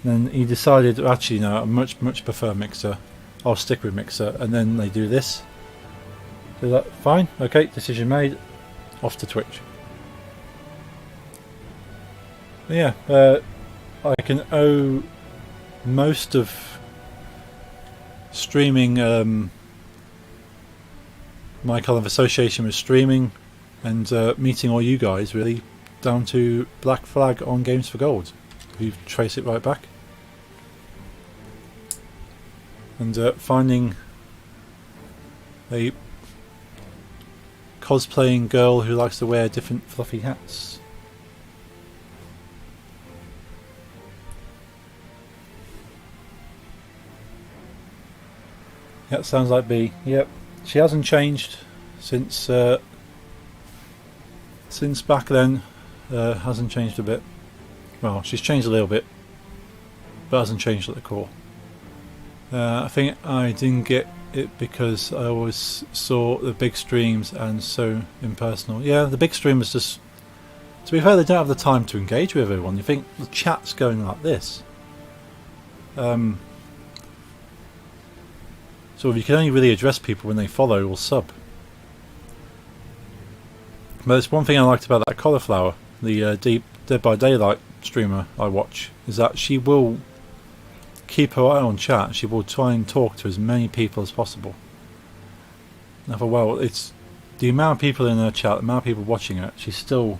Then he decided, actually no, I much prefer Mixer. I'll stick with Mixer. And then they do this. So that fine, okay, decision made. Off to Twitch. But yeah, I can owe most of streaming, my kind of association with streaming and meeting all you guys really down to Black Flag on Games for Gold, if you trace it right back. And finding a cosplaying girl who likes to wear different fluffy hats. That sounds like B. Yep, she hasn't changed since back then. Hasn't changed a bit. Well, she's changed a little bit, but hasn't changed at the core. I think I didn't get it because I always saw the big streams and so impersonal. Yeah, the big streamers just, to be fair, they don't have the time to engage with everyone. You think the chat's going like this. So you can only really address people when they follow or sub. But it's one thing I liked about that Cauliflower, the Dead by Daylight streamer I watch, is that she will keep her eye on chat. She will try and talk to as many people as possible. And I thought, well, it's the amount of people in her chat, the amount of people watching it, she's still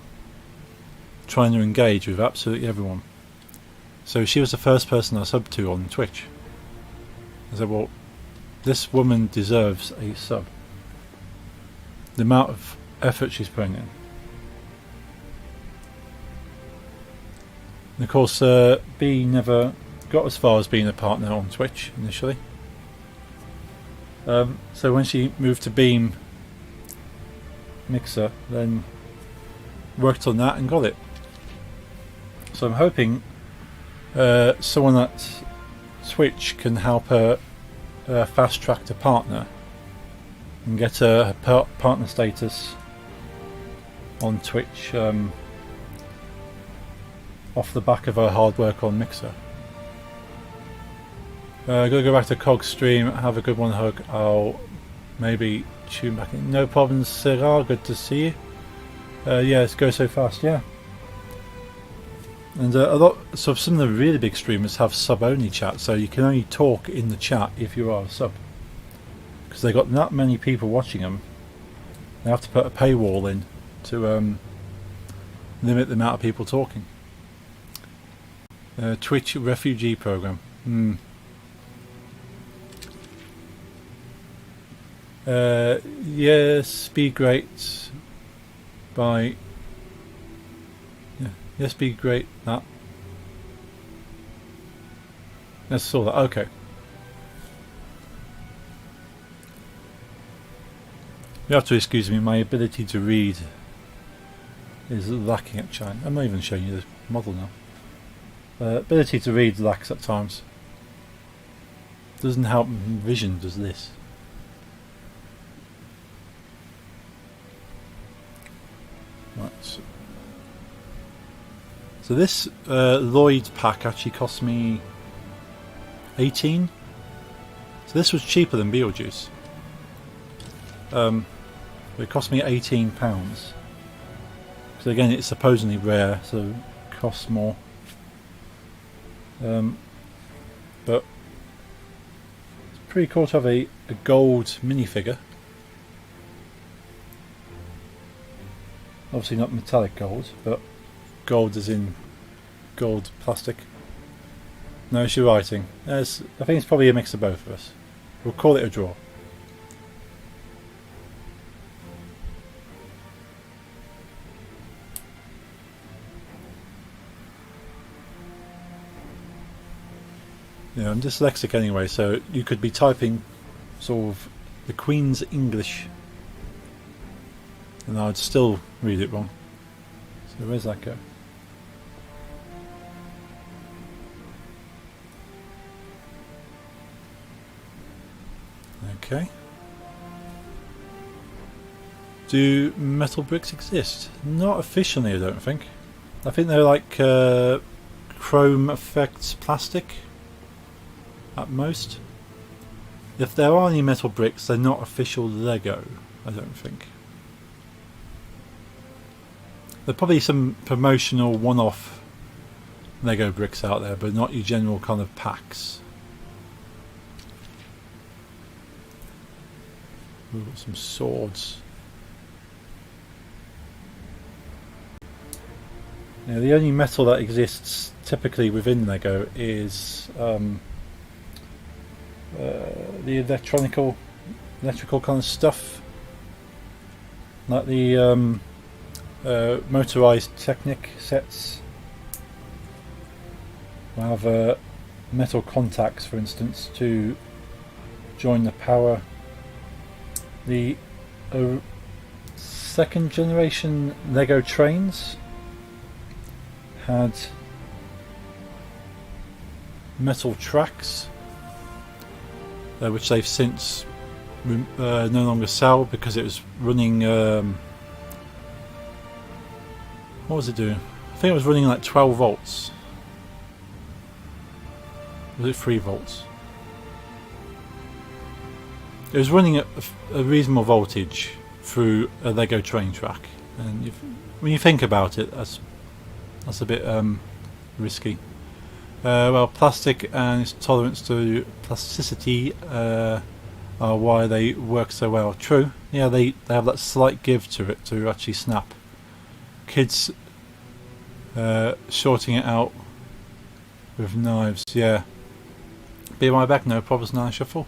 trying to engage with absolutely everyone. So she was the first person I subbed to on Twitch. I said, well, this woman deserves a sub. The amount of effort she's putting in. And of course, B never got as far as being a partner on Twitch initially. So when she moved to Beam Mixer, then worked on that and got it. So I'm hoping someone at Twitch can help her fast track to partner and get her partner status on Twitch off the back of her hard work on Mixer. Gotta go back to Cog's stream. Have a good one, Hug. I'll maybe tune back in. No problems, Sarah. Good to see you. Yeah, let's go so fast. Yeah. And so some of the really big streamers have sub-only chat, so you can only talk in the chat if you are a sub. Because they've got that many people watching them, they have to put a paywall in to limit the amount of people talking. Twitch refugee program. Yes, be great. By yes, be great. That. I saw that. Okay. You have to excuse me. My ability to read is lacking at times. I'm not even showing you the model now. Ability to read lacks at times. Doesn't help vision. Does this? Right. So this Lloyd pack actually cost me 18. So this was cheaper than Beetlejuice. It cost me £18. So again, it's supposedly rare, so it costs more. But it's pretty cool to have a gold minifigure. Obviously not metallic gold, but gold as in gold plastic. No issue writing. I think it's probably a mix of both of us. We'll call it a draw. Yeah, I'm dyslexic anyway, so you could be typing sort of the Queen's English and I'd still read it wrong. So where's that go? Okay. Do metal bricks exist? Not officially, I don't think. I think they're like chrome effects plastic at most. If there are any metal bricks, they're not official Lego, I don't think. There are probably some promotional one-off Lego bricks out there, but not your general kind of packs. We've got some swords. Now, the only metal that exists typically within Lego is the electrical kind of stuff, like the motorized Technic sets. We have metal contacts, for instance, to join the power. The second generation Lego trains had metal tracks, which they've since no longer sell because it was running what was it doing? I think it was running like 12 volts. Was it 3 volts? It was running at a reasonable voltage through a Lego train track, and when you think about it, that's a bit risky. Well, plastic and its tolerance to plasticity are why they work so well. True, yeah, they have that slight give to it to actually snap. Kids sorting it out with knives, yeah. Be right back, no problems, now shuffle.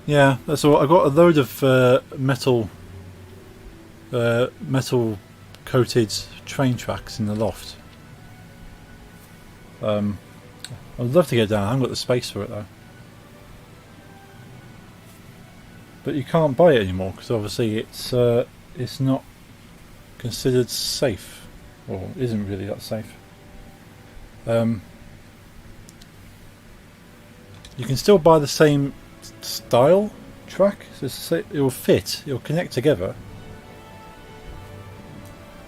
Yeah, that's all. I got a load of metal coated train tracks in the loft. I'd love to get down. I haven't got the space for it though. But you can't buy it anymore because obviously it's not considered safe, or isn't really that safe. You can still buy the same style track, so it will fit, it will connect together,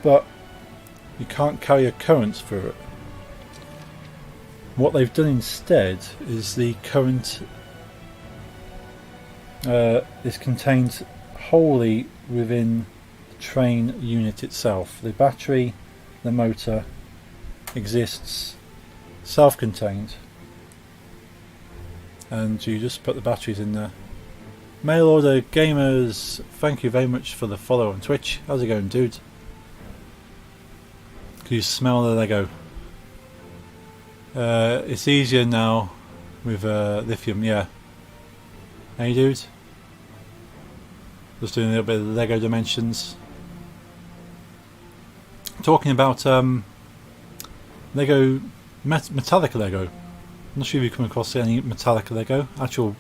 but you can't carry a current through it. What they've done instead is the current is contained wholly within the train unit itself. The battery, the motor exists self-contained, and you just put the batteries in there. Mail order gamers, thank you very much for the follow on Twitch. How's it going, dude? Can you smell the Lego? It's easier now with lithium, yeah. Hey, dude. Just doing a little bit of Lego Dimensions. Talking about Lego Metallica Lego. I'm not sure if you've come across any Metallica Lego. Actual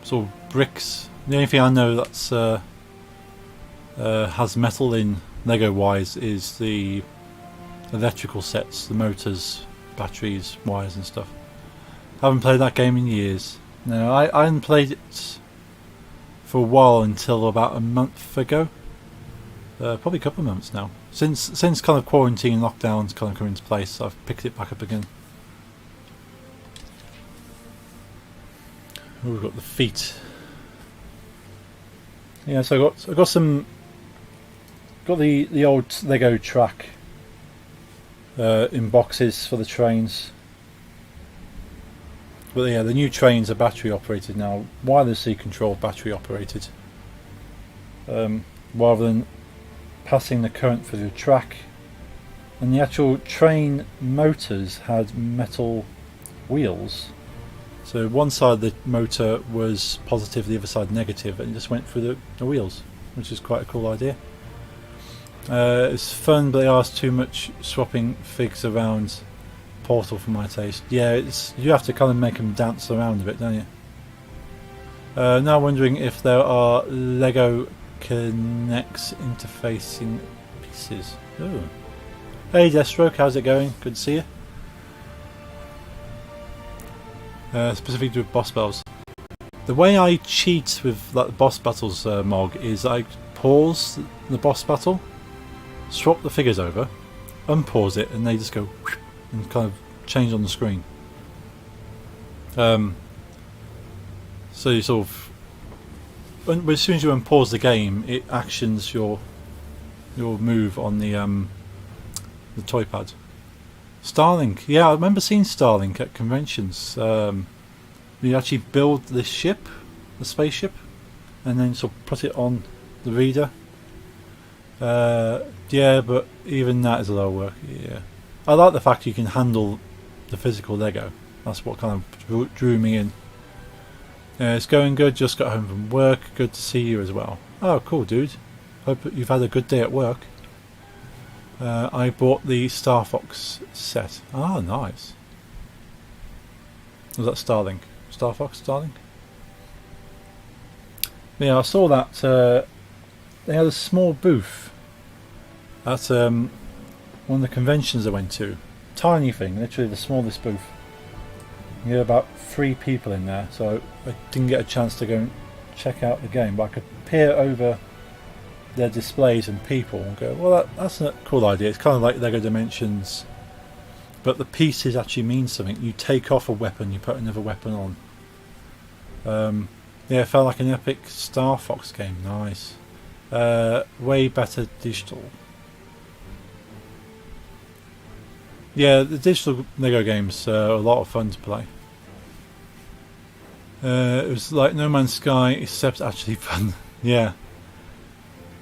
sort of bricks. The only thing I know that's has metal in Lego wise is the electrical sets, the motors, batteries, wires and stuff. Haven't played that game in years. No, I hadn't played it for a while until about a month ago. Probably a couple of months now. Since kind of quarantine lockdowns kind of come into place, I've picked it back up again. Oh, we've got the feet. Yeah, so I got some. Got the old Lego track in boxes for the trains. But yeah, the new trains are battery operated now, wirelessly controlled, battery operated, rather than passing the current through the track. And the actual train motors had metal wheels, so one side of the motor was positive, the other side negative, and it just went through the wheels, which is quite a cool idea. It's fun, but they ask too much swapping figs around Portal for my taste. Yeah, you have to kind of make them dance around a bit, don't you? Now wondering if there are Lego Connects interfacing pieces. Ooh. Hey Deathstroke, how's it going? Good to see you. Specifically with boss battles. The way I cheat with like the boss battles, Mog, is I pause the boss battle, swap the figures over, unpause it, and they just go and kind of change on the screen. So you sort of, as soon as you unpause the game, it actions your move on the toy pad. Starlink, yeah, I remember seeing Starlink at conventions. You actually build this ship, the spaceship, and then sort of put it on the reader. Yeah, but even that is a lot of work. Yeah, I like the fact you can handle the physical Lego. That's what kind of drew me in. It's going good. Just got home from work. Good to see you as well. Oh, cool, dude. Hope you've had a good day at work. I bought the Star Fox set. Ah, nice. Was that Starlink? Star Fox, Starlink? Yeah, I saw that they had a small booth at one of the conventions I went to. Tiny thing, literally the smallest booth. You had about 3 people in there, so I didn't get a chance to go and check out the game, but I could peer over their displays and people and go, well, that's a cool idea. It's kind of like Lego Dimensions, but the pieces actually mean something. You take off a weapon, you put another weapon on. Yeah, it felt like an epic Star Fox game. Nice. Way better digital. Yeah, the digital Lego games are a lot of fun to play. It was like No Man's Sky, except actually fun. Yeah.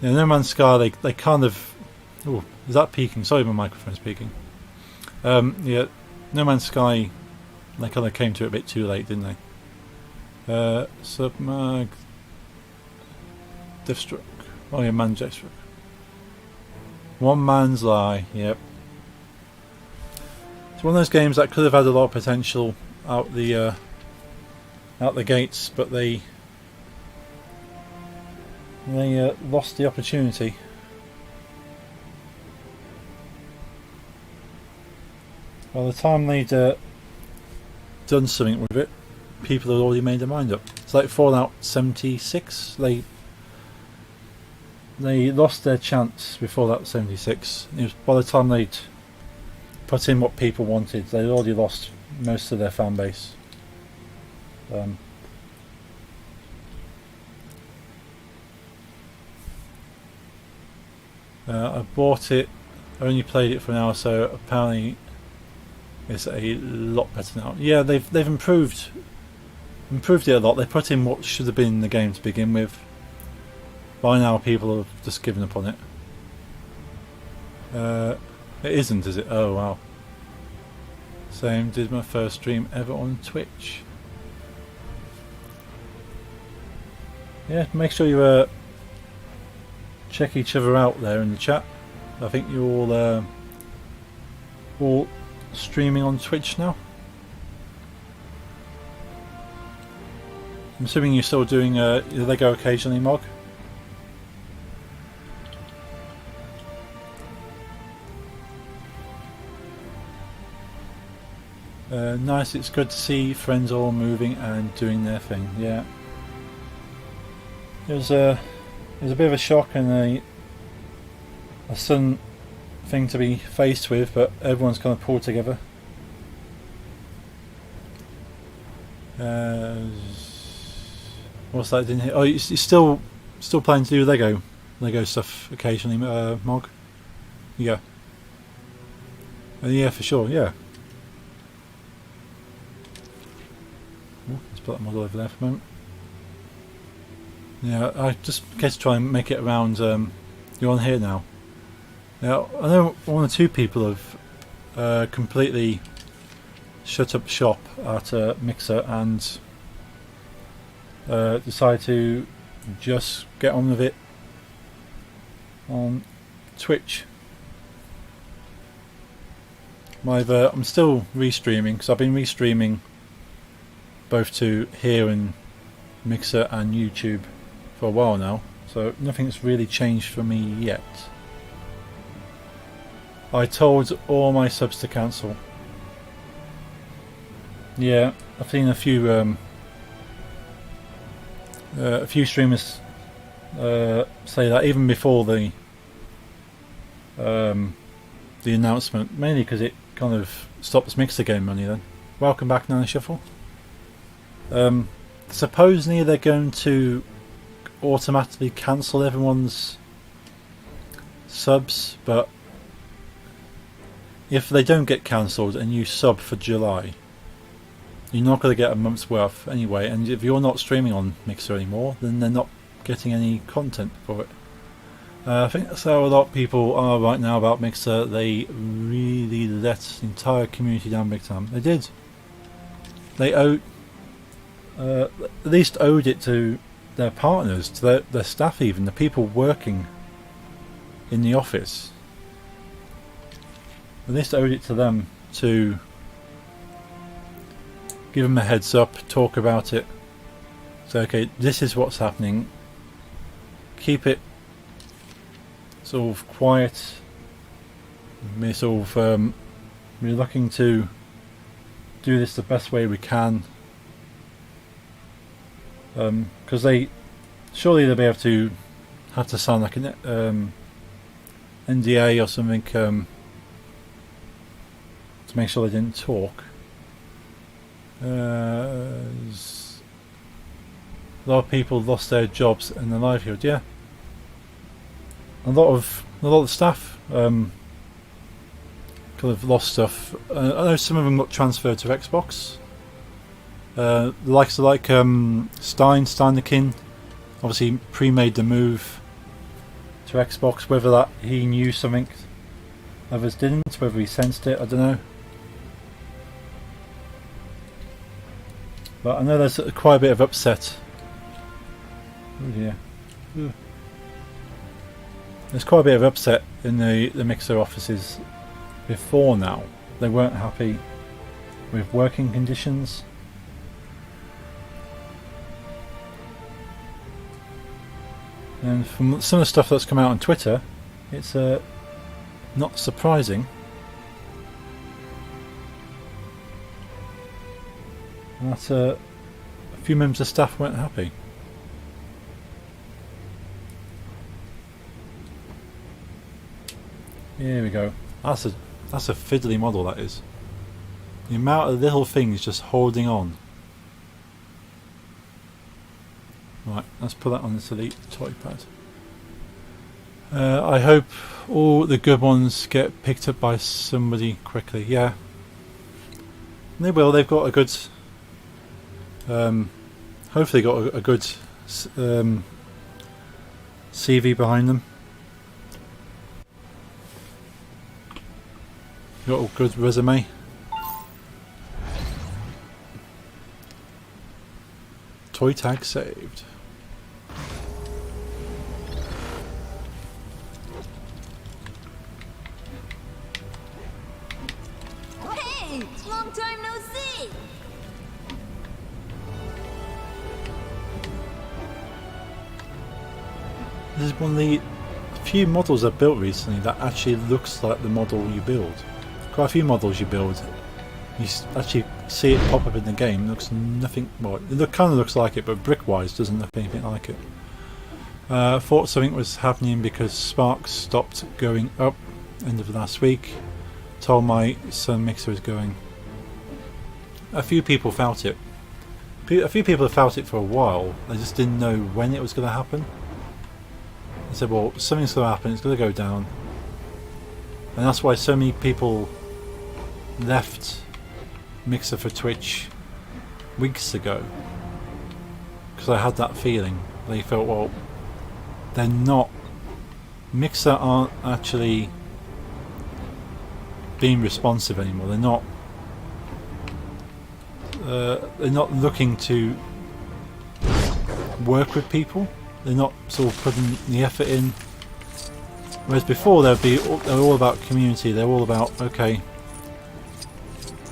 Yeah, No Man's Sky, they kind of... Oh, is that peaking? Sorry, my microphone's peaking. Yeah, No Man's Sky, they kind of came to it a bit too late, didn't they? Submag... Deathstroke. Oh yeah, Deathstroke. One Man's Lie, yep. It's one of those games that could have had a lot of potential out the gates, but they lost the opportunity. By the time they'd done something with it, people had already made their mind up. It's like Fallout 76. They lost their chance with Fallout 76. It was by the time they'd put in what people wanted, they'd already lost most of their fan base. I bought it, only played it for an hour, so apparently it's a lot better now. Yeah, they've improved it a lot. They put in what should have been in the game to begin with. By now people have just given up on it. It isn't, is it? Oh wow. Same, did my first stream ever on Twitch. Yeah, make sure you check each other out there in the chat. I think you're all streaming on Twitch now. I'm assuming you're still doing Lego occasionally, Mog. Nice, it's good to see friends all moving and doing their thing. Yeah, it was a bit of a shock and a sudden thing to be faced with, but everyone's kind of pulled together. What's that? Didn't hear. Oh, you're still planning to do Lego stuff occasionally, Mog? Yeah. Yeah, for sure. Yeah. Let's put that model over there for a moment. Yeah, I just get to try and make it around. You're on here now. Now I know one or two people have completely shut up shop at Mixer and decided to just get on with it on Twitch. I'm still restreaming because I've been restreaming both to here and Mixer and YouTube for a while now, so nothing's really changed for me yet. I told all my subs to cancel. Yeah, I've seen a few streamers say that even before the announcement, mainly because it kind of stops Mixer game money. Then welcome back, Nana Shuffle. Supposedly they're going to automatically cancel everyone's subs, but if they don't get cancelled and you sub for July, you're not going to get a month's worth anyway, and if you're not streaming on Mixer anymore, then they're not getting any content for it. I think that's how a lot of people are right now about Mixer. They really let the entire community down big time. They did. They at least owed it to their partners, to their staff, even the people working in the office. At least owed it to them to give them a heads up, talk about it. So okay, this is what's happening. Keep it sort of quiet. We're sort of we're looking to do this the best way we can. Because surely they'll be able to have to sign like an NDA or something to make sure they didn't talk. A lot of people lost their jobs and their livelihood. Yeah, a lot of the staff kind of lost stuff. I know some of them got transferred to Xbox. The likes of Steinekin obviously pre-made the move to Xbox. Whether that he knew something others didn't, whether he sensed it, I don't know. But I know there's quite a bit of upset. Oh dear. There's quite a bit of upset in the Mixer offices before now. They weren't happy with working conditions. And from some of the stuff that's come out on Twitter, it's not surprising. That a few members of staff weren't happy. Here we go. That's a fiddly model, that is. The amount of little things just holding on. Right, let's put that on the delete toy pad. I hope all the good ones get picked up by somebody quickly. Yeah, they will. They've got a good, hopefully got a good CV behind them. Got a good resume. Toy tag saved. Hey, long time no see. This is one of the few models I've built recently that actually looks like the model you build. Quite a few models you build, you actually see it pop up in the game. It looks nothing. Well, it kind of looks like it, but brick-wise doesn't look anything like it. Thought something was happening because Sparks stopped going up end of last week. Told my son Mixer is going. A few people felt it. A few people have felt it for a while. They just didn't know when it was going to happen. They said, well, something's going to happen, it's going to go down. And that's why so many people left Mixer for Twitch weeks ago. Because I had that feeling. They felt, well, they're not... Mixer aren't actually being responsive anymore. They're not looking to work with people. They're not sort of putting the effort in. Whereas before they're all about community. They're all about, okay,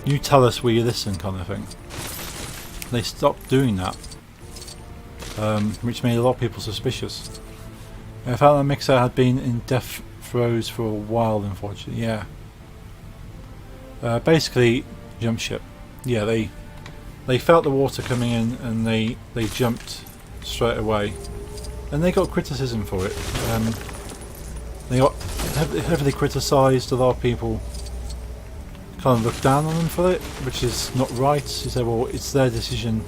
you tell us where you listen, kind of thing. They stopped doing that, which made a lot of people suspicious. I felt that Mixer had been in death throes for a while, unfortunately. Yeah. Basically, jump ship. Yeah, they felt the water coming in and they jumped straight away, and they got criticism for it. They got heavily criticised. A lot of people kind of looked down on them for it, which is not right. You say, well, it's their decision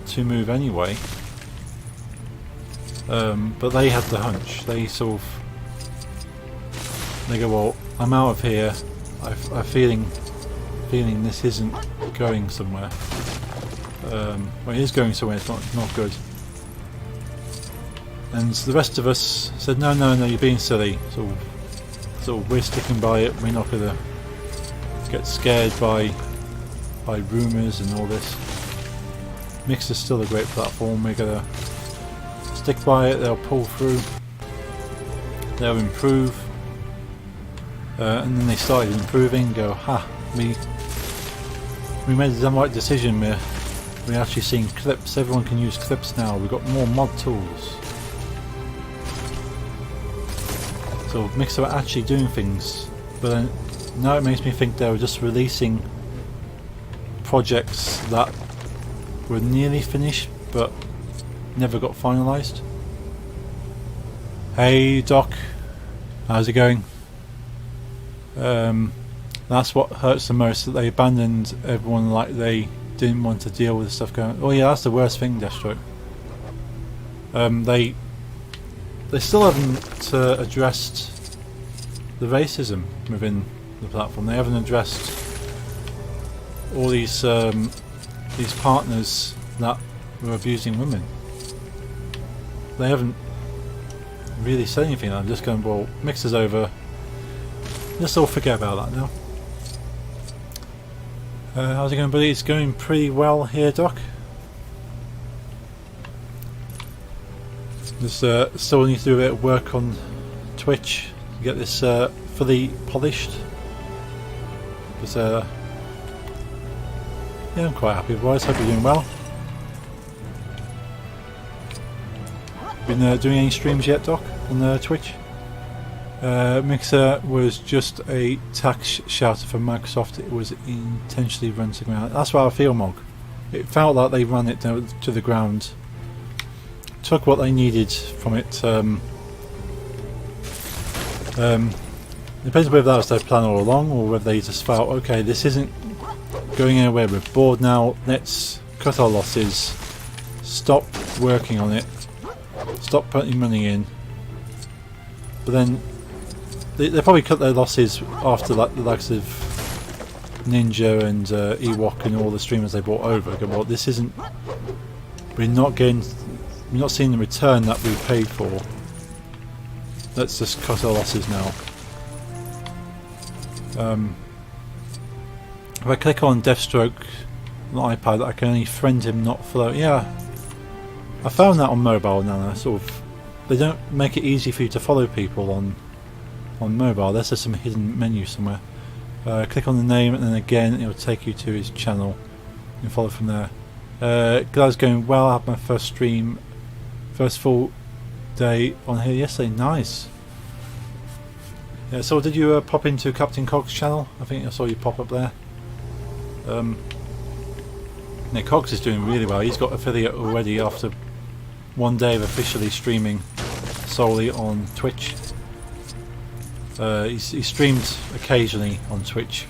to move anyway. But they had the hunch. They sort of go, well, I'm out of here. I'm feeling this isn't going somewhere. Well, it is going somewhere. It's not good. And the rest of us said, no, you're being silly. So we're sticking by it. We're not gonna get scared by rumours and all this. Mixer's still a great platform. We're gonna stick by it. They'll pull through. They'll improve. And then they started improving. Go, we made the right decision. We're actually seeing clips. Everyone can use clips now. We've got more mod tools. So Mixer are actually doing things, but then now it makes me think they were just releasing projects that were nearly finished but never got finalised. Hey Doc, how's it going? That's what hurts the most, that they abandoned everyone like they didn't want to deal with the stuff going. Oh yeah, that's the worst thing, Deathstroke. They still haven't addressed the racism within the platform. They haven't addressed all these partners that were abusing women. They haven't really said anything. I'm just going, well, Mixer's over. Let's all forget about that now. How's it going, buddy? It's going pretty well here, Doc. Just still need to do a bit of work on Twitch to get this fully polished. But yeah, I'm quite happy otherwise. Hope you're doing well. Been doing any streams yet, Doc, on Twitch? Mixer was just a tax shelter for Microsoft. It was intentionally run to the ground. That's what I feel, Mog. It felt like they ran it down to the ground. Took what they needed from it. Depends whether that was their plan all along or whether they just felt, okay, this isn't going anywhere, we're bored now, let's cut our losses, stop working on it, stop putting money in, but then they probably cut their losses after like the likes of Ninja and Ewok and all the streamers they brought over. Go, well, this isn't. We're not seeing the return that we paid for. Let's just cut our losses now. If I click on Deathstroke on the iPad, I can only friend him, not follow. Yeah, I found that on mobile now. Sort of, they don't make it easy for you to follow people on mobile. There's just some hidden menu somewhere. Click on the name, and then again it will take you to his channel and follow from there. Glad going well. I had my first stream, first full day on here yesterday. Nice. Yeah, so did you pop into Captain Cog's channel? I think I saw you pop up there. Nick Cogs is doing really well. He's got affiliate already after one day of officially streaming solely on Twitch. He streamed occasionally on Twitch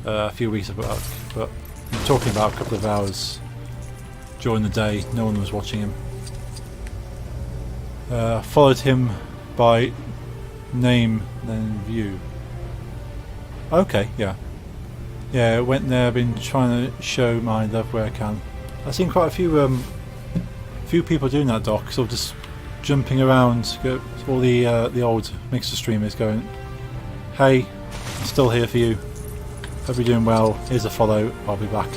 a few weeks back, but I'm talking about a couple of hours during the day. No one was watching him. Followed him by name, then view. Okay, yeah. Yeah, went there. I've been trying to show my love where I can. I've seen quite a few people doing that, Doc. So just jumping around, all the old Mixer streamers going, "Hey, I'm still here for you. Hope you're doing well. Here's a follow. I'll be back."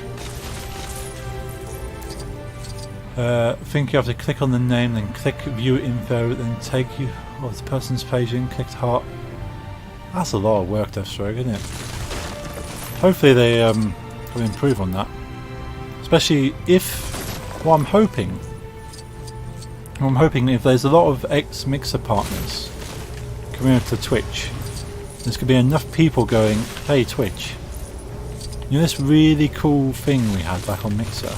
I think you have to click on the name, then click view info, then take you to the person's page and click heart. That's a lot of work, Deathstroke, isn't it? Hopefully they will improve on that. Especially if I'm hoping if there's a lot of ex-Mixer partners coming over to Twitch, there's going to be enough people going, "Hey Twitch, you know this really cool thing we had back on Mixer?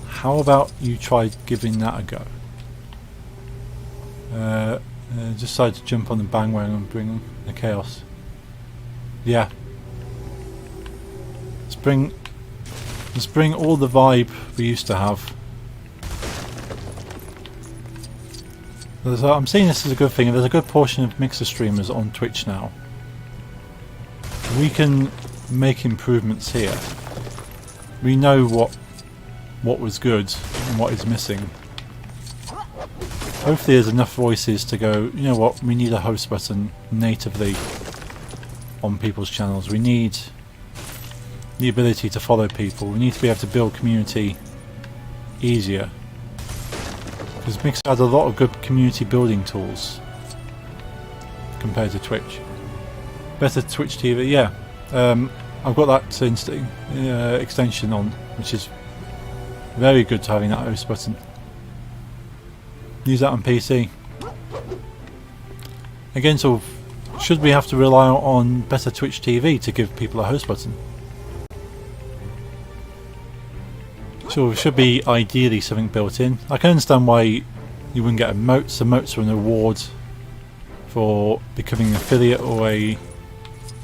How about you try giving that a go?" Decided to jump on the bandwagon and bring the chaos. Yeah. Let's bring all the vibe we used to have. I'm seeing this as a good thing. There's a good portion of Mixer streamers on Twitch now. We can make improvements here. We know what was good and what is missing. Hopefully there's enough voices to go, you know what, we need a host button natively on people's channels. We need the ability to follow people. We need to be able to build community easier. Because Mixer has a lot of good community building tools compared to Twitch. Better Twitch TV, yeah. I've got that extension on, which is very good to having that host button. Use that on PC. Again, so should we have to rely on better Twitch TV to give people a host button? So it should be ideally something built in. I can understand why you wouldn't get emotes. Emotes are an award for becoming an affiliate or a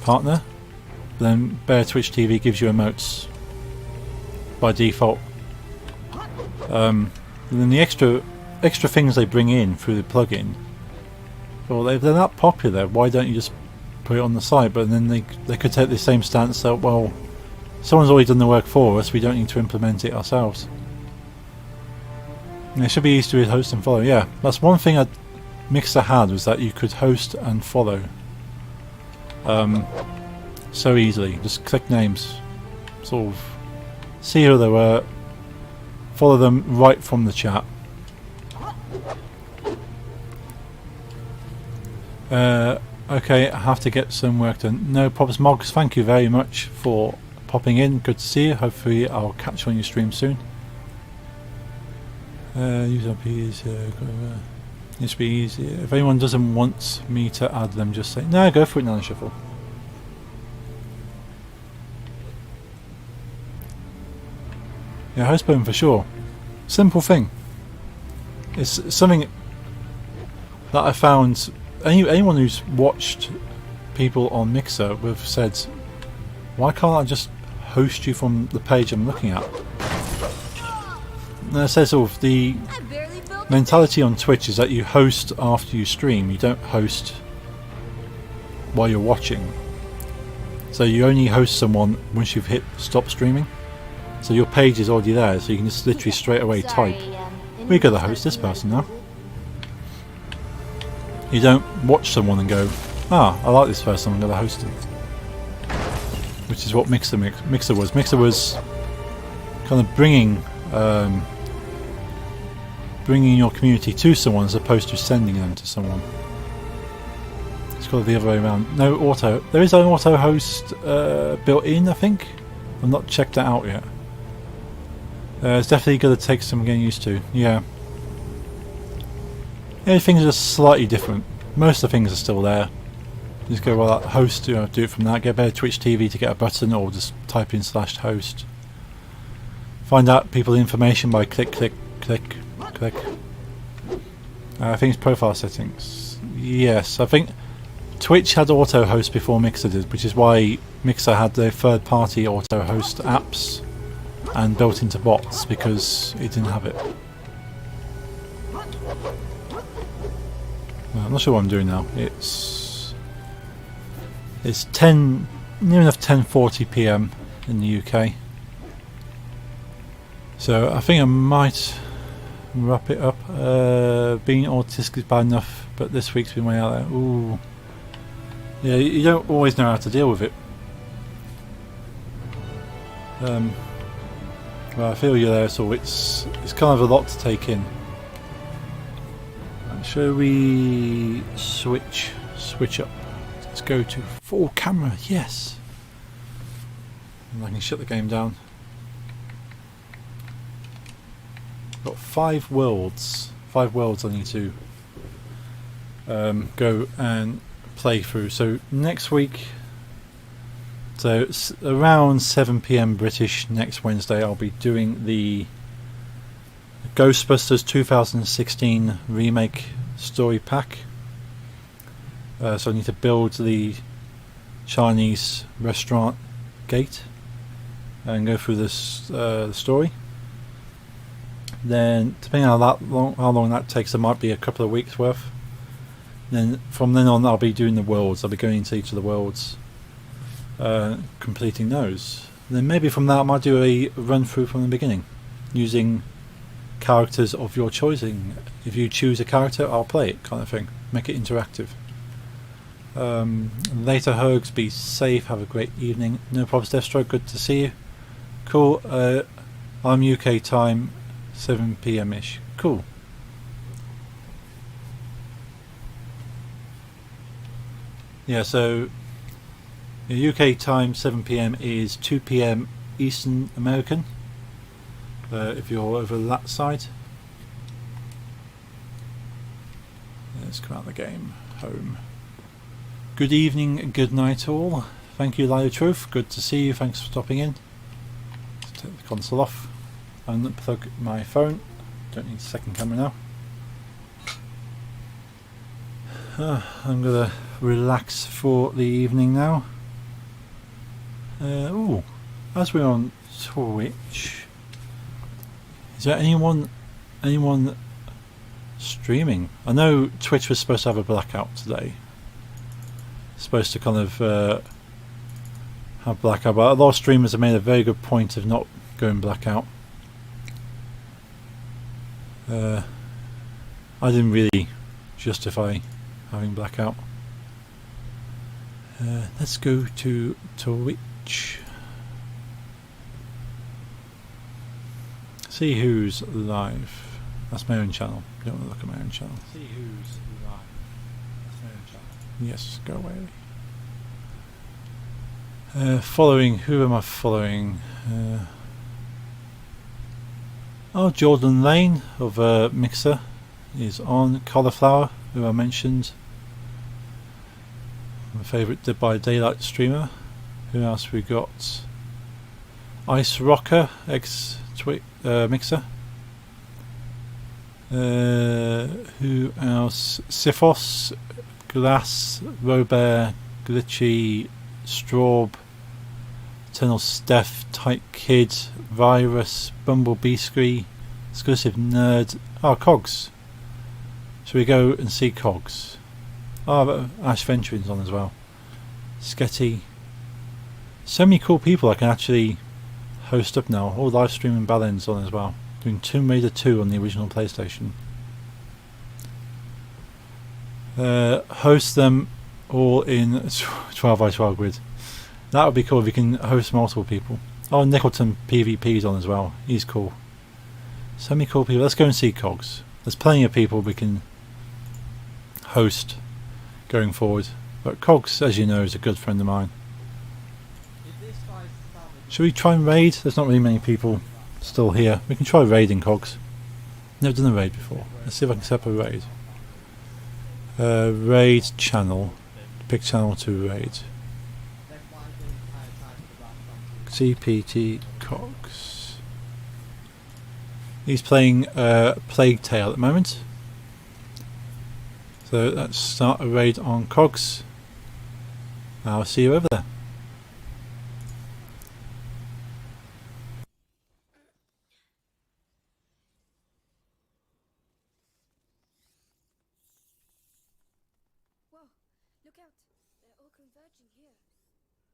partner. But then Better Twitch TV gives you emotes by default. And then the extra things they bring in through the plugin, well, if they're that popular, why don't you just put it on the site? But then they could take the same stance that, well, someone's already done the work for us, we don't need to implement it ourselves. And it should be easy to host and follow. Yeah, that's one thing Mixer had, was that you could host and follow so easily. Just click names, sort of see who they were, follow them right from the chat. Okay, I have to get some work done. No problems, Moggs. Thank you very much for popping in. Good to see you. Hopefully I'll catch you on your stream soon. Use IPs. It should be easy. If anyone doesn't want me to add them, just say no. Go for it, Nana Shuffle. Yeah, host button for sure. Simple thing. It's something that I found. Anyone who's watched people on Mixer have said, why can't I just host you from the page I'm looking at? And it says sort of the mentality on Twitch is that you host after you stream. You don't host while you're watching. So you only host someone once you've hit stop streaming. So your page is already there, so you can just literally straight away type, "We gotta host this person now." You don't watch someone and go, "Ah, I like this person, I'm gonna host him." Which is what Mixer was. Mixer was kind of bringing your community to someone as opposed to sending them to someone. It's got the other way around. No auto. There is an auto host built in, I think. I've not checked that out yet. It's definitely going to take some getting used to. Yeah. Things are slightly different. Most of the things are still there. Just go, well, host, do it from that. Get better Twitch TV to get a button, or just type in /host. Find out people's information by click. I think it's profile settings. Yes, I think Twitch had auto host before Mixer did, which is why Mixer had their third-party auto host apps and built into bots, because it didn't have it. Well, I'm not sure what I'm doing now. It's 10, near enough 10:40 PM in the UK. So I think I might wrap it up. Being autistic is bad enough, but this week's been way out there. Ooh. Yeah, you don't always know how to deal with it. Well, I feel you there, so it's kind of a lot to take in. Shall we switch up? Let's go to full camera. Yes. And I can shut the game down. Got 5 worlds. 5 worlds I need to go and play through. So next week, so it's around 7 PM British next Wednesday, I'll be doing the Ghostbusters 2016 remake story pack. So I need to build the Chinese restaurant gate and go through this the story. Then, depending on how long that takes, there might be a couple of weeks worth. Then from then on, I'll be doing the worlds. I'll be going into each of the worlds, completing those. And then maybe from that, I might do a run through from the beginning, using characters of your choosing. If you choose a character, I'll play it, kind of thing. Make it interactive. Later, Hergs, be safe. Have a great evening. No problems, Deathstroke. Good to see you. Cool. I'm UK time, 7 PM ish. Cool. Yeah, so UK time 7 PM is 2 PM Eastern American. If you're over that side. Let's come out of the game. Home. Good evening, good night all. Thank you, Lilo Truth. Good to see you. Thanks for stopping in. Let's take the console off. Unplug my phone. Don't need a second camera now. I'm gonna relax for the evening now. Ooh, as we're on Twitch, is there anyone streaming? I know Twitch was supposed to have a blackout today. Supposed to kind of have blackout, but a lot of streamers have made a very good point of not going blackout. I didn't really justify having blackout. Let's go to Twitch. See who's live. That's my own channel. Don't want to look at my own channel. See who's live. That's my own channel. Yes, go away. Following. Who am I following? Oh, Jordan Lane of Mixer is on. Cauliflower, who I mentioned. My favourite Dead by Daylight streamer. Who else we got? Ice Rocker, ex Mixer. Who else? Sifos, Glass, Robert, Glitchy, Straub, Eternal Steph, Tight Kid, Virus, Bumblebee Scree, Exclusive Nerd. Oh, Cogs. Shall we go and see Cogs? Oh, but Ash Venturing's on as well. Sketty. So many cool people I can actually host up now. All live streaming Balen's on as well. Doing Tomb Raider 2 on the original PlayStation. Host them all in 12 by 12 grid. That would be cool if we can host multiple people. Oh, Nickleton PvP's on as well. He's cool. So many cool people. Let's go and see Cogs. There's plenty of people we can host going forward. But Cogs, as you know, is a good friend of mine. Should we try and raid? There's not really many people still here. We can try raiding Cogs. Never done a raid before. Let's see if I can set up a raid. Raid channel. Pick channel to raid. CPT Cogs. He's playing Plague Tale at the moment. So let's start a raid on Cogs. I'll see you over there. Whoa, look out. They're all converging here.